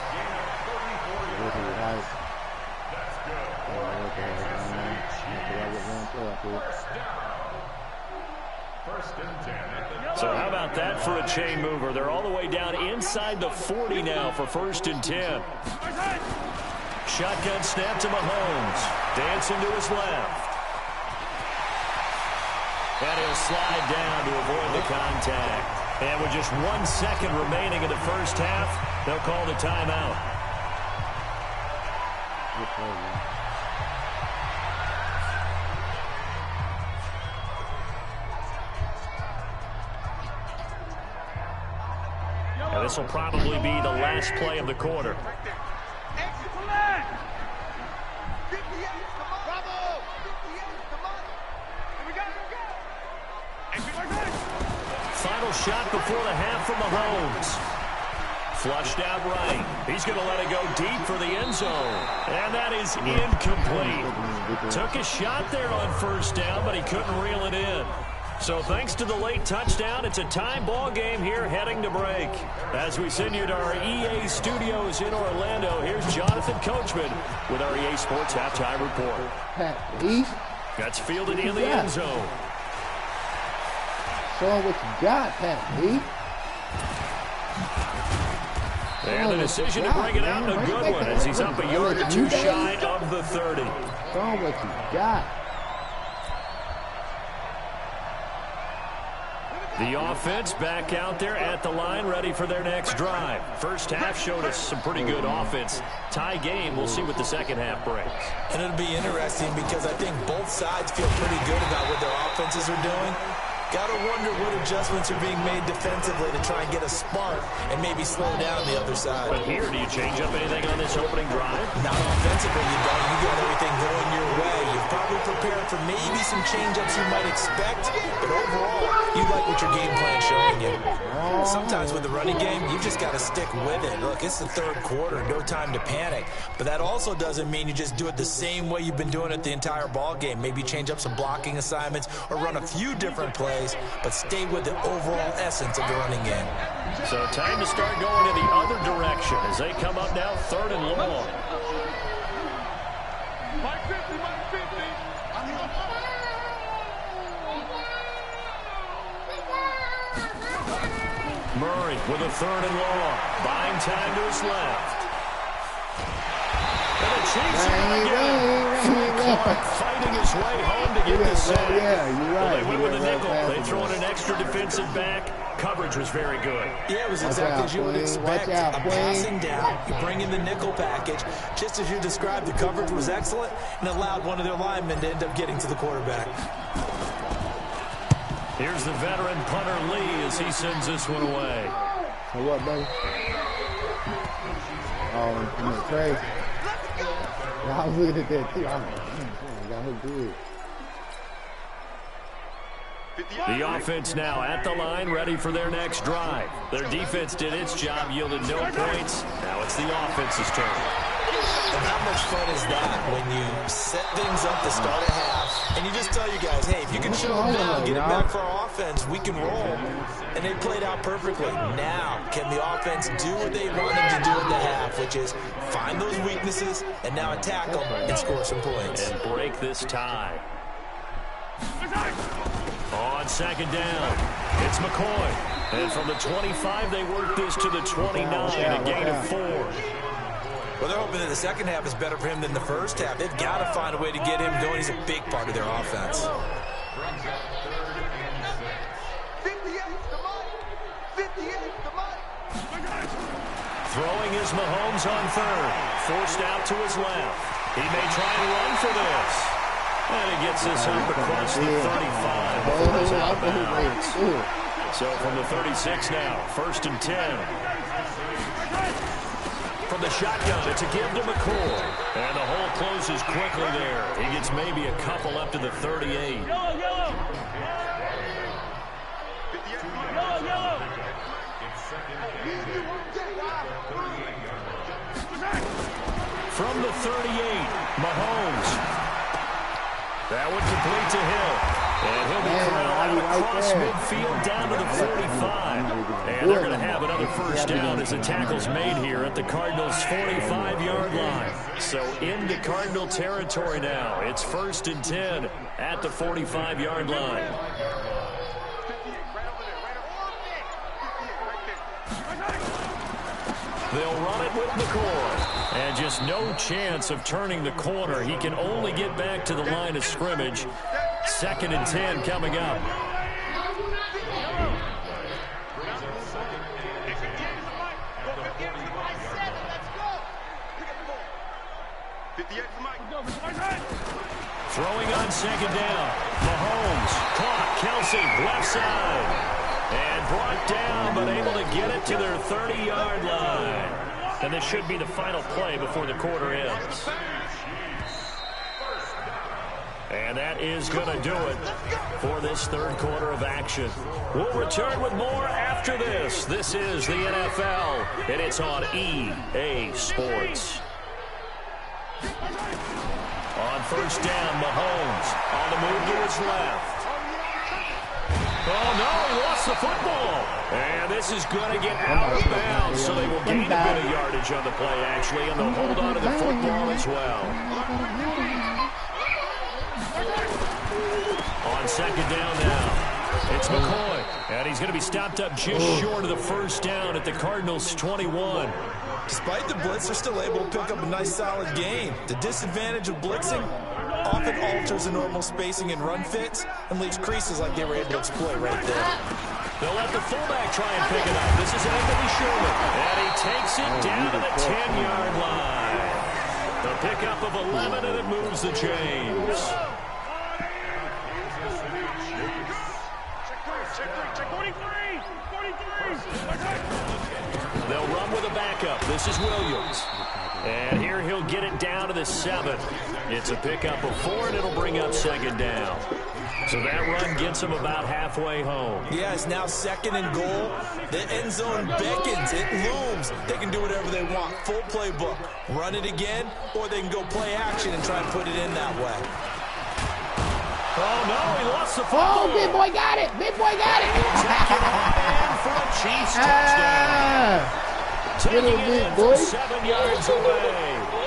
So how about that for a chain mover? They're all the way down inside the 40 now for 1st and 10. Shotgun snap to Mahomes. Dancing to his left. And he'll slide down to avoid the contact. And with just 1 second remaining in the first half, they'll call the timeout. Now this will probably be the last play of the quarter. Final shot before the half from Mahomes. Flushed out right. He's going to let it go deep for the end zone. And that is incomplete. Took a shot there on first down, but he couldn't reel it in. So thanks to the late touchdown, it's a tie ball game here heading to break. As we send you to our EA studios in Orlando, here's Jonathan Coachman with our EA Sports Halftime Report. That's fielded in the end zone. Show what you got, Pat B. And the decision to bring it out, a good one, as he's up a yard or two shy of the 30. Show what you got. The offense back out there at the line, ready for their next drive. First half showed us some pretty good offense. Tie game, we'll see what the second half brings. And it'll be interesting because I think both sides feel pretty good about what their offenses are doing. Got to wonder what adjustments are being made defensively to try and get a spark and maybe slow down the other side. But here, do you change up anything on this opening drive? Not offensively, you don't. You got everything going your way. You've probably prepared for maybe some change-ups you might expect, but overall, you like what your game plan's showing you. Sometimes with the running game, you just got to stick with it. Look, it's the third quarter, no time to panic. But that also doesn't mean you just do it the same way you've been doing it the entire ball game. Maybe change up some blocking assignments or run a few different plays, but stay with the overall essence of the running game. So time to start going in the other direction as they come up now 3rd and long. Mike 50, Mike 50. Murray with a 3rd and long. Buying time to his left. And a chase here again. Clark fighting his way home to get the sack. Yeah, you're right. Well, they went with the nickel. They throw in an extra defensive back. Coverage was very good. Yeah, it was exactly as you would expect. A passing down, you bring in the nickel package. Just as you described, the coverage was excellent and allowed one of their linemen to end up getting to the quarterback. Here's the veteran punter Lee as he sends this one away. So what, buddy? Oh, you know, crazy. I was looking at that too. I was like, man, got her good. The offense now at the line, ready for their next drive. Their defense did its job, yielded no points. Now it's the offense's turn. And how much fun is that when you set things up to start a half, and you just tell you guys, hey, if you can show them now, get it back for our offense, we can roll. And they played out perfectly. Now, can the offense do what they wanted to do at the half, which is find those weaknesses and now attack them and score some points. And break this tie. On 2nd down, it's McCoy. And from the 25, they work this to the 29, a gain of 4. Well, they're hoping that the second half is better for him than the first half. They've got to find a way to get him going. He's a big part of their offense. Throwing is Mahomes on 3rd. Forced out to his left. He may try and run for this. And he gets this up across the 35 before he's out of bounds. So from the 36 now, 1st and 10. From the shotgun, it's a give to McCoy. And the hole closes quickly there. He gets maybe a couple up to the 38. From the 38, Mahomes. That would complete to Hill. And he'll be corralled across midfield down to the 45. And they're going to have another first down as the tackle's made here at the Cardinals' 45-yard line. So into Cardinal territory now. It's 1st and 10 at the 45-yard line. They'll run it with McCoy. And just no chance of turning the corner. He can only get back to the line of scrimmage. 2nd and 10 coming up. Throwing on 2nd down. Mahomes, caught, Kelsey, left side. And brought down, but able to get it to their 30-yard line. And this should be the final play before the quarter ends. And that is going to do it for this third quarter of action. We'll return with more after this. This is the NFL, and it's on EA Sports. On first down, Mahomes on the move to his left. Oh, no, he lost the football. And this is going to get out of bounds, so they will gain a bit of yardage on the play, actually, and they'll hold on to the football as well. On second down now, it's McCoy, and he's going to be stopped up just short of the first down at the Cardinals' 21. Despite the blitz, they're still able to pick up a nice, solid gain. The disadvantage of blitzing often alters the normal spacing and run fits and leaves creases like they were able to exploit right there. They'll let the fullback try and pick it up. This is Anthony Sherman, and he takes it down to the 10-yard line. The pickup of 11, and it moves the chains. They'll run with a backup. This is Williams. And here he'll get it down to the 7. It's a pickup of 4, and it'll bring up second down. So that run gets him about halfway home. Yeah, it's now second and goal. The end zone beckons. It looms. They can do whatever they want. Full playbook. Run it again, or they can go play action and try and put it in that way. Oh, no, he lost the football. Oh, big boy got it. Big boy got it. And for a Chiefs touchdown. Taking it in from 7 yards away.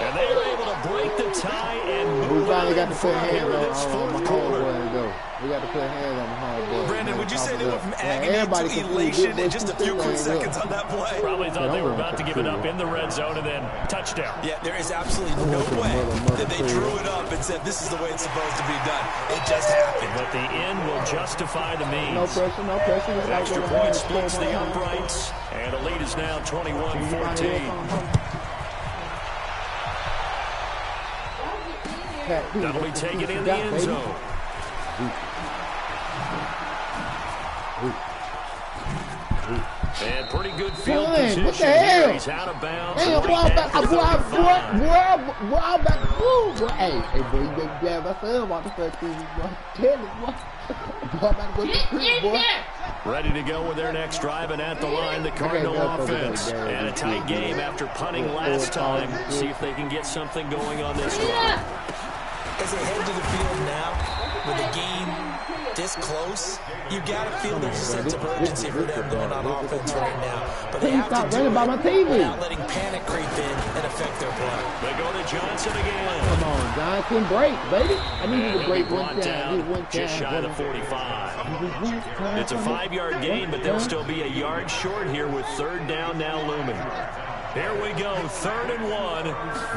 And they were able to break the tie and move on got to put hands here in this fourth quarter. We got to put hands on the homeboy. Brandon, would you say they went from agony to elation in just a few quick seconds on that play? Probably thought they were about to give it up in the red zone and then touchdown. Yeah, there is absolutely no way that they drew it up and said this is the way it's supposed to be done. It just happened. But the end will justify the means. No pressure, no pressure. Extra point splits the uprights, and the lead is now 21-14. That'll be taken in the end zone. And pretty good field position. What the hell? He's out of bounds. Hey, boy, I'm back. Hey, boy, you better grab my son about the first thing. Tell me, boy. Boy, I'm about to go to the crib, boy. Ready to go with their next drive, and at the line, the Cardinal offense. And a tight game after punting last time. See if they can get something going on this one. As they head to the field now, with the game this close, you got to feel there's a sense of urgency for them going on offense right now. But they have to do it without letting panic creep in and affect their play. They go to Johnson again. Come on, Johnson, break, baby. I need you to break one time. Just shy of the 45. It's a 5-yard gain, but they'll still be a yard short here with third down now looming. Here we go, 3rd and 1.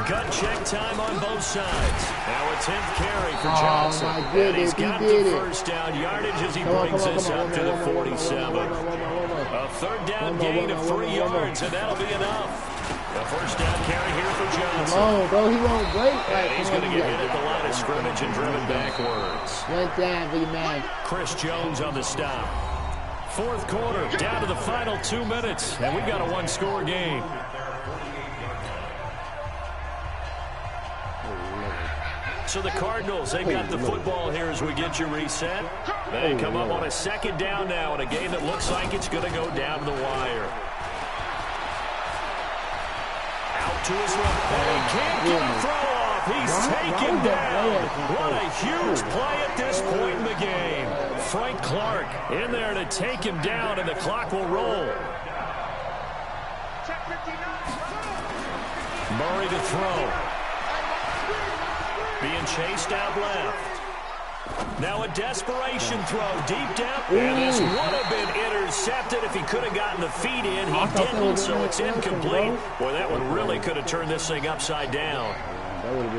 Gut check time on both sides. Now a 10th carry for Johnson. And he's got the first down yardage as he brings this up to the 47. A third down gain of 3 yards, and that'll be enough. The first down carry here for Johnson. Come on, bro, he won't break. And he's going to get hit at the line of scrimmage and driven backwards. One time for you, man. Chris Jones on the stop. Fourth quarter, down to the final 2 minutes, and we've got a one-score game. So the Cardinals, they've got the football here as we get you reset. They come up on a second down now in a game that looks like it's going to go down to the wire. Out to his left. And he can't get a throw off. He's taken down. What a huge play at this point in the game. Frank Clark in there to take him down, and the clock will roll. Murray to throw. Being chased out left. Now a desperation throw deep down. And this would have been intercepted if he could have gotten the feet in. He didn't, so it's incomplete. Boy, that one really could have turned this thing upside down.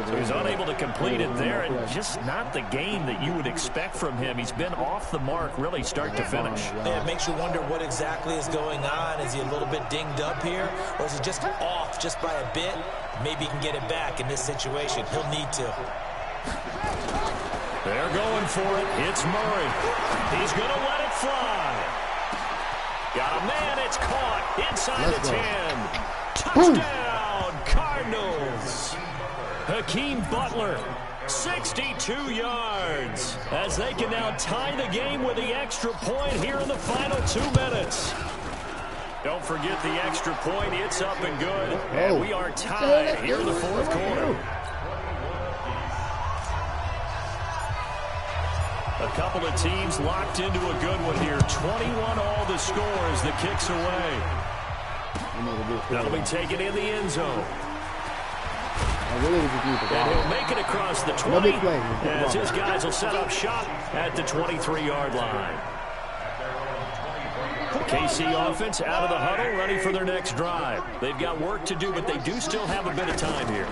So he's unable to complete it there, and just not the game that you would expect from him. He's been off the mark really start to finish. Yeah, it makes you wonder what exactly is going on. Is he a little bit dinged up here, or is he just off just by a bit? Maybe he can get it back in this situation. He'll need to. They're going for it. It's Murray. He's going to let it fly. Got a man. It's caught inside the 10. Touchdown, Cardinals. Hakeem Butler, 62 yards, as they can now tie the game with the extra point here in the final 2 minutes. Don't forget the extra point. It's up and good. And we are tied here in the fourth quarter. A couple of teams locked into a good one here. 21 all the score as the kick's away. That'll be taken in the end zone. And he'll make it across the 20 as his guys will set up shop at the 23-yard line. The KC offense out of the huddle, ready for their next drive. They've got work to do, but they do still have a bit of time here.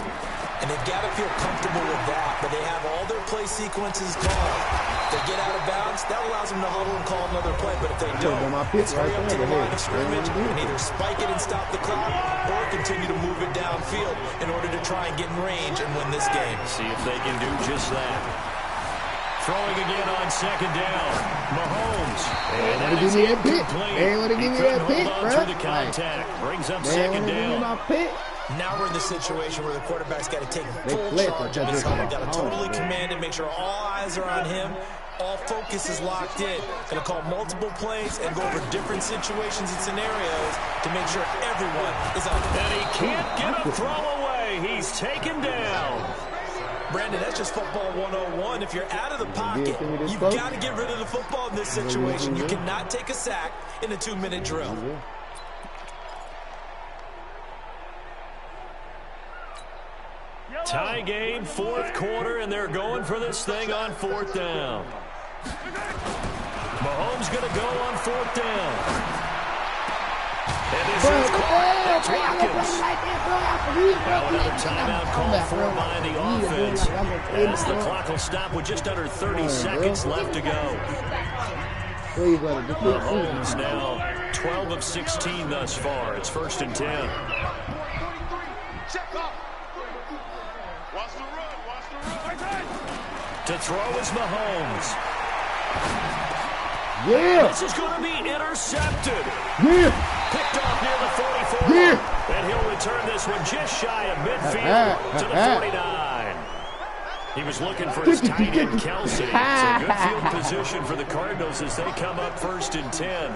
And they've got to feel comfortable with that, but they have all their play sequences called. If they get out of bounds, that allows them to huddle and call another play, but if they don't, it's hurry up to the line of scrimmage and either spike it and stop the clock or continue to move it downfield in order to try and get in range and win this game. See if they can do just that. Throwing again on second down. Mahomes. And that is incomplete. He couldn't hold on through the contact. Brings up second down. Now we're in the situation where the quarterback's got to take full charge of his huddle. Got to totally command it, make sure all eyes are on him. All focus is locked in. Going to call multiple plays and go over different situations and scenarios to make sure everyone is on. And he can't get a throw away. He's taken down. Brandon, that's just football 101. If you're out of the pocket, you've got to get rid of the football in this situation. You cannot take a sack in a 2-minute drill. Tie game, fourth quarter, and they're going for this thing on fourth down. Mahomes going to go on fourth down. And this is caught. Watkins. Now another timeout called for by the offense. As the clock will stop with just under 30 seconds left to go. Mahomes now 12 of 16 thus far. It's 1st and 10. To throw is Mahomes. Yeah. This is going to be intercepted. Yeah. Picked off near the 44. Yeah. And he'll return this one just shy of midfield to the 49. He was looking for his tight end, Kelsey. It's a good field position for the Cardinals as they come up 1st and 10.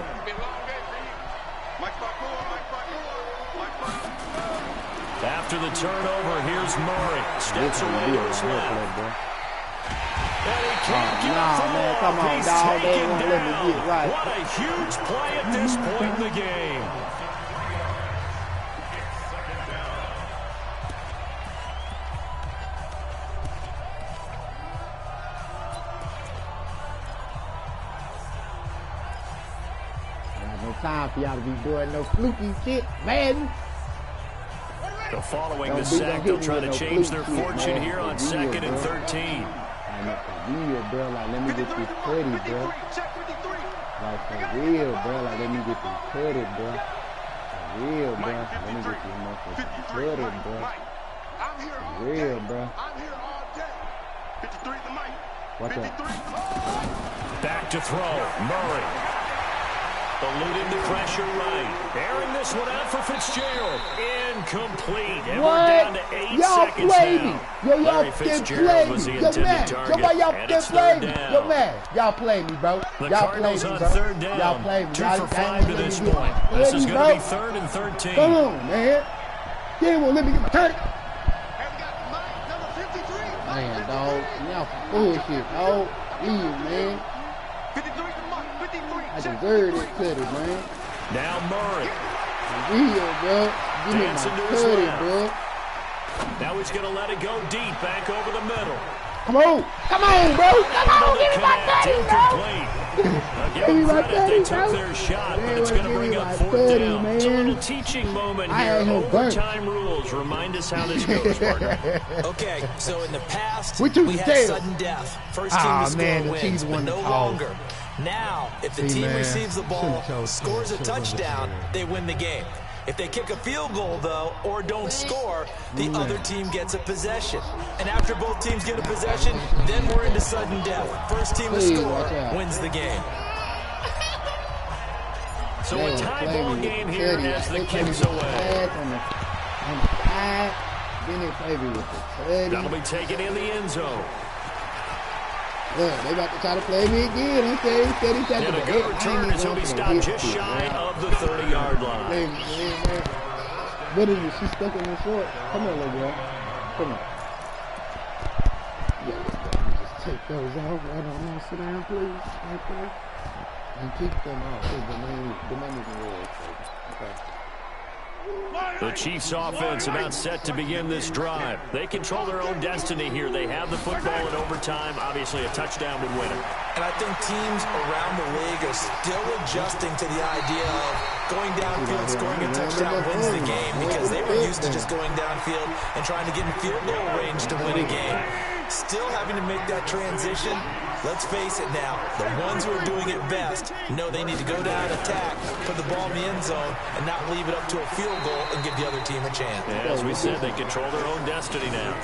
After the turnover, here's Murray. Steps away to his left. And he can't get a throw. Man, come on, He's dog. They taken won't let me down. get right. What a huge play at this point in the game. No time for y'all to be doing no fluky shit, man. So following the sack, they'll try to change their fortune here on 2nd and 13. For real, bro. Like, let me get this putty, bro. Like, for real, bro. Like, let me get this putty, bro. For real, bro. Let me get this motherfucking putty, bro. For real, bro. Watch out. Back to throw. Murray. Eluding the pressure right. Airing this one out for Fitzgerald. Incomplete. And we're down to 8 seconds now. Yo, y'all Larry can Fitzgerald play was the me. Yo, intended man. target. Yo, y'all And can it's play third me. down. Yo, man. Y'all play me, bro. The Y'all Cardinals play me, on bro. 3rd down. Y'all play me. 2 Y'all for 5 to this point. This is going to be 3rd and 13. Come on, man. You ain't gonna let me get my turn. Man, dog. Y'all some bullshit, dog. Man. I deserve this cutty, man. Now Murray. Real, bro. Give me Dancing to my his cutty, left. bro. Now he's going to let it go deep, back over the middle. Come on. Come on, bro. Come on. Give me my cutty, bro. Give me my credit. They took their shot, but it's going to bring up 4th down. It's a little teaching moment here. Overtime rules. Remind us how this goes, partner. Okay, so in the past, we had sudden death. First team to score wins, but no longer. Now, if the team receives the ball, scores a touchdown, they win the game. If they kick a field goal, though, or don't score, the other team gets a possession. And after both teams get a possession, then we're into sudden death. First team to score wins the game. So a tie ball game here as the kicks away. Benny Favy with the cutting. That'll be taken in the end zone. Yeah, they about to try to play me again. I said he's at And the a good return as he'll be stopped just shy of the 30-yard line. What is it? She's stuck in the short. Come on, little girl. Come on. Yeah, just take those off. I don't know. Sit down, please. Okay. And keep them off. The money's in red. Okay. The Chiefs offense about set to begin this drive. They control their own destiny here. They have the football in overtime. Obviously, a touchdown would win it. And I think teams around the league are still adjusting to the idea of going downfield, scoring a touchdown wins the game, because they were used to just going downfield and trying to get in field goal range to win a game. Still having to make that transition. Let's face it now, the ones who are doing it best know they need to go down, attack, put the ball in the end zone, and not leave it up to a field goal and give the other team a chance. Yeah, as we said, they control their own destiny now.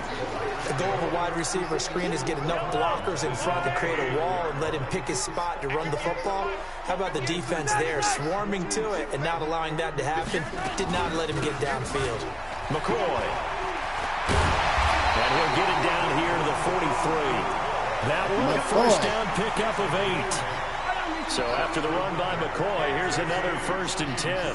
The goal of a wide receiver screen is get enough blockers in front to create a wall and let him pick his spot to run the football. How about the defense there, swarming to it and not allowing that to happen? Did not let him get downfield. McCoy. And he'll get it down here to the 43. That will be a first down pickup of 8. So after the run by McCoy, here's another 1st and 10.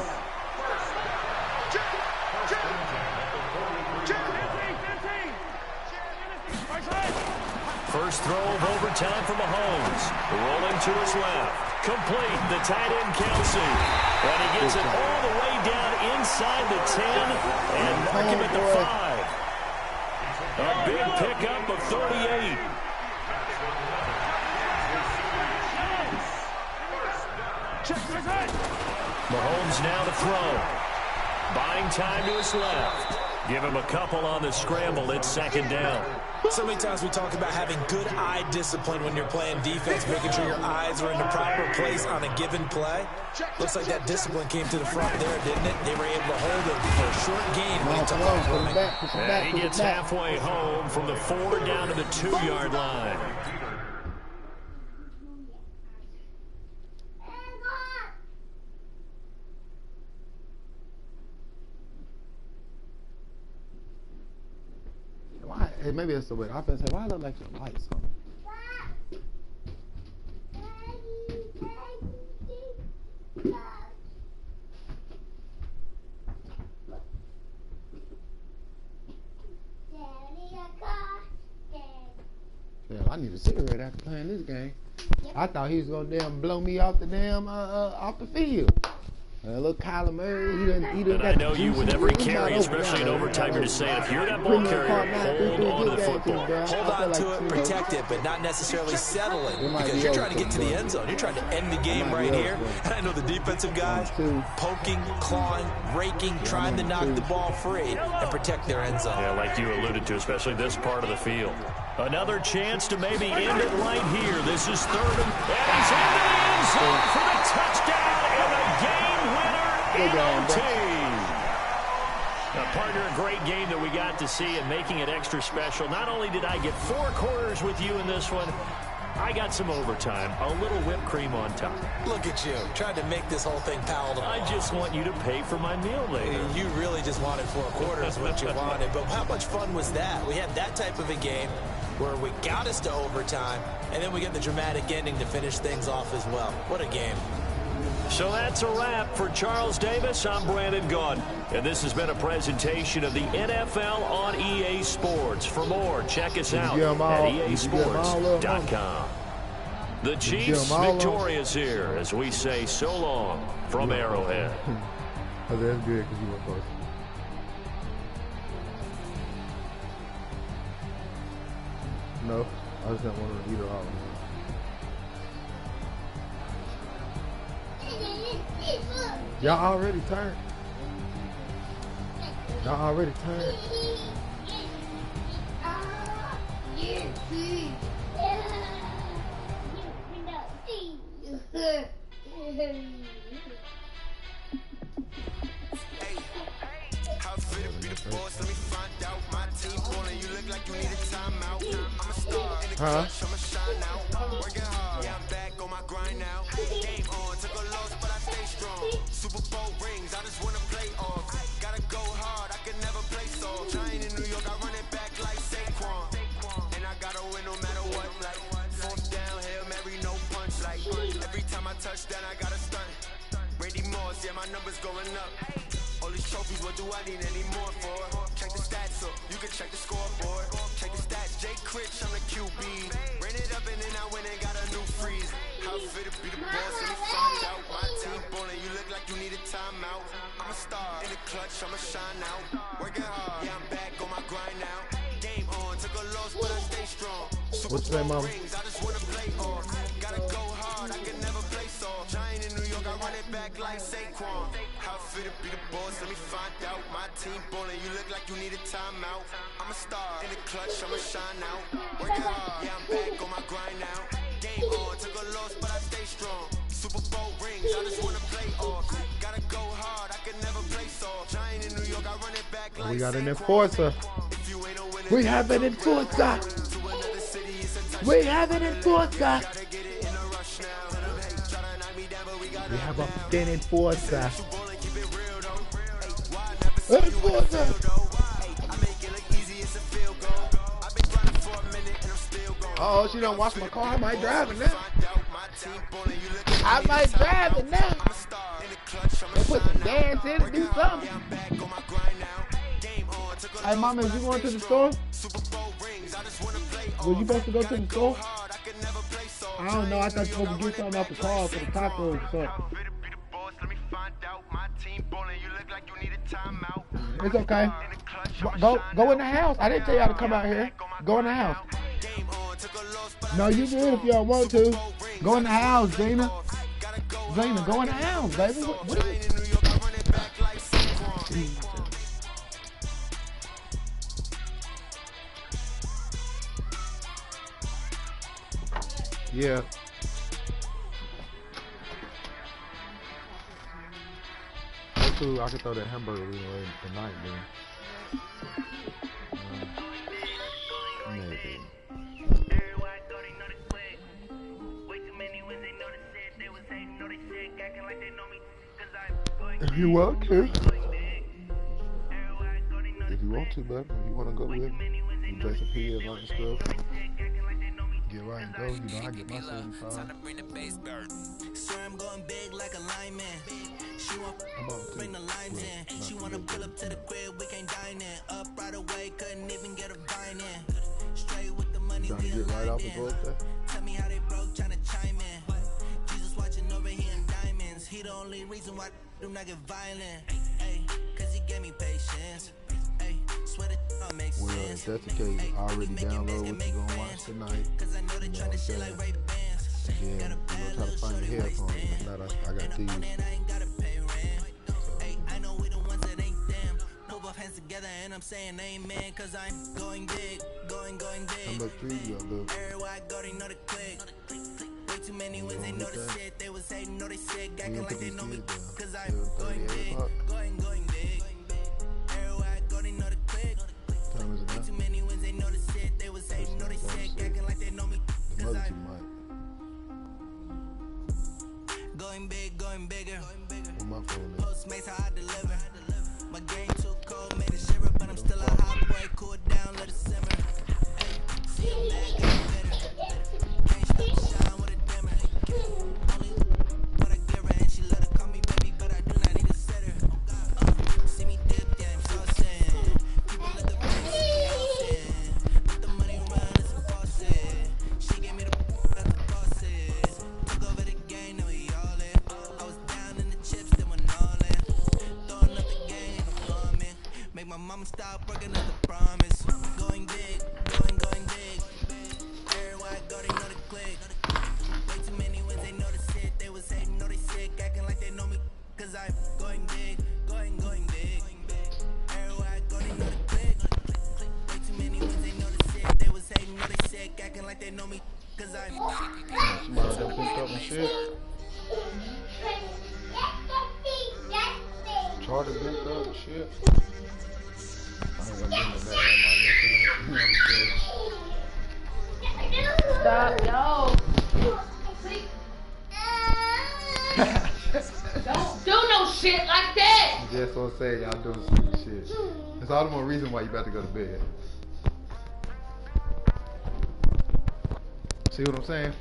First throw of overtime for Mahomes. Rolling to his left. Complete. The tight end, Kelsey. And he gets it all the way down inside the 10 and mark him at the 5. A big pickup of 38. Mahomes now to throw. Buying time to his left. Give him a couple on the scramble. It's 2nd down. So many times we talk about having good eye discipline when you're playing defense, making sure your eyes are in the proper place on a given play. Looks like that discipline came to the front there, didn't it? They were able to hold him for a short gain when he took off running. And he gets halfway home from the 4 down to the 2-yard line. Hey, maybe it's the way. I say, why look like your lights on? Yeah, I need a cigarette after playing this game. I thought he was gonna damn blow me off the damn off the field. Look, Kyler Murray, he done and I know you with every carry, especially in overtime, you're just saying, if you're that ball carrier, hold on to the football. Hold on to it, protect it, but not necessarily settle it, because you're trying to get to the end zone. You're trying to end the game right here. And I know the defensive guys poking, clawing, raking, trying to knock the ball free and protect their end zone. Yeah, like you alluded to, especially this part of the field. Another chance to maybe end it right here. This is 3rd and he's into the end zone for the touchdown and a game winner in OT. Now, partner, a great game that we got to see and making it extra special. Not only did I get 4 quarters with you in this one, I got some overtime, a little whipped cream on top. Look at you, trying to make this whole thing palatable. I just want you to pay for my meal later. You really just wanted 4 quarters, what you wanted. But how much fun was that? We had that type of a game where we got us to overtime, and then we get the dramatic ending to finish things off as well. What a game. So that's a wrap for Charles Davis. I'm Brandon Gaudin, and this has been a presentation of the NFL on EA Sports. For more, check us out at easports.com. The Chiefs victorious here as we say so long from Arrowhead. Oh, that's good because you went first. No, I just don't want to eat her all. Y'all already turned. Y'all already turned. Huh? Super Bowl rings, I just wanna play off. Gotta go hard, I can never play soft. I ain't in New York. touchdown, I got a stunt. Randy Moss, yeah, my numbers going up. All these trophies, what do I need any more for? Check the stats up, you can check the scoreboard. Check the stats, Jake Critch, I'm the QB. Ran it up and then I went and got a new freeze. How fit to be the boss, let me find out. My team ballin', you look like you need a timeout. I'm a star, in the clutch, I'ma shine out. Working hard, yeah, I'm back on my grind now. Game on, took a loss, but I stay strong. What's your name, Mama? Rings, I just wanna play off. Gotta go hard, I can never play soft. Giant in New York, I run it back like Saquon. How fit to be the boss, let me find out. My team ballin', you look like you need a timeout. I'm a star, in the clutch, I'ma shine out. Working hard, yeah, I'm back on my grind now. Game on, took a loss, but I stay strong. Super Bowl rings, I just wanna play off. Gotta go hard, I can never play soft. Giant in New York, I run it back like We got an enforcer. We have an enforcer. We have an enforcer. We have a thin enforcer. Enforcer. Oh, she don't wash my car. I might drive it now. I might drive it now. They put some dance in it, do something. Hey, Mama, is you going to the store? Was you supposed to go to the store? I don't know. I thought you were supposed to get something off the car for the tacos or something. It's okay. Go in the house. I didn't tell y'all to come out here. Go in the house. No, you good if y'all want to. Go in the house, Zena. Zena, go in the house, baby. What Yeah. I could throw that hamburger away tonight, man. Maybe. If you want to. If you want to, bud. If you want to go with me. You dress a pig and stuff. Get right and go. You know, I get my 75. Sir, I'm going big like a lineman. She want bring the limes in. She wanna pull up to the crib, we can't dine in. Up right away, couldn't even get a vine in. Straight with the money, trying to get right off the boat there. Tell me how they broke, trying to chime in. Jesus watching over here in diamonds. He the only reason why I do not get violent. Hey, cause he gave me patience. Hey, swear that makes sense. Well, if that's the case, I already download what you gonna watch tonight. Cause I know they trying to shit like Ray Bans. Then we're gonna try to find your headphones. If not, I got these. I know we the ones that ain't them. Put both hands together and I'm saying amen. Cause I'm going big, going big. How much trees you got, look? Everywhere I go, they know the click. Way too many wins, they know the shit. They was hating, know they sick, acting like they know me. Cause I'm going big, going big. Everywhere I go, they know the click. Way too many wins, they know the shit. They was hating, know they sick, acting like they know me. Cause I'm going bigger. Postmates how I deliver. My game too cold, made it shiver, but I'm still a hot boy. Cool it down, let it simmer. Ay, see a man getting bitter. Can't stop the shine with a dimmer. Only what I give her, and she let her call me baby, but I do not need to set her. See me dip, yeah, I'm so saying. People let the money see me let the money run, it's a faucet. She gave me the that's the bosses. Took over the game, now we all in. I was down in the chips, then went all in. Throwing up the game, for me. Make my mama stop working at the promise. Going big, going big. Everywhere I go, they know the click. Way too many wins, they know the shit. They was hating, know they sick, acting like they know me. Cause I'm going big, going big. Everywhere I go, they know the click. Way too many wins, they know the shit. They was hating, know they sick, acting like they know me. Cause I'm somebody that picked up and shit. Charter picked up and shit. I ain't gonna get into that. Stop, no. Don't do no shit like that. Just gonna say y'all doing stupid shit. That's all the more reason why you about to go to bed. See what I'm saying?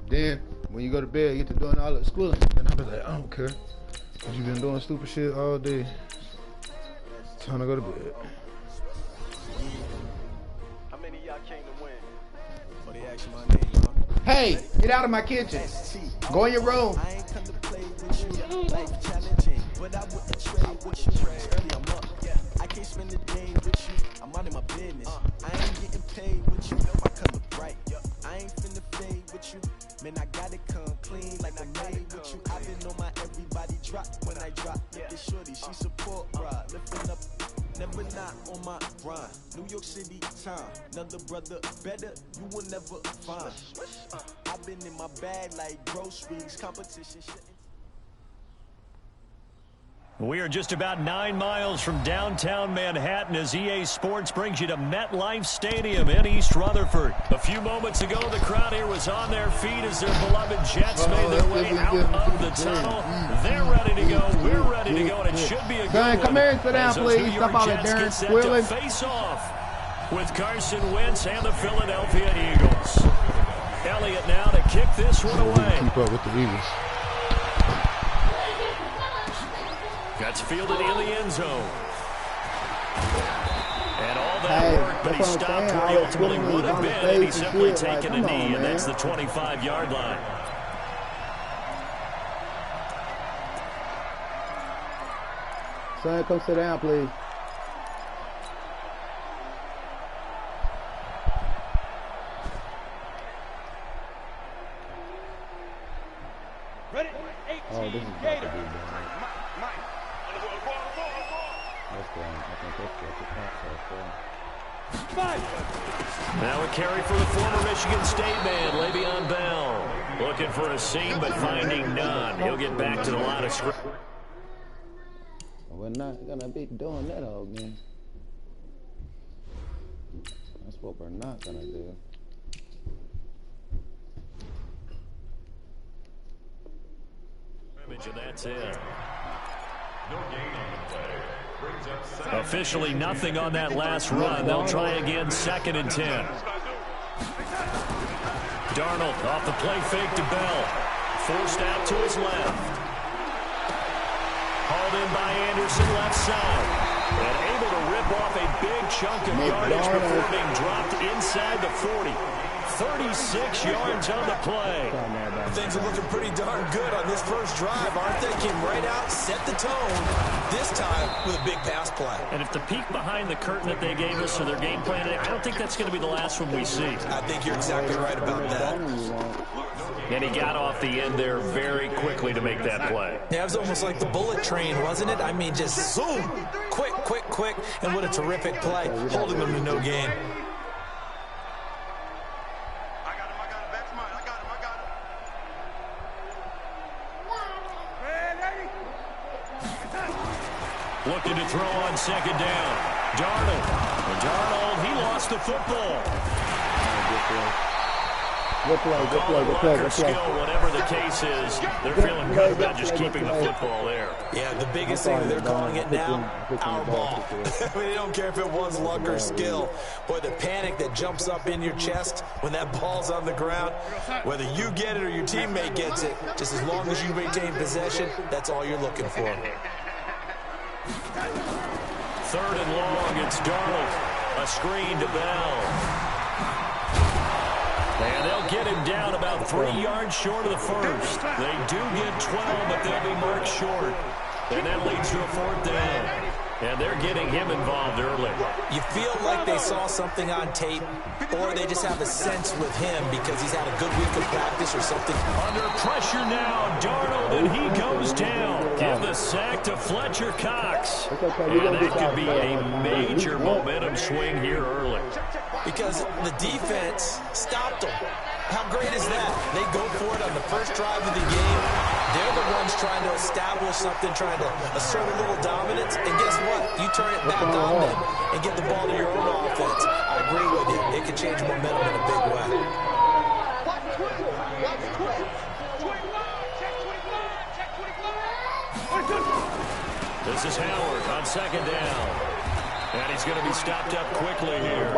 Then when you go to bed, you get to doing all that schooling. Then I be like, I don't care. Cause you been doing stupid shit all day. Time to go to bed. How many of y'all came to win? Oh, they asked you my name, huh? Hey, get out of my kitchen. Go in your room. I ain't come to play with you. Life challenging, but I wouldn't trade with you. Early I'm up, I can't spend the day with you. I'm out of my business. I ain't getting paid with you. My color bright. I ain't finna fade with you. Man, I gotta come clean like I made with you. I've been on my everybody drop when I drop. Look at shorty, she support ride. Lifting up, never not on my grind. New York City time. Another brother better, you will never find. I've been in my bag like groceries. Competition shit. We are just about 9 miles from downtown Manhattan as EA Sports brings you to MetLife Stadium in East Rutherford. A few moments ago, the crowd here was on their feet as their beloved Jets made their way out of the tunnel. They're ready to go. We're ready to go, and it should be a good one. Come here and sit down, please. Stop all that Darren squilling. Face off with Carson Wentz and the Philadelphia Eagles. Elliott now to kick this one away. Keep up with the Eagles. That's fielded in the end zone. And all that work, but he stopped where he ultimately would have been, and he simply taken a knee, and that's the 25-yard line. Son, come sit down, please. Ready? Oh, this is about to be done. That's good. I think that's the pass. Now a carry for the former Michigan State man, Le'Veon Bell. Looking for a seam, but finding none. He'll get back to the line of scrimmage. We're not going to be doing that all game. That's what we're not going to do. And that's it. No gain on the play. Brings up second. Officially nothing on that last run. They'll try again, 2nd and 10. Darnold off the play fake to Bell. Forced out to his left. Hauled in by Anderson left side. And able to rip off a big chunk of yardage before being dropped inside the 40. 36 yards on the play. Things are looking pretty darn good on this first drive, aren't they? Came right out, set the tone, this time with a big pass play. And if the peek behind the curtain that they gave us for their game plan today, I don't think that's going to be the last one we see. I think you're exactly right about that. And he got off the end there very quickly to make that play. Yeah, it was almost like the bullet train, wasn't it? I mean, just zoom, quick, quick, quick, and what a terrific play, holding them to no gain. Looking to throw on 2nd down. Darnold. And Darnold, he lost the football. Good play. Skill, whatever the case is, they're feeling good about just keeping the football there. Yeah, the biggest thing they're calling it now, our ball. They don't care if it was luck or skill. Boy, the panic that jumps up in your chest when that ball's on the ground, whether you get it or your teammate gets it, just as long as you maintain possession, that's all you're looking for. 3rd and long, it's Darnold. A screen to Bell. And they'll get him down about 3 yards short of the first. They do get 12, but they'll be marked short. And that leads to a 4th down. And they're getting him involved early. You feel like they saw something on tape, or they just have a sense with him because he's had a good week of practice or something. Under pressure now, Darnold, and he goes down. Give the sack to Fletcher Cox. And that could be a major momentum swing here early. Because the defense stopped them. How great is that? They go for it on the first drive of the game. They're the ones trying to establish something, trying to assert a little dominance. And guess what? You turn it back on them and get the ball to your own offense. I agree with you. It can change momentum in a big way. This is Howard on 2nd down. And he's going to be stopped up quickly here.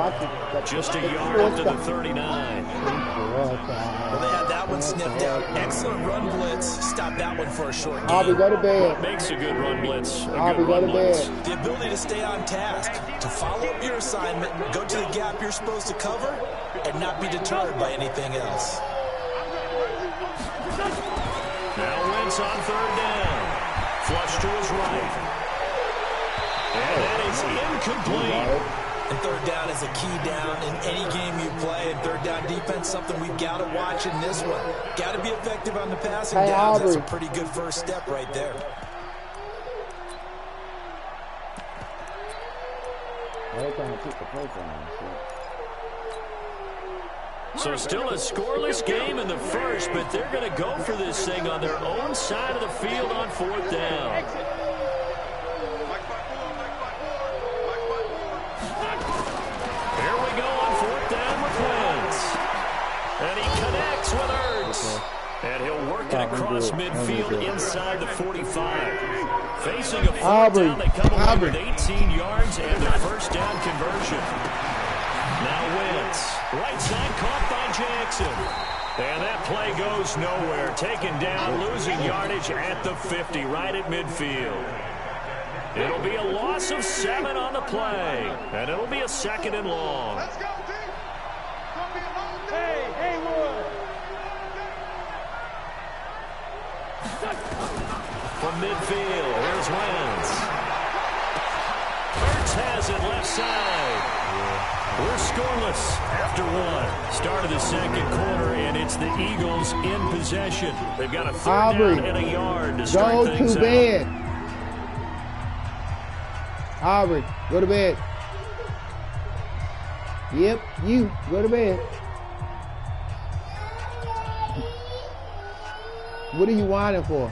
Just a yard to the 39. Well, they had that one sniffed out. Excellent run blitz. Stop that one for a short game. Aubrey, go to bed. What makes a good run blitz? Aubrey, go to bed. The ability to stay on task, to follow up your assignment, go to the gap you're supposed to cover, and not be deterred by anything else. Now Wentz on third down. Flush to his right. And that is incomplete. And third down is a key down in any game you play. And third down defense, something we've got to watch in this one. Got to be effective on the passing downs. That's a pretty good first step right there. So still a scoreless game in the first, but they're going to go for this thing on their own side of the field on fourth down. Here we go on fourth down with Wentz. And he connects with Ertz. And he'll work it across midfield inside the 45. Facing a fourth down, they come away with 18 yards and their first down conversion. Now Wentz, right side caught by Jackson. And that play goes nowhere. Taken down, losing yardage at the 50, right at midfield. It'll be a loss of 7 on the play. And it'll be a second and long. Let's go, D. Hey, Haywood. From midfield, here's Wentz. Ertz has it left side. We're scoreless after one. Start of the second quarter, and it's the Eagles in possession. They've got a third down and a yard to start things out. Go to bed. Aubrey, go to bed. Yep, you go to bed. What are you whining for?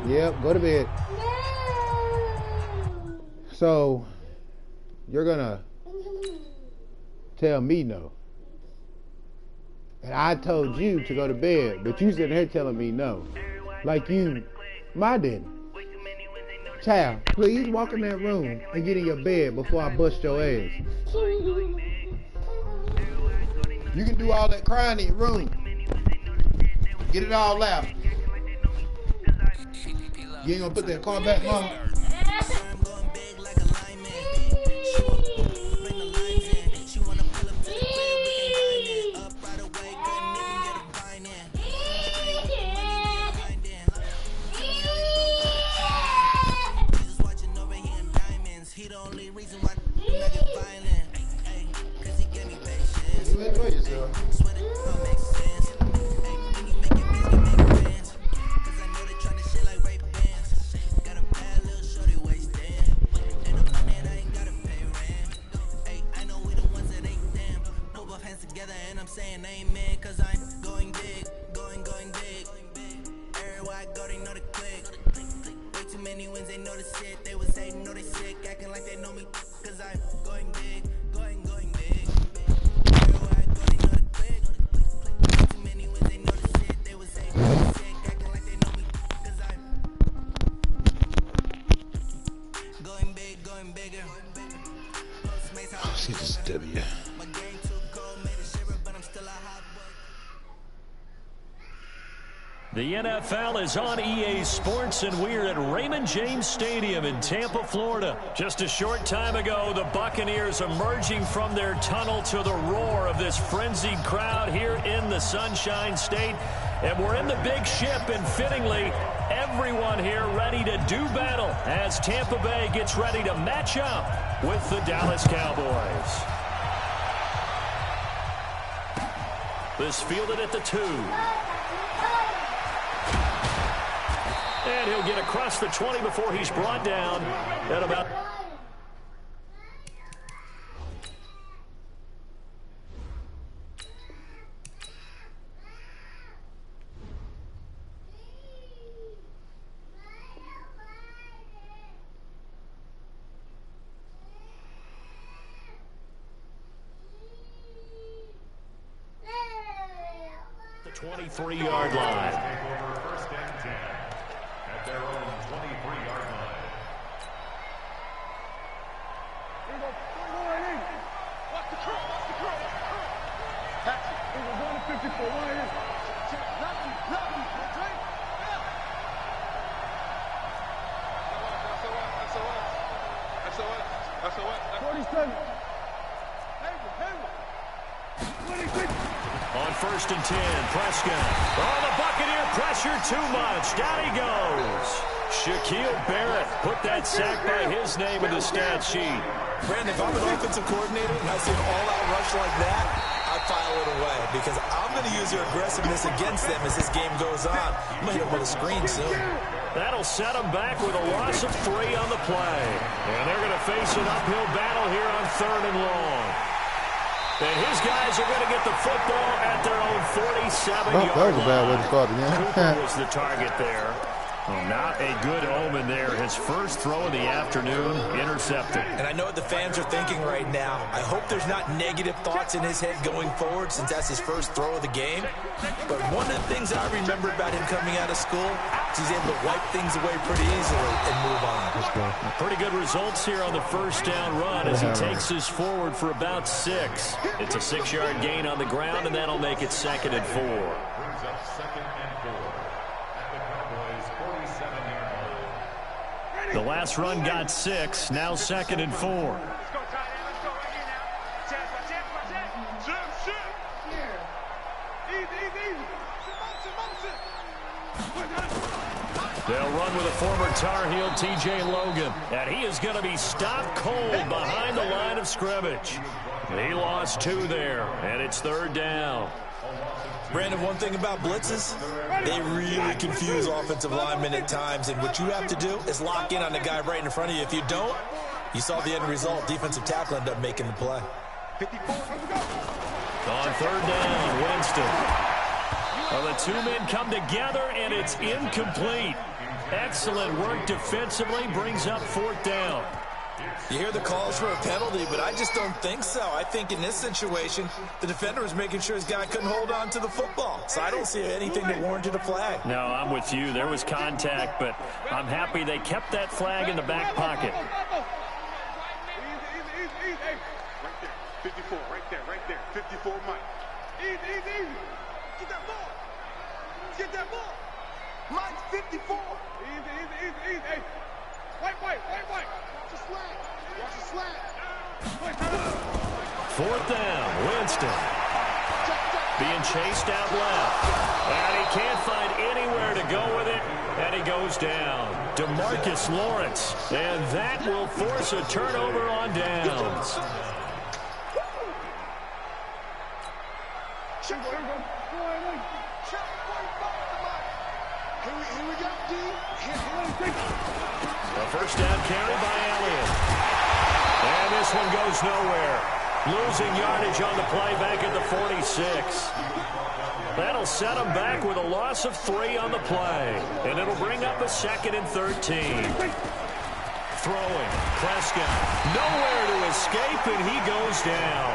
Yep, go to bed. So, you're gonna tell me no. And I told you to go to bed, but you sitting here telling me no. Like you, my daddy. Child, please walk in that room and get in your bed before I bust your ass. You can do all that crying in your room. Get it all out. You ain't gonna put that car back, mama. The NFL is on EA Sports, and we're at Raymond James Stadium in Tampa, Florida. Just a short time ago, the Buccaneers emerging from their tunnel to the roar of this frenzied crowd here in the Sunshine State. And we're in the big ship, and fittingly, everyone here ready to do battle as Tampa Bay gets ready to match up with the Dallas Cowboys. This fielded at the 2. And he'll get across the 20 before he's brought down at about... the 23-yard line. Their own 23-yard line. Watch the curl, watch the curl. Pass it. We're going to 1st and 10. Prescott. Oh, the Buccaneer pressure too much. Down he goes. Shaquille Barrett put that sack by his name in the stat sheet. Brandon, if I'm an offensive coordinator and I see an all-out rush like that, I file it away because I'm going to use your aggressiveness against them as this game goes on. I'm going to hit them with a screen soon. That'll set them back with a loss of 3 on the play. And they're going to face an uphill battle here on 3rd and long. And his guys are going to get the football at their own 47-yard line. That was a bad way to start again. Cooper was the target there. Well, not a good omen there. His first throw of the afternoon, intercepted. And I know what the fans are thinking right now. I hope there's not negative thoughts in his head going forward since that's his first throw of the game. But one of the things I remember about him coming out of school is he's able to wipe things away pretty easily and move on. Pretty good results here on the first down run as he takes us forward for about 6. It's a 6-yard gain on the ground, and that'll make it 2nd and 4. Brings up 2nd and 4 at the Cowboys' 47-yard line. The last run got 6, now 2nd and 4. Let's go, tight end. Let's go right here now. Chance, watch it. Shoot. Easy. They'll run with a former Tar Heel, T.J. Logan. And he is going to be stopped cold behind the line of scrimmage. He lost 2 there, and it's 3rd down. Brandon, one thing about blitzes, they really confuse offensive linemen at times, and what you have to do is lock in on the guy right in front of you. If you don't, you saw the end result. Defensive tackle ended up making the play. On 3rd down, Winston. Well, the 2 men come together, and it's incomplete. Excellent work defensively, brings up 4th down. You hear the calls for a penalty, but I just don't think so. I think in this situation, the defender was making sure his guy couldn't hold on to the football. So I don't see anything that warranted a flag. No, I'm with you. There was contact, but I'm happy they kept that flag in the back pocket. Easy. Hey, right there. 54, right there. 54, Mike. Easy. Get that ball. Mike's 54. Easy. Hey. White. Watch the slant. 4th down, Winston. Being chased out left. And he can't find anywhere to go with it. And he goes down. DeMarcus Lawrence. And that will force a turnover on downs. Here we go, D. A first down carry by Elliott. And this one goes nowhere. Losing yardage on the play back at the 46. That'll set them back with a loss of 3 on the play. And it'll bring up a 2nd and 13. Throwing. Prescott. Nowhere to escape, and he goes down.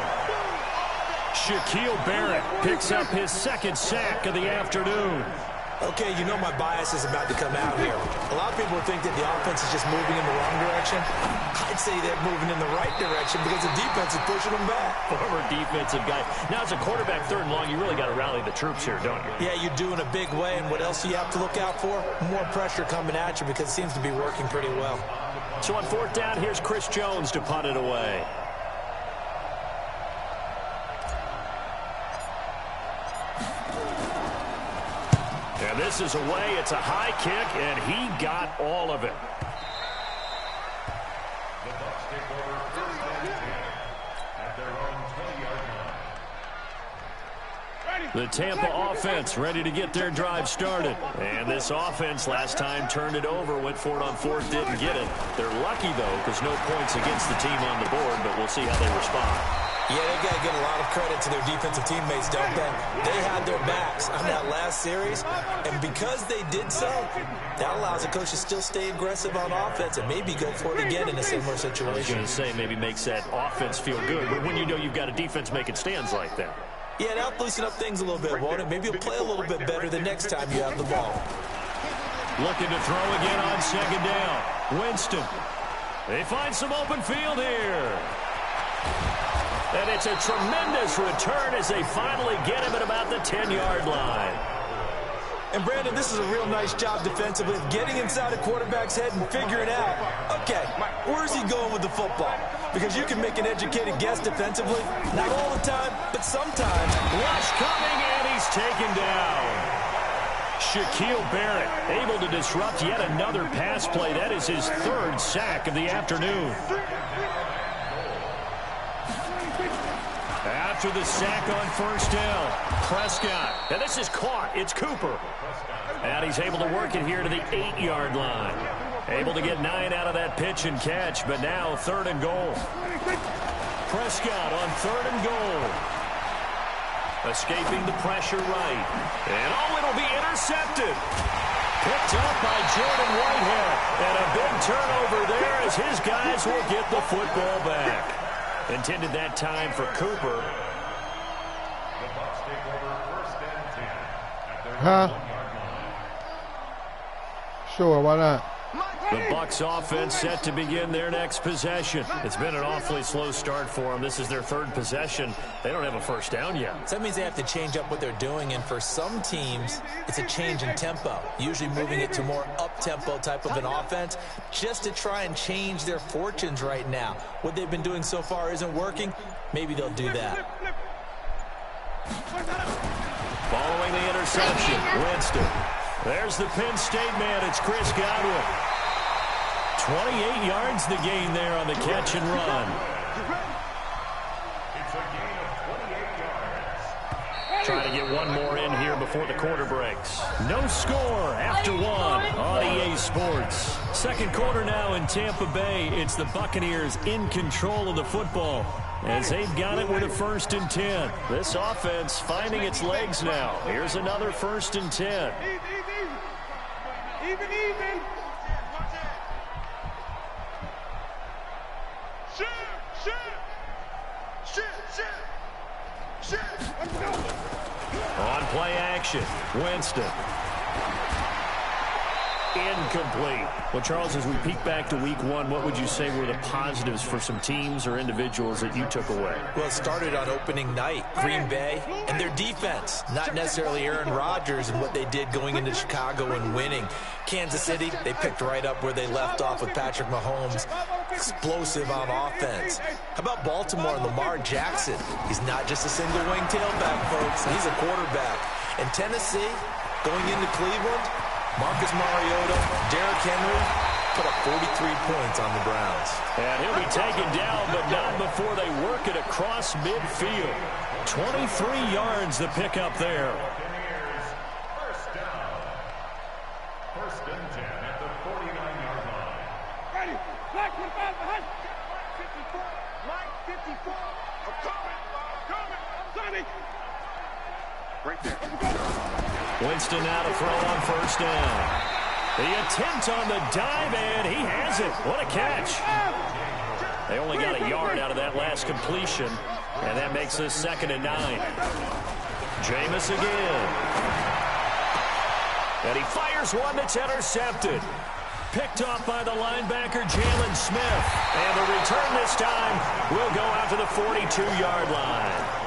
Shaquille Barrett picks up his 2nd sack of the afternoon. Okay, you know my bias is about to come out here. A lot of people think that the offense is just moving in the wrong direction. I'd say they're moving in the right direction because the defense is pushing them back. Former defensive guy. Now, as a quarterback 3rd and long, you really got to rally the troops here, don't you? Yeah, you do in a big way. And what else do you have to look out for? More pressure coming at you because it seems to be working pretty well. So on 4th down, here's Chris Jones to punt it away. And this is away. It's a high kick, and he got all of it. The Bucs take over 1st and 10 at their own 20-yard line. The Tampa offense ready to get their drive started. And this offense last time turned it over, went for it on 4th, didn't get it. They're lucky, though, because no points against the team on the board, but we'll see how they respond. Yeah, they got to give a lot of credit to their defensive teammates, don't they? They had their backs on that last series, and because they did so, that allows the coach to still stay aggressive on offense and maybe go for it again in a similar situation. I was going to say maybe makes that offense feel good, but when you know you've got a defense making stands like that. Yeah, that'll loosen up things a little bit, won't it? Maybe you'll play a little bit better the next time you have the ball. Looking to throw again on 2nd down. Winston. They find some open field here. And it's a tremendous return as they finally get him at about the 10-yard line. And, Brandon, this is a real nice job defensively of getting inside a quarterback's head and figuring out, okay, where's he going with the football? because you can make an educated guess defensively. Not all the time, but sometimes. Rush coming, and he's taken down. Shaquille Barrett able to disrupt yet another pass play. That is his third sack of the afternoon. After the sack on first down, Prescott. And this is caught. It's Cooper. And he's able to work it here to the 8-yard line. Able to get 9 out of that pitch and catch, but now 3rd and goal. Prescott on 3rd and goal. Escaping the pressure right. And it'll be intercepted. Picked up by Jordan Whitehead. And a big turnover there as his guys will get the football back. Intended that time for Cooper. Huh? Sure, why not? The Bucs offense set to begin their next possession. It's been an awfully slow start for them. This is their 3rd possession. They don't have a first down yet. So that means they have to change up what they're doing, and for some teams, it's a change in tempo, usually moving it to more up-tempo type of an offense just to try and change their fortunes right now. What they've been doing so far isn't working. Maybe they'll do that. Following the interception, Winston. There's the Penn State man. It's Chris Godwin. 28 yards the gain there on the catch and run. It's a gain of 28 yards. Trying to get one more in here before the quarter breaks. No score after 1 on EA Sports. Second quarter now in Tampa Bay. It's the Buccaneers in control of the football as they've got it with a 1st and 10. This offense finding its legs now. Here's another 1st and 10. Even. On play action, Winston. Incomplete. Well, Charles, as we peek back to week 1, what would you say were the positives for some teams or individuals that you took away? Well, it started on opening night. Green Bay and their defense. Not necessarily Aaron Rodgers and what they did going into Chicago and winning. Kansas City, they picked right up where they left off with Patrick Mahomes. Explosive on offense. How about Baltimore and Lamar Jackson? He's not just a single-wing tailback, folks. He's a quarterback. And Tennessee, going into Cleveland, Marcus Mariota, Derrick Henry put up 43 points on the Browns. And he'll be taken down, but not before they work it across midfield. 23 yards the pickup there. First down. 1st and 10 at the 49-yard line. Ready. Black 25 behind. 54. Mike 54. I'm coming. Sonny. Right there. Winston now to throw on 1st down. The attempt on the dive, and he has it. What a catch. They only got a yard out of that last completion, and that makes this 2nd and 9. Jameis again. And he fires one that's intercepted. Picked off by the linebacker, Jalen Smith. And the return this time will go out to the 42-yard line.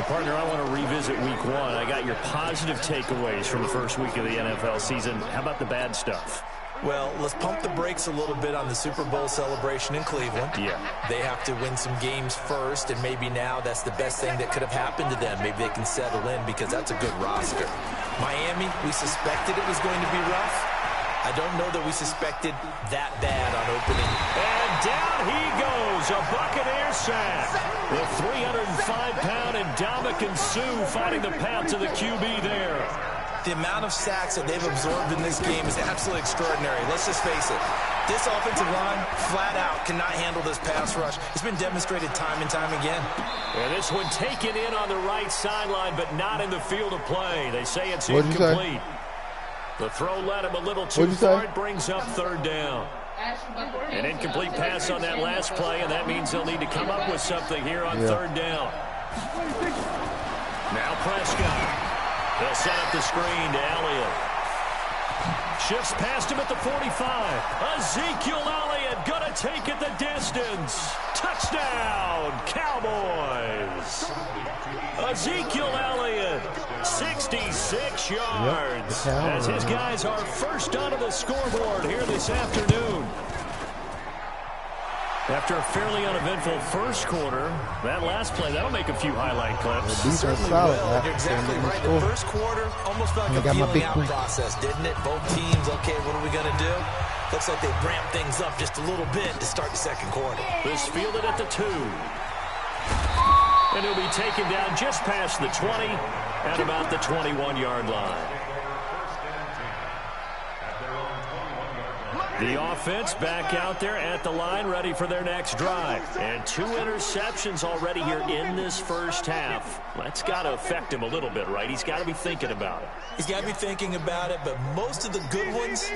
Partner, I want to revisit week 1. I got your positive takeaways from the first week of the NFL season. How about the bad stuff? Well, let's pump the brakes a little bit on the Super Bowl celebration in Cleveland. Yeah. They have to win some games first, and maybe now that's the best thing that could have happened to them. Maybe they can settle in because that's a good roster. Miami, we suspected it was going to be rough. I don't know that we suspected that bad on opening. And down he goes, a Buccaneer sack. The 305-pound Ndamukong Suh finding the path to the QB there. The amount of sacks that they've absorbed in this game is absolutely extraordinary. Let's just face it. This offensive line, flat out, cannot handle this pass rush. It's been demonstrated time and time again. And this one taken in on the right sideline, but not in the field of play. They say it's incomplete. The throw led him a little too far. It brings up 3rd down. An incomplete pass on that last play, and that means they'll need to come up with something here on 3rd down. Now Prescott. They'll set up the screen to Elliott. Shifts past him at the 45. Ezekiel Elliott gonna take it the distance. Touchdown, Cowboys. Ezekiel Elliott, 66 yards. As his guys are first onto the scoreboard here this afternoon. After a fairly uneventful first quarter, that last play, that'll make a few highlight clips. The defense solid. You're exactly right. The first quarter almost felt like a feeling out process, didn't it? Both teams, okay, what are we going to do? Looks like they ramped things up just a little bit to start the second quarter. This fielded at the 2. And he'll be taken down just past the 20 at about the 21-yard line. The offense back out there at the line, ready for their next drive. And 2 interceptions already here in this first half. That's got to affect him a little bit, right? He's got to be thinking about it. He's got to be thinking about it, but most of the good ones,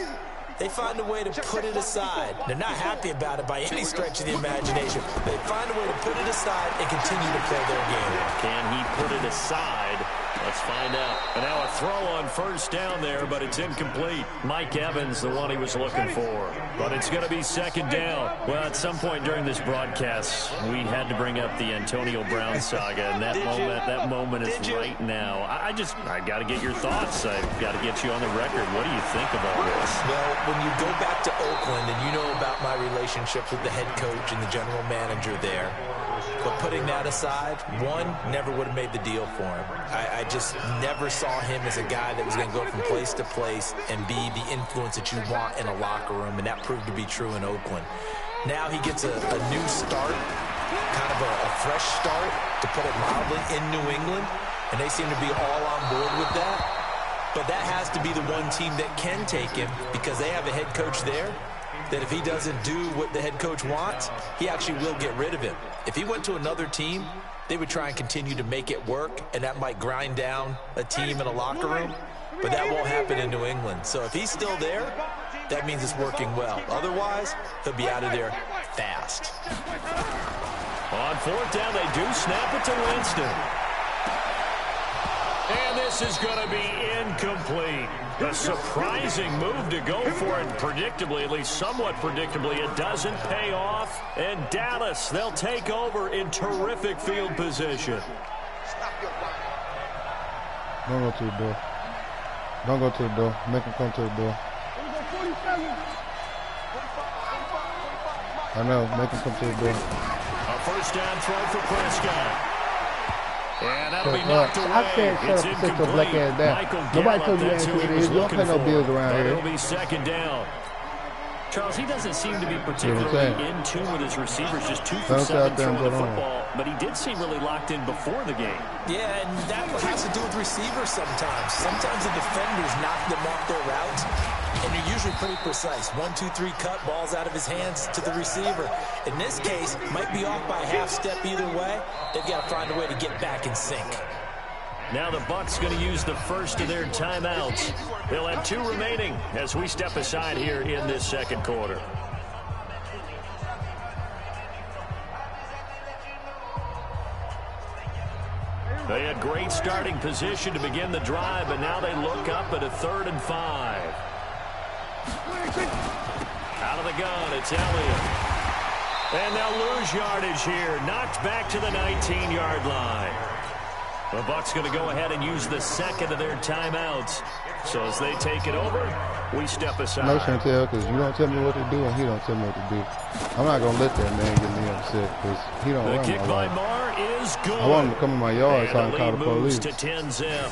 they find a way to put it aside. They're not happy about it by any stretch of the imagination. They find a way to put it aside and continue to play their game. Can he put it aside? Let's find out. And now a throw on first down there, but it's incomplete. Mike Evans, the one he was looking for. But it's going to be second down. Well, at some point during this broadcast, we had to bring up the Antonio Brown saga, and that moment is right now. I got to get your thoughts. I've got to get you on the record. What do you think of all this? Well, when you go back to Oakland, and you know about my relationship with the head coach and the general manager there, but putting that aside, one, never would have made the deal for him. I just never saw him as a guy that was going to go from place to place and be the influence that you want in a locker room, and that proved to be true in Oakland. Now he gets a new start, kind of a fresh start, to put it mildly, in New England, and they seem to be all on board with that. But that has to be the one team that can take him, because they have a head coach there that if he doesn't do what the head coach wants, he actually will get rid of him. If he went to another team, they would try and continue to make it work, and that might grind down a team in a locker room, but that won't happen in New England. So if he's still there, that means it's working well. Otherwise, he'll be out of there fast. On fourth down, they do snap it to Winston. And this is going to be incomplete. A surprising move to go for it. Predictably, at least somewhat predictably, it doesn't pay off. And Dallas, they'll take over in terrific field position. Don't go to the door. Don't go to the door. Make him come to the door. I know. Make him come to the door. A first down throw for Prescott. And that'll be knocked away. I can't shut up and sit your black ass down. Nobody told you that who it is. You don't pay no bills around here. It'll be second down. Charles, he doesn't seem to be particularly in tune with his receivers, just 2 for 7 throwing the football, but he did seem really locked in before the game. Yeah, and that has to do with receivers sometimes. Sometimes the defenders knock them off their route, and you're usually pretty precise. 1, 2, 3 cut, balls out of his hands to the receiver. In this case, might be off by a half step either way. They've got to find a way to get back in sync. Now the Bucs going to use the first of their timeouts. They'll have 2 remaining as we step aside here in this second quarter. They had great starting position to begin the drive, but now they look up at a 3rd and 5. Out of the gun, it's Elliott. And they'll lose yardage here. Knocked back to the 19-yard line. The Bucs going to go ahead and use the second of their timeouts. So as they take it over, we step aside. No, Chantel, because you don't tell me what to do and he don't tell me what to do. I'm not going to let that man get me upset because he don't run my life. The kick by Marr is good. I want him to come in my yard so I can call the police. To 10-zip.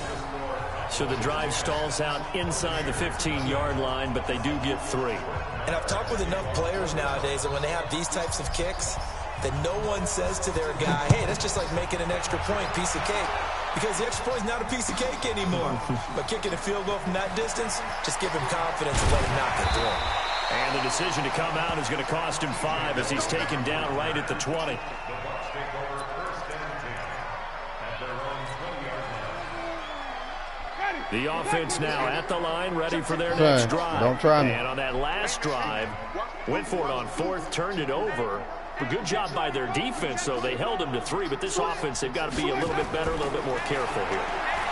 So the drive stalls out inside the 15-yard line, but they do get 3. And I've talked with enough players nowadays that when they have these types of kicks, that no one says to their guy, hey, that's just like making an extra point, piece of cake. Because the extra point is not a piece of cake anymore. But kicking a field goal from that distance, just give him confidence and let him knock it through. And the decision to come out is going to cost him 5 as he's taken down right at the 20. The offense now at the line, ready for their next drive. Don't try me. And on that last drive, went for it on 4th, turned it over. A good job by their defense, though. They held them to 3, but this offense, they've got to be a little bit better, a little bit more careful here.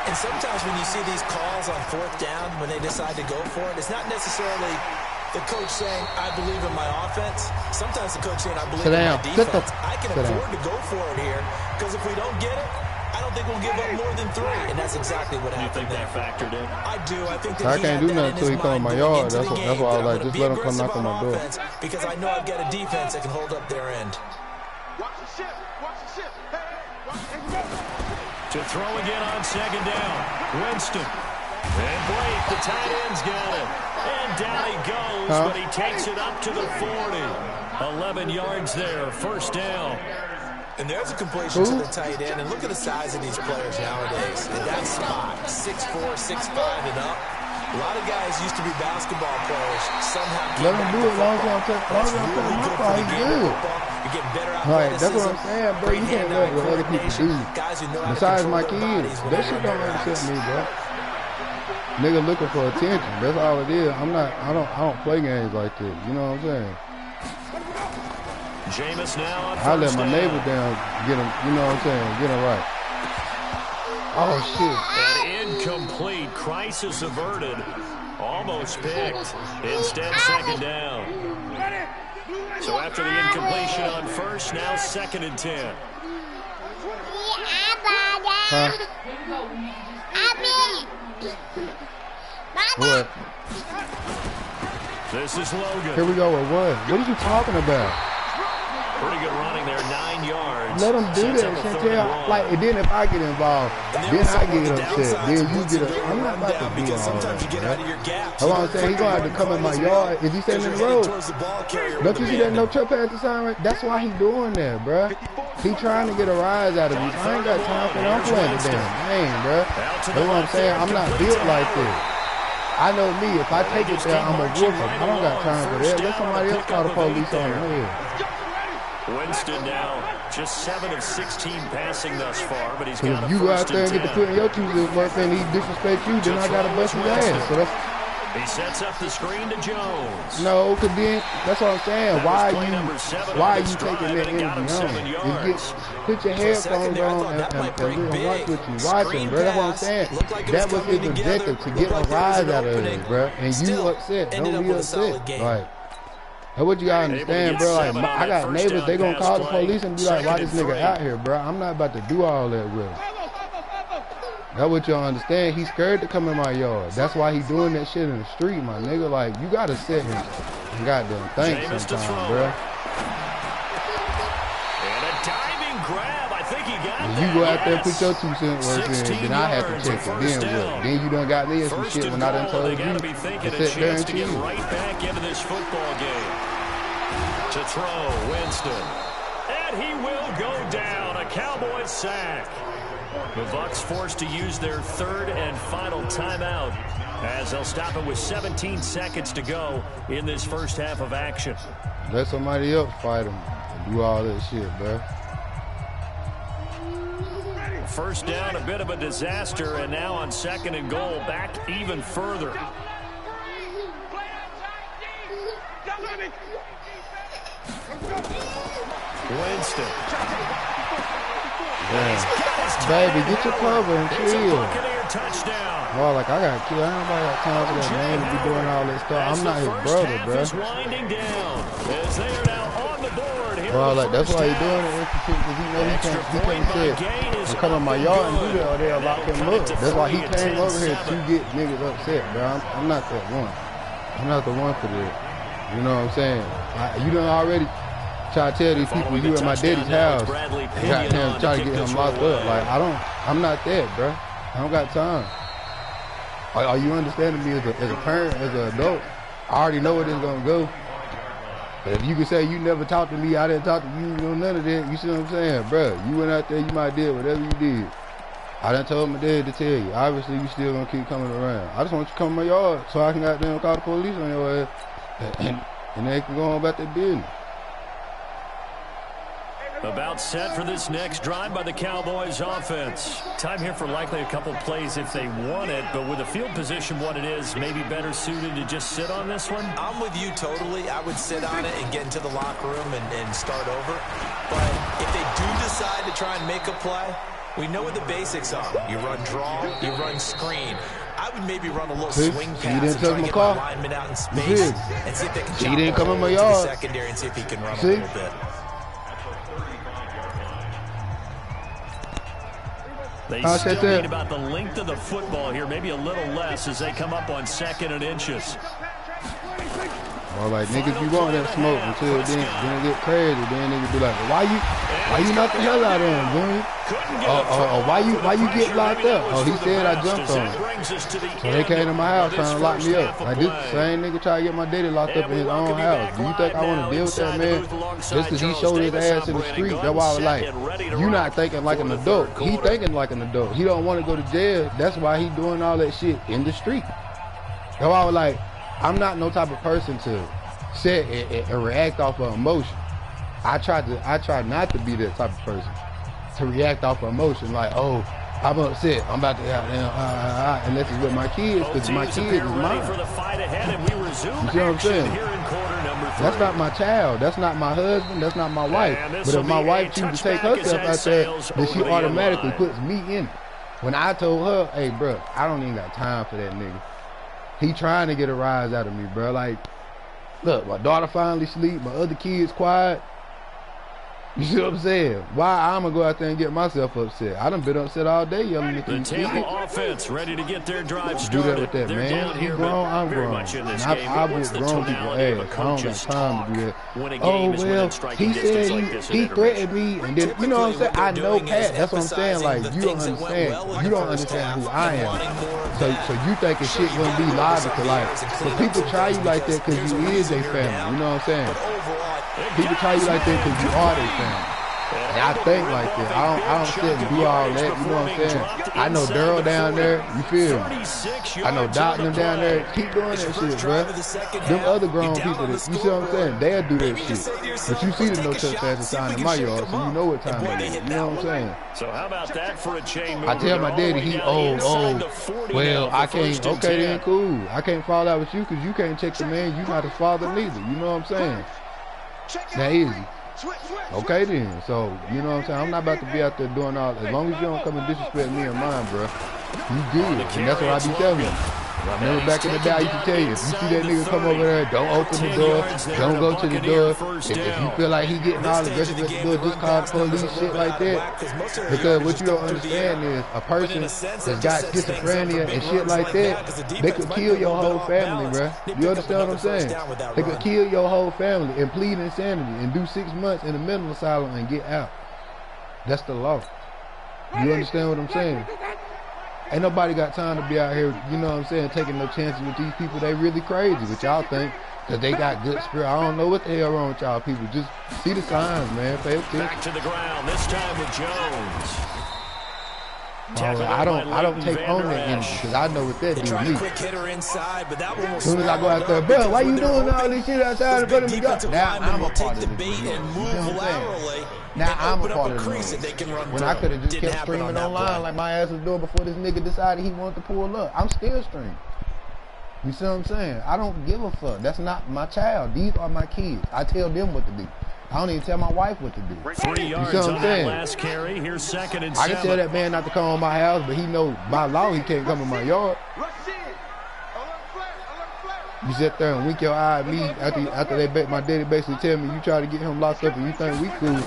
And sometimes when you see these calls on 4th down, when they decide to go for it, it's not necessarily the coach saying, I believe in my offense. Sometimes the coach saying, I believe in my defense. I can afford to go for it here, because if we don't get it, I don't think we'll give up more than 3, and that's exactly what happened. You think that factored in? I do. I think that I can't do nothing until he come in my yard. That's why I was like, just let him come knock on my door. Because I know I've got a defense that can hold up their end. Watch the ship. Watch the ship. Hey, watch the To throw again on 2nd down. Winston. And Blake, the tight end's got it. And down he goes, but he takes it up to the 40. 11 yards there, 1st down. And there's a completion to the tight end. And look at the size of these players nowadays. In that spot, 6'4", 6'5", and up. A lot of guys used to be basketball players. Somehow let him do it. Long as I'm taking my car, he's good. You're getting better Right, that's what I'm saying, bro. You can't let what other people do. Besides my kids, that shit don't upset me, bro. Nigga looking for attention. That's all it is. I don't play games like this. You know what I'm saying? Jameis now on I let my neighbor down, get him, you know what I'm saying, get him right. Oh, shit. An incomplete, crisis averted, almost picked, instead 2nd down. So after the incompletion on 1st, now 2nd and 10. Huh? What? This is Logan. Here we go with what? What are you talking about? Pretty good running there, 9 yards. Let them do that, Chantel. Like, and then if I get involved, then I get upset. Then you get upset. I'm not about to do all that. That's what I'm saying. He's going to have to come in my yard. Is he standing in the road? Don't you see that no trespassing sign right? That's why he's doing that, bruh. He trying to get a rise out of me. I ain't got time for that. I'm playing the damn game, bruh. That's what I'm saying. I'm not built like this. I know me. If I take it there, I'm a whoop him. I don't got time for that. Let somebody else call the police on him. Winston now just 7 of 16 passing thus far, but he's got a you go out first there and and get to putting your 2 cents worth in, he disrespect you, then I got to bust his ass. So that's, he sets up the screen to Jones. no, because then, that's what I'm saying. Why are you taking that energy on? Put your headphones on and watch what you watching, bro. That's what I'm saying. That was his objective, to get a rise out of it, bro. And you upset. Don't be upset. Like, that's what you gotta understand, bro. Like, I got neighbors, they gonna call the police and be like, why this nigga out here, bro? I'm not about to do all that with him. That's what y'all understand. He's scared to come in my yard. That's why he doing that shit in the street, my nigga. Like, you gotta sit him and goddamn think sometimes, bro. And a diving grab. I think he got when you go out there and put your 2 cents worth in, then I have to check it. Then what? Then you done got me in some shit when I done told you to sit there and chill. Right back into this football game. To throw, Winston. And he will go down. A Cowboys sack. The Bucs forced to use their 3rd and final timeout as they'll stop it with 17 seconds to go in this first half of action. Let somebody else fight him and do all that shit, bro. First down, a bit of a disaster, and now on 2nd and goal, back even further. Winston. Yeah. Baby, get your cover and chill. Touchdown. Oh, like, I got killed. I don't got time for that man to be doing all that stuff. I'm not his brother, bro. Bro, like, that's why he's doing it, because he know he can't sit and come in my yard and do that, or they'll lock him up. That's why he came over here to get niggas upset, bro. I'm not that one. I'm not the one for this. You know what I'm saying? You done already try to tell these people you at my daddy's house and got him try to get him locked up. Like, I'm not that, bro. I don't got time. Are you understanding me as a parent, as an adult? I already know where this is gonna go. But if you can say you never talked to me, I didn't talk to you, none of that, you see what I'm saying? Bro, you went out there, you might did whatever you did. I done told my dad to tell you. Obviously, you still gonna keep coming around. I just want you to come in my yard so I can goddamn call the police on your ass. And they can go on about their business. About set for this next drive by the Cowboys offense. Time here for likely a couple plays if they want it, but with the field position what it is, maybe better suited to just sit on this one? I'm with you totally. I would sit on it and get into the locker room and start over. But if they do decide to try and make a play, we know what the basics are. You run draw, you run screen. I would maybe run a little swing pass and try to get my lineman out in space and see if they can he didn't come in my yard. The secondary and see if he can run a little bit. They still need about the length of the football here, maybe a little less as they come up on 2nd and inches. All right, niggas, you want that smoke until then it get crazy. Then niggas be like, well, why you knock the hell out of him, Junior? Why you get locked up? Oh, he said I jumped on him. So they came to my house trying to lock me up. Like this same nigga try to get my daddy locked up in his own house. Do you think I want to deal with that man? Just because he showed his ass in the street. That's why I was like, you not thinking like an adult. He thinking like an adult. He don't want to go to jail. That's why he doing all that shit in the street. That's why I was like, I'm not no type of person to sit and react off of emotion. I try not to be that type of person to react off of emotion. Like, oh, I'm upset. I'm about to unless it's with my kids, because my kids is mine. You see what I'm saying? That's not my child. That's not my husband. That's not my wife. But if my wife chooses to take herself out there, then she automatically puts me in it. When I told her, hey, bro, I don't even got time for that nigga. He trying to get a rise out of me, bro. Like, look, my daughter finally sleep. My other kids quiet. You see what I'm saying? Why I'm going to go out there and get myself upset? I done been upset all day yelling at the Tampa offense ready to get their drive started. Do that with that, man. He grown, I'm grown. I would grown people ass. I don't got time to do that. Oh, well, he said he threatened me. And then, you know what I'm saying? I know Pat. That's what I'm saying. Like, you don't understand. You don't understand who I am. So you thinking shit gonna be logical. Like, so people try you like that because you is their family. You know what I'm saying? People try you like that because you are their family. And I think like that. I don't sit and do all that. You know what I'm saying? I know Daryl down there. You feel me? I know Doc and them down there. Keep doing that shit, bro. Them other grown people, you see what I'm saying? They'll do that shit. But you see the no trespassing sign in my yard, so you know what time it is. You know what I'm saying? So how about that for a chain move? I tell my daddy, he well, I can't. Okay, then cool. I can't fall out with you because you can't check the man. You not his father neither. You know what I'm saying? That easy. Okay then, so you know what I'm saying? I'm not about to be out there doing all. As long as you don't come and disrespect me and mine, bro, you good. And that's what I be telling you. Remember back in the day, I used to tell you, if you see that nigga come over there, don't open the door, don't go to the door. If you feel like he getting all aggressive at the door, just call the police, shit like that. Because what you don't understand is a person that's got schizophrenia and shit like that, they could kill your whole family, bro. You understand what I'm saying? They could kill your whole family and plead insanity and do 6 months in a mental asylum and get out. That's the law. You understand what I'm saying? Ain't nobody got time to be out here, you know what I'm saying, taking no chances with these people. They really crazy, but y'all think that they got good spirit. I don't know what the hell wrong with y'all people. Just see the signs, man. Pay attention. Back to the ground, this time with Jones. I don't take on that energy because I know what that do to me. As soon as I go out there, bro, why you doing all this shit outside in front of me? Now I'm a part of it. You know what I'm saying? Now I'm a part of it. When I could have just kept streaming online like my ass was doing before this nigga decided he wanted to pull up. I'm still streaming. You see what I'm saying? I don't give a fuck. That's not my child. These are my kids. I tell them what to do. I don't even tell my wife what to do. 3 yards on that last carry. Here's 2nd and 7. I can tell that man not to come on my house, but he knows by law he can't come in my yard. You sit there and wink your eye at me after my daddy basically tell me you try to get him locked up and you think we cool.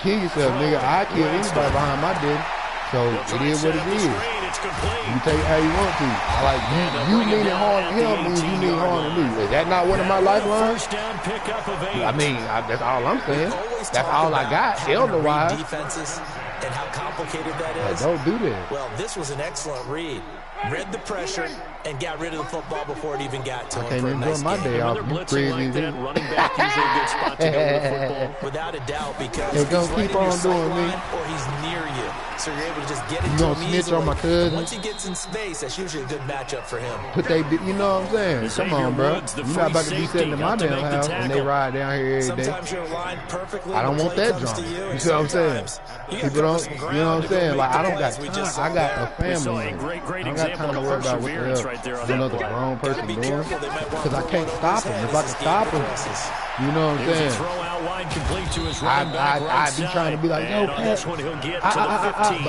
Kill yourself, nigga. I kill anybody behind my daddy. So it is what it is. You take it how you want to. I like you meaning harm to him means you mean harm to me. Is that not one of my lifelines? I mean, that's all I'm saying. That's all I got. Hell no why. And how complicated that is. Don't do that. Well, this was an excellent read. Read the pressure and got rid of the football before it even got to him. I can't enjoy my day off. You crazy. Like that, running back usually a good spot to go with football. Without a doubt, because he's gonna keep on doing me. Or he's near you, so you're able to just get it. You gonna snitch on my cousin? Once he gets in space, that's usually a good matchup for him. You know what I'm saying? Come on, bro. You're not about to be sitting in my damn house and they ride down here every day. Sometimes you're aligned perfectly. I don't want that drama. You see what I'm saying? People don't. You know what I'm saying? Like I don't got time. I got a family. I don't got time to worry about what the hell another grown person doing. Because I can't stop him. If I can stop him, you know what I'm saying? I be trying to be like, yo, Pat, but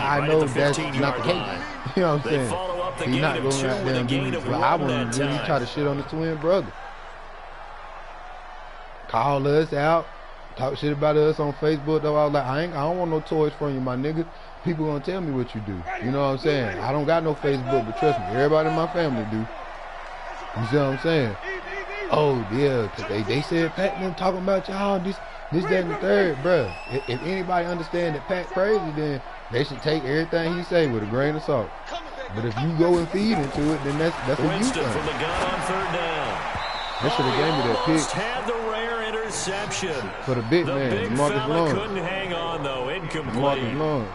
I know that's not the case. You know what I'm saying? He's not going out there and do it. Well, I wouldn't really try to shit on the twin brother. Call us out. Talk shit about us on Facebook though. I was like, I don't want no toys from you, my nigga. people gonna tell me what you do. You know what I'm saying? I don't got no Facebook, but trust me, everybody in my family do. You see what I'm saying? Oh yeah, they said Pat and them talking about y'all, this, that, and the third, bruh. If anybody understand that Pat crazy, then they should take everything he say with a grain of salt. But if you go and feed into it, then that's a you Winston thing. from the gun on 3rd down. They should have gave me that pick. Had the rare interception. For the big man, big Marcus fella Lawrence. couldn't hang on though. Incomplete. Marcus Lawrence.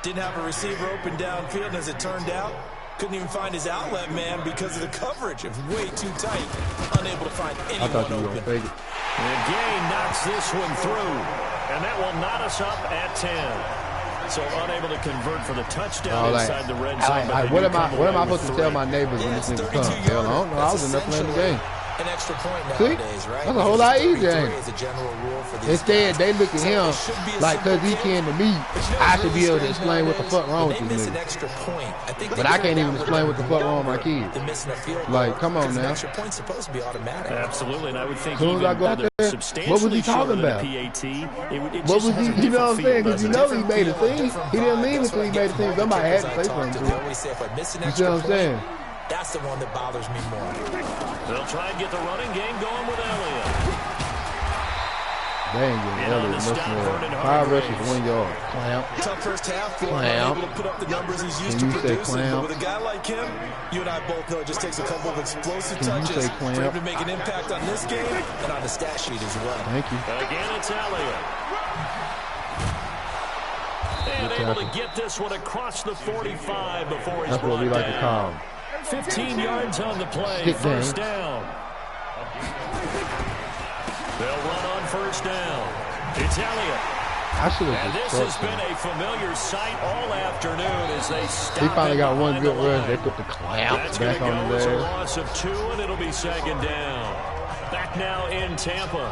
Didn't have a receiver open downfield, and as it turned out, couldn't even find his outlet man because of the coverage. It was way too tight. Unable to find anyone I thought you were open. gonna fake it. And Gain knocks this one through. And that will knot us up at 10. So unable to convert for the touchdown inside the red zone. What am I supposed to tell my neighbors when this nigga comes? Hell, I don't know. I was in there playing the game. An extra point See? nowadays, right? That's a whole lot easier, ain't As a general rule for it? these Instead, guys. they look at him So it should be a like, because he simple kin to me, I should be able to explain what the fuck wrong with When they this miss an nigga. extra point, I think But I can't even explain what the fuck wrong with my kids. They're missing a field goal. Like, come on Because an now. extra point's supposed to be automatic. Absolutely, and I would think As soon as I go out there, what was he talking about? What was he, you know what I'm saying? Because you know he made a scene. He didn't mean it until he made a scene. Somebody had to say something to They him. always say if I miss an You see extra what I'm saying? point, that's the one that bothers me more. They'll try and get the running game going with Elliott. They ain't getting Elliott much more. 5 rushes, 1 yard. Clamp. Tough first half for him, Clamp. able to put up the numbers he's used Can to you say producing. clamp? But with a guy like him, you and I both know it just takes a couple of explosive Can you touches say for him clamp? to make an impact on this game and on the stat sheet as well. Thank you. Again, it's Elliott. And able to get this one across the 45 before he's That's what we brought like to down. call 15 yards on the play. Stick First game. down. They'll run on first down. It's Elliott. I should And have this just has trusted been him. a familiar sight all afternoon as they stop He finally him got one behind good the rush. line. They put the clamp That's back going on to go his as a ass. loss of 2, and it'll be second down. Back now in Tampa.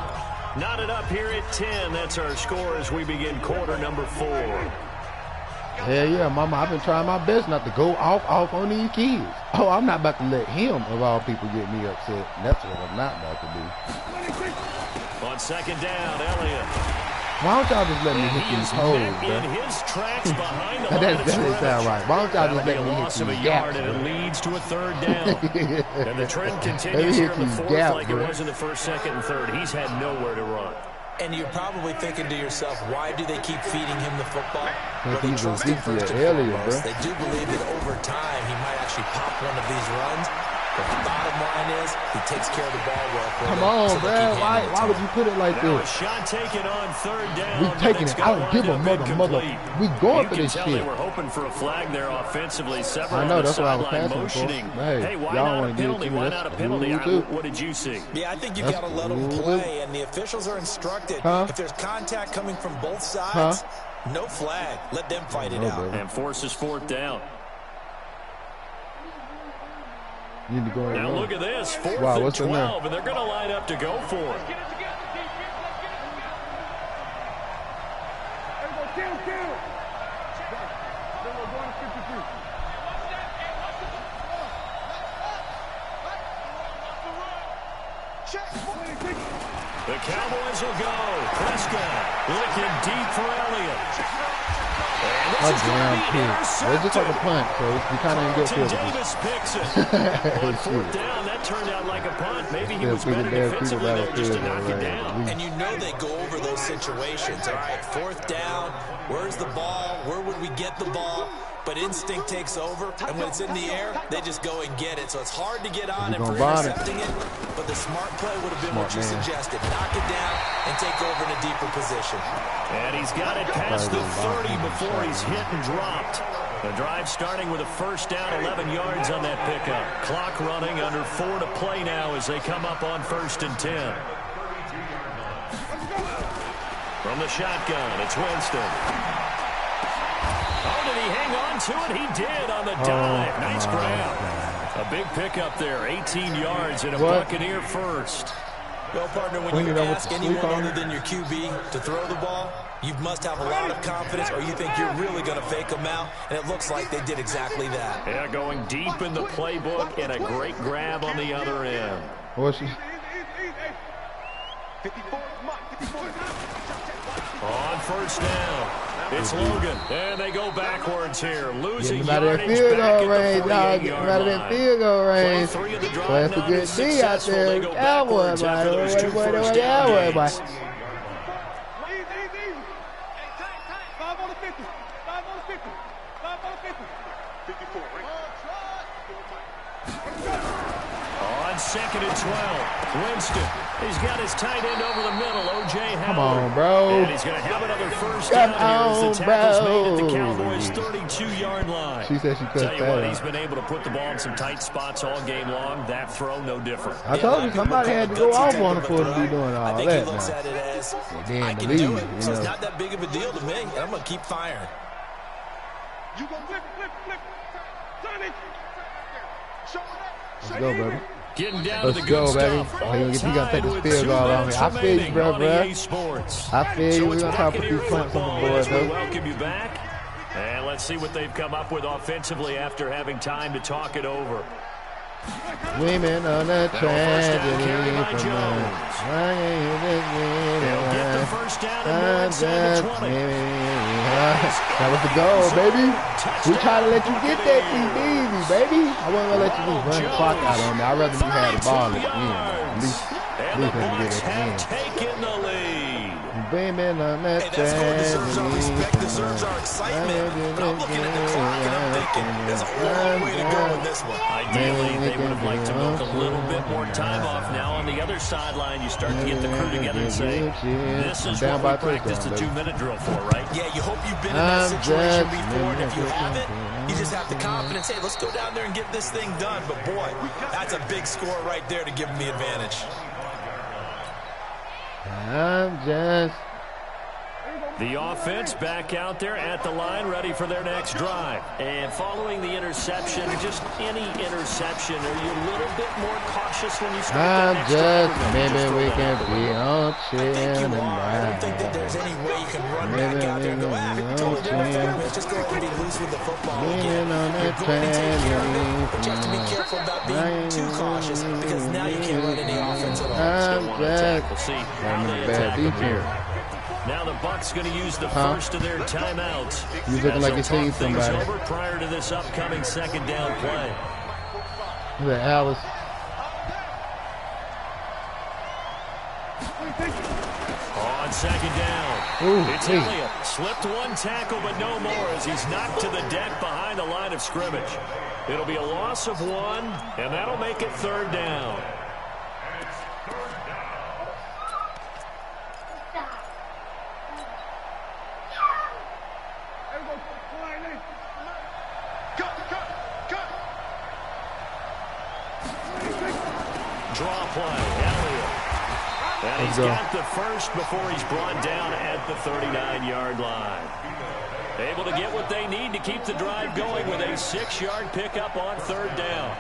Knotted up here at 10. That's our score as we begin quarter number 4. Hell yeah, mama, I've been trying my best not to go off on these kids. Oh, I'm not about to let him, of all people, get me upset. That's what I'm not about to do. On second down, Elliott. Why don't y'all just let me hit these holes, bro? In his tracks behind the That line of doesn't sound scrimmage. right. Why don't y'all just That'll be let a me hit loss of a these yard, gaps, and it bro? leads to a third down. And the trend Let me continues hit here in the these fourth gaps, like bro. it was in the first, second, and third. He's had nowhere to run. And you're probably thinking to yourself, why do they keep feeding him the football? Because They he's trust a him first and Ezekiel Elliott, foremost. bro. They do believe that over time he might actually pop one of these runs. But the bottom line is he takes care of the ball well for Come them, on, so they bro. keep Why handing it to would him. you put it like Now a this? shot taken on third down. We but taking it's it. I gonna don't give a wind up mother. incomplete. We going You for can this tell shit. they were hoping for a flag there offensively. Several I know, on the that's what I was sideline passing for. motioning. Hey, why y'all not wanna a give it penalty? to me, Why that's not a penalty? cool, too. What did you see? Yeah, I think you've That's got to let them cool. play, and the officials are instructed. Huh? If there's contact coming from both sides, no flag. Let them fight it out. And forces fourth down. You need to go ahead Now and look run. at this. Fourth Wow, and what's in there? 12, and they're going to line up to go for it. The Cowboys will go. Prescott looking deep for Elliott. A damn pick. It's just like a punt, so we kind of in good field Davis position. picks it. On fourth Shit. down, that turned out like a punt. Maybe he Yeah, was people better there, people defensively right there up just to there, knock it right. down. And you know they go over those situations. All right, fourth down, where's the ball? Where would we get the ball? But instinct takes over, and when it's in the air, they just go and get it. So it's hard to get on We it for gonna bond it. intercepting it, but the smart play would have been what you Smart man. suggested. Knock it down and take over in a deeper position. And he's got it past the 30 before he's hit and dropped. The drive starting with a first down, 11 yards on that pickup. Clock running, under 4 to play now as they come up on 1st and 10. From the shotgun, it's Winston. Oh, did he hang on to it? He did on the dive. Nice grab. A big pickup there, 18 yards and a Buccaneer first. Well, partner, when Clean you it up with ask the anyone sleep on other it. than your QB to throw the ball, you must have a lot of confidence, or you think you're really going to fake them out, and it looks like they did exactly that. Yeah, going deep in the playbook and a great grab on the other end. What's she? On first down. It's Logan, and they go backwards here, losing Get him out of that yardage field back goal at range, the y'all. Get him 48-yard out of that line. field goal range. Play 3 of the drive Well, that's a not good as D out successful. there. They go Cowboy, backwards after those 2 first down gains. Easy. 5 on the 50. 5 on the 50. 5 on the 50. 54. On 2nd and 12, Winston. He's got his tight end over the middle, O.J. Howard. Come on, bro. And he's going to have another first down here as the tackle's made at the Cowboys' 32-yard line. She said she Tell cut you what, that he's been able to put the ball in some tight spots all game long. That throw, no different. I told you somebody had to go off on him for him to be doing all I think that he looks now. at it as, Then I the can lead, do it, you so it's know. not that big of a deal to me, and I'm going to keep firing. You gonna flip. Turn it. Show it up. Let's go, baby. Getting down Let's to the go, good baby. stuff. He gonna take this With field 2 goal on me. minutes I feel you, remaining bro, on bro. EA Sports. I feel you. So We're it's gonna try to put Buccaneer these points on football the board, as we though. welcome you back. And let's see what they've come up with offensively after having time to talk it over. Women on the tragedy by from Jones. They'll get the first down and more inside the 20. That was the goal, baby. We try to let you get that easy, baby. I wasn't gonna let you just run the clock out on me. I'd rather you had the ball at the end. At least let me get it at the end. Taking the lead. Women on the Hey, that score deserves our respect, tragedy. deserves our excitement. But I'm looking at the clock and I'm thinking, there's a long way to go in this one. Ideally, they would have liked to milk a little bit more time off. Now on the other sideline, you start to get the crew together and say, this is what we practiced a 2-minute drill for, right? Yeah, you hope you've been in that situation before, and if you haven't, you just have the confidence, hey, let's go down there and get this thing done. But boy, that's a big score right there to give them the advantage. I'm just The offense back out there at the line, ready for their next drive. And following the interception, just any interception, are you a little bit more cautious when you start that next drive? maybe we can be on chill I tonight. don't think that there's any way you can run back out there and go, totally different formation. Just go ahead and be loose with the football. Again, you're going to take care of it, but you have to be careful about being too cautious because now you can't run any offense at all. Still want to tackle. See how they attack him here. defense. Now the Bucs going to use the first of their timeouts. He's looking like he's seen things somebody. over prior to this upcoming second down play. Look at Alice. On second down, Ooh, it's hey. Elliott. Slipped one tackle, but no more as he's knocked to the deck behind the line of scrimmage. It'll be a loss of 1, and that'll make it 3rd down. Draw play, Elliott. And he's got the first before he's brought down at the 39-yard line. Able to get what they need to keep the drive going with a 6-yard pickup on 3rd down.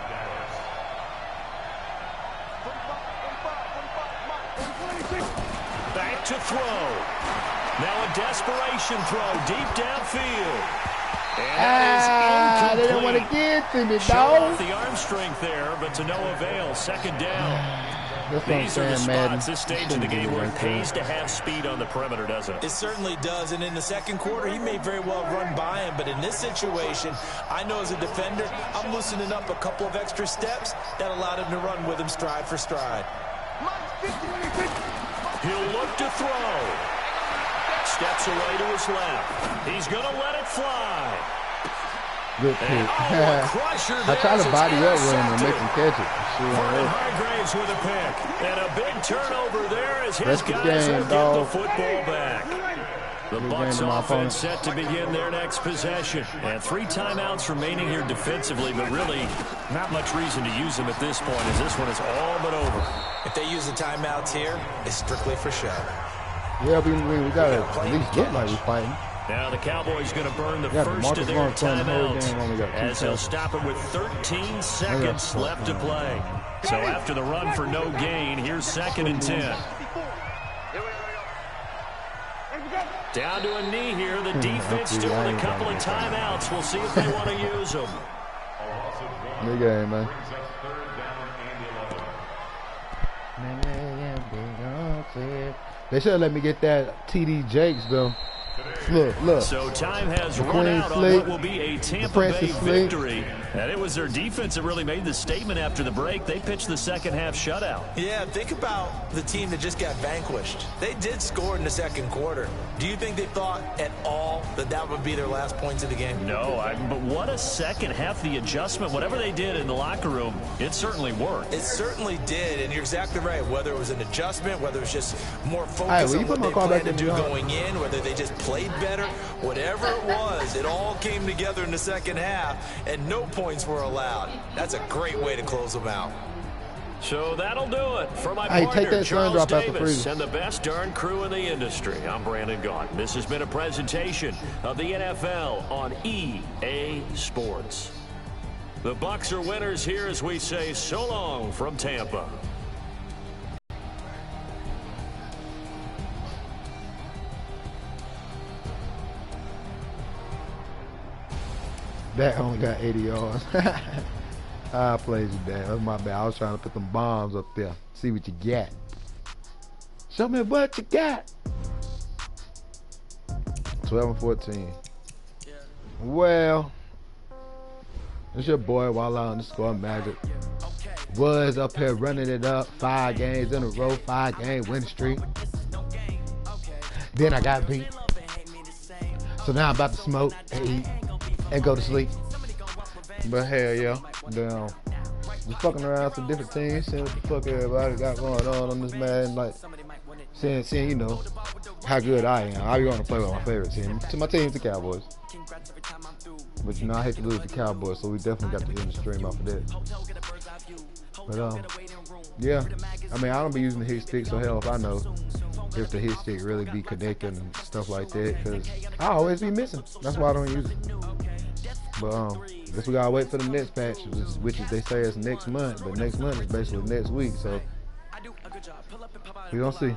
Back to throw. Now a desperation throw deep downfield. They didn't want to get to me, Show dog. off the arm strength there, but to no avail. 2nd down. That's what I'm These are the saying, Madden. spots, this stage of the game, where it pays to have speed on the perimeter, doesn't it? It certainly does, and in the second quarter, he may very well run by him, but in this situation, I know as a defender, I'm loosening up a couple of extra steps that allowed him to run with him stride for stride. He'll look to throw. Steps away to his left. He's going to let it fly. Good pick. Crusher I try to body up with him and make him catch it. Vernon Hargraves with a pick. And a big turnover there as his That's the guys game, will get dog. the football back. The Bucs offense set to begin their next possession. And 3 timeouts remaining here defensively, but really not much reason to use them at this point as this one is all but over. If they use the timeouts here, it's strictly for show. Yeah, we got to at least look like we're fighting. Now the Cowboys going to burn the Yeah, first Marcus of their Lawrence playing the whole timeouts game, only got 2 as they'll touchdowns. stop it with 13 seconds left to play. So after the run for no gain, here's 2nd and 10. Down to a knee here. The defense still with a couple of timeouts. We'll see if they want to use them. Good game, man. They should have let me get that TD Jakes, though. Look. So time has The run Queen out on Slick, what will be a the Tampa Bay Princess Slick. victory. And it was their defense that really made the statement after the break. They pitched the second half shutout. Yeah, think about the team that just got vanquished. They did score in the second quarter. Do you think they thought at all that that would be their last points of the game? No, but what a second half. The adjustment, whatever they did in the locker room, it certainly worked. It certainly did, and you're exactly right. Whether it was an adjustment, whether it was just more Hey, focus will you on put what my they car back planned to in do the yard? going in, whether they just played better, whatever it was, it all came together in the second half, and no points were allowed. That's a great way to close them out. So that'll do it for my Hey, partner, take that sun Charles drop out the Davis, freezer. and the best darn crew in the industry. I'm Brandon Gaudin. This has been a presentation of the NFL on EA Sports. The Bucs are winners here as we say so long from Tampa. That only got 80 yards. I played you, Dad. That's my bad. I was trying to put them bombs up there. See what you got. Show me what you got. 12-14. Well, it's your boy Walla_Magic. Was up here running it up 5 games in a row, 5-game winning streak. Then I got beat. So now I'm about to smoke and eat and go to sleep. But hell yeah, damn. Just fucking around some different teams, seeing what the fuck everybody got going on this Madden, like seeing you know how good I am. I be going to play with my favorite team. To my team's the Cowboys. But you know I hate to lose the Cowboys, so we definitely got to end the stream off of that. But yeah, I mean I don't be using the hit stick, so hell if I know if the hit stick really be connected and stuff like that, because I always be missing. That's why I don't use it. But guess we gotta wait for the next patch, which is they say is next month, but next month is basically next week, so we gonna see.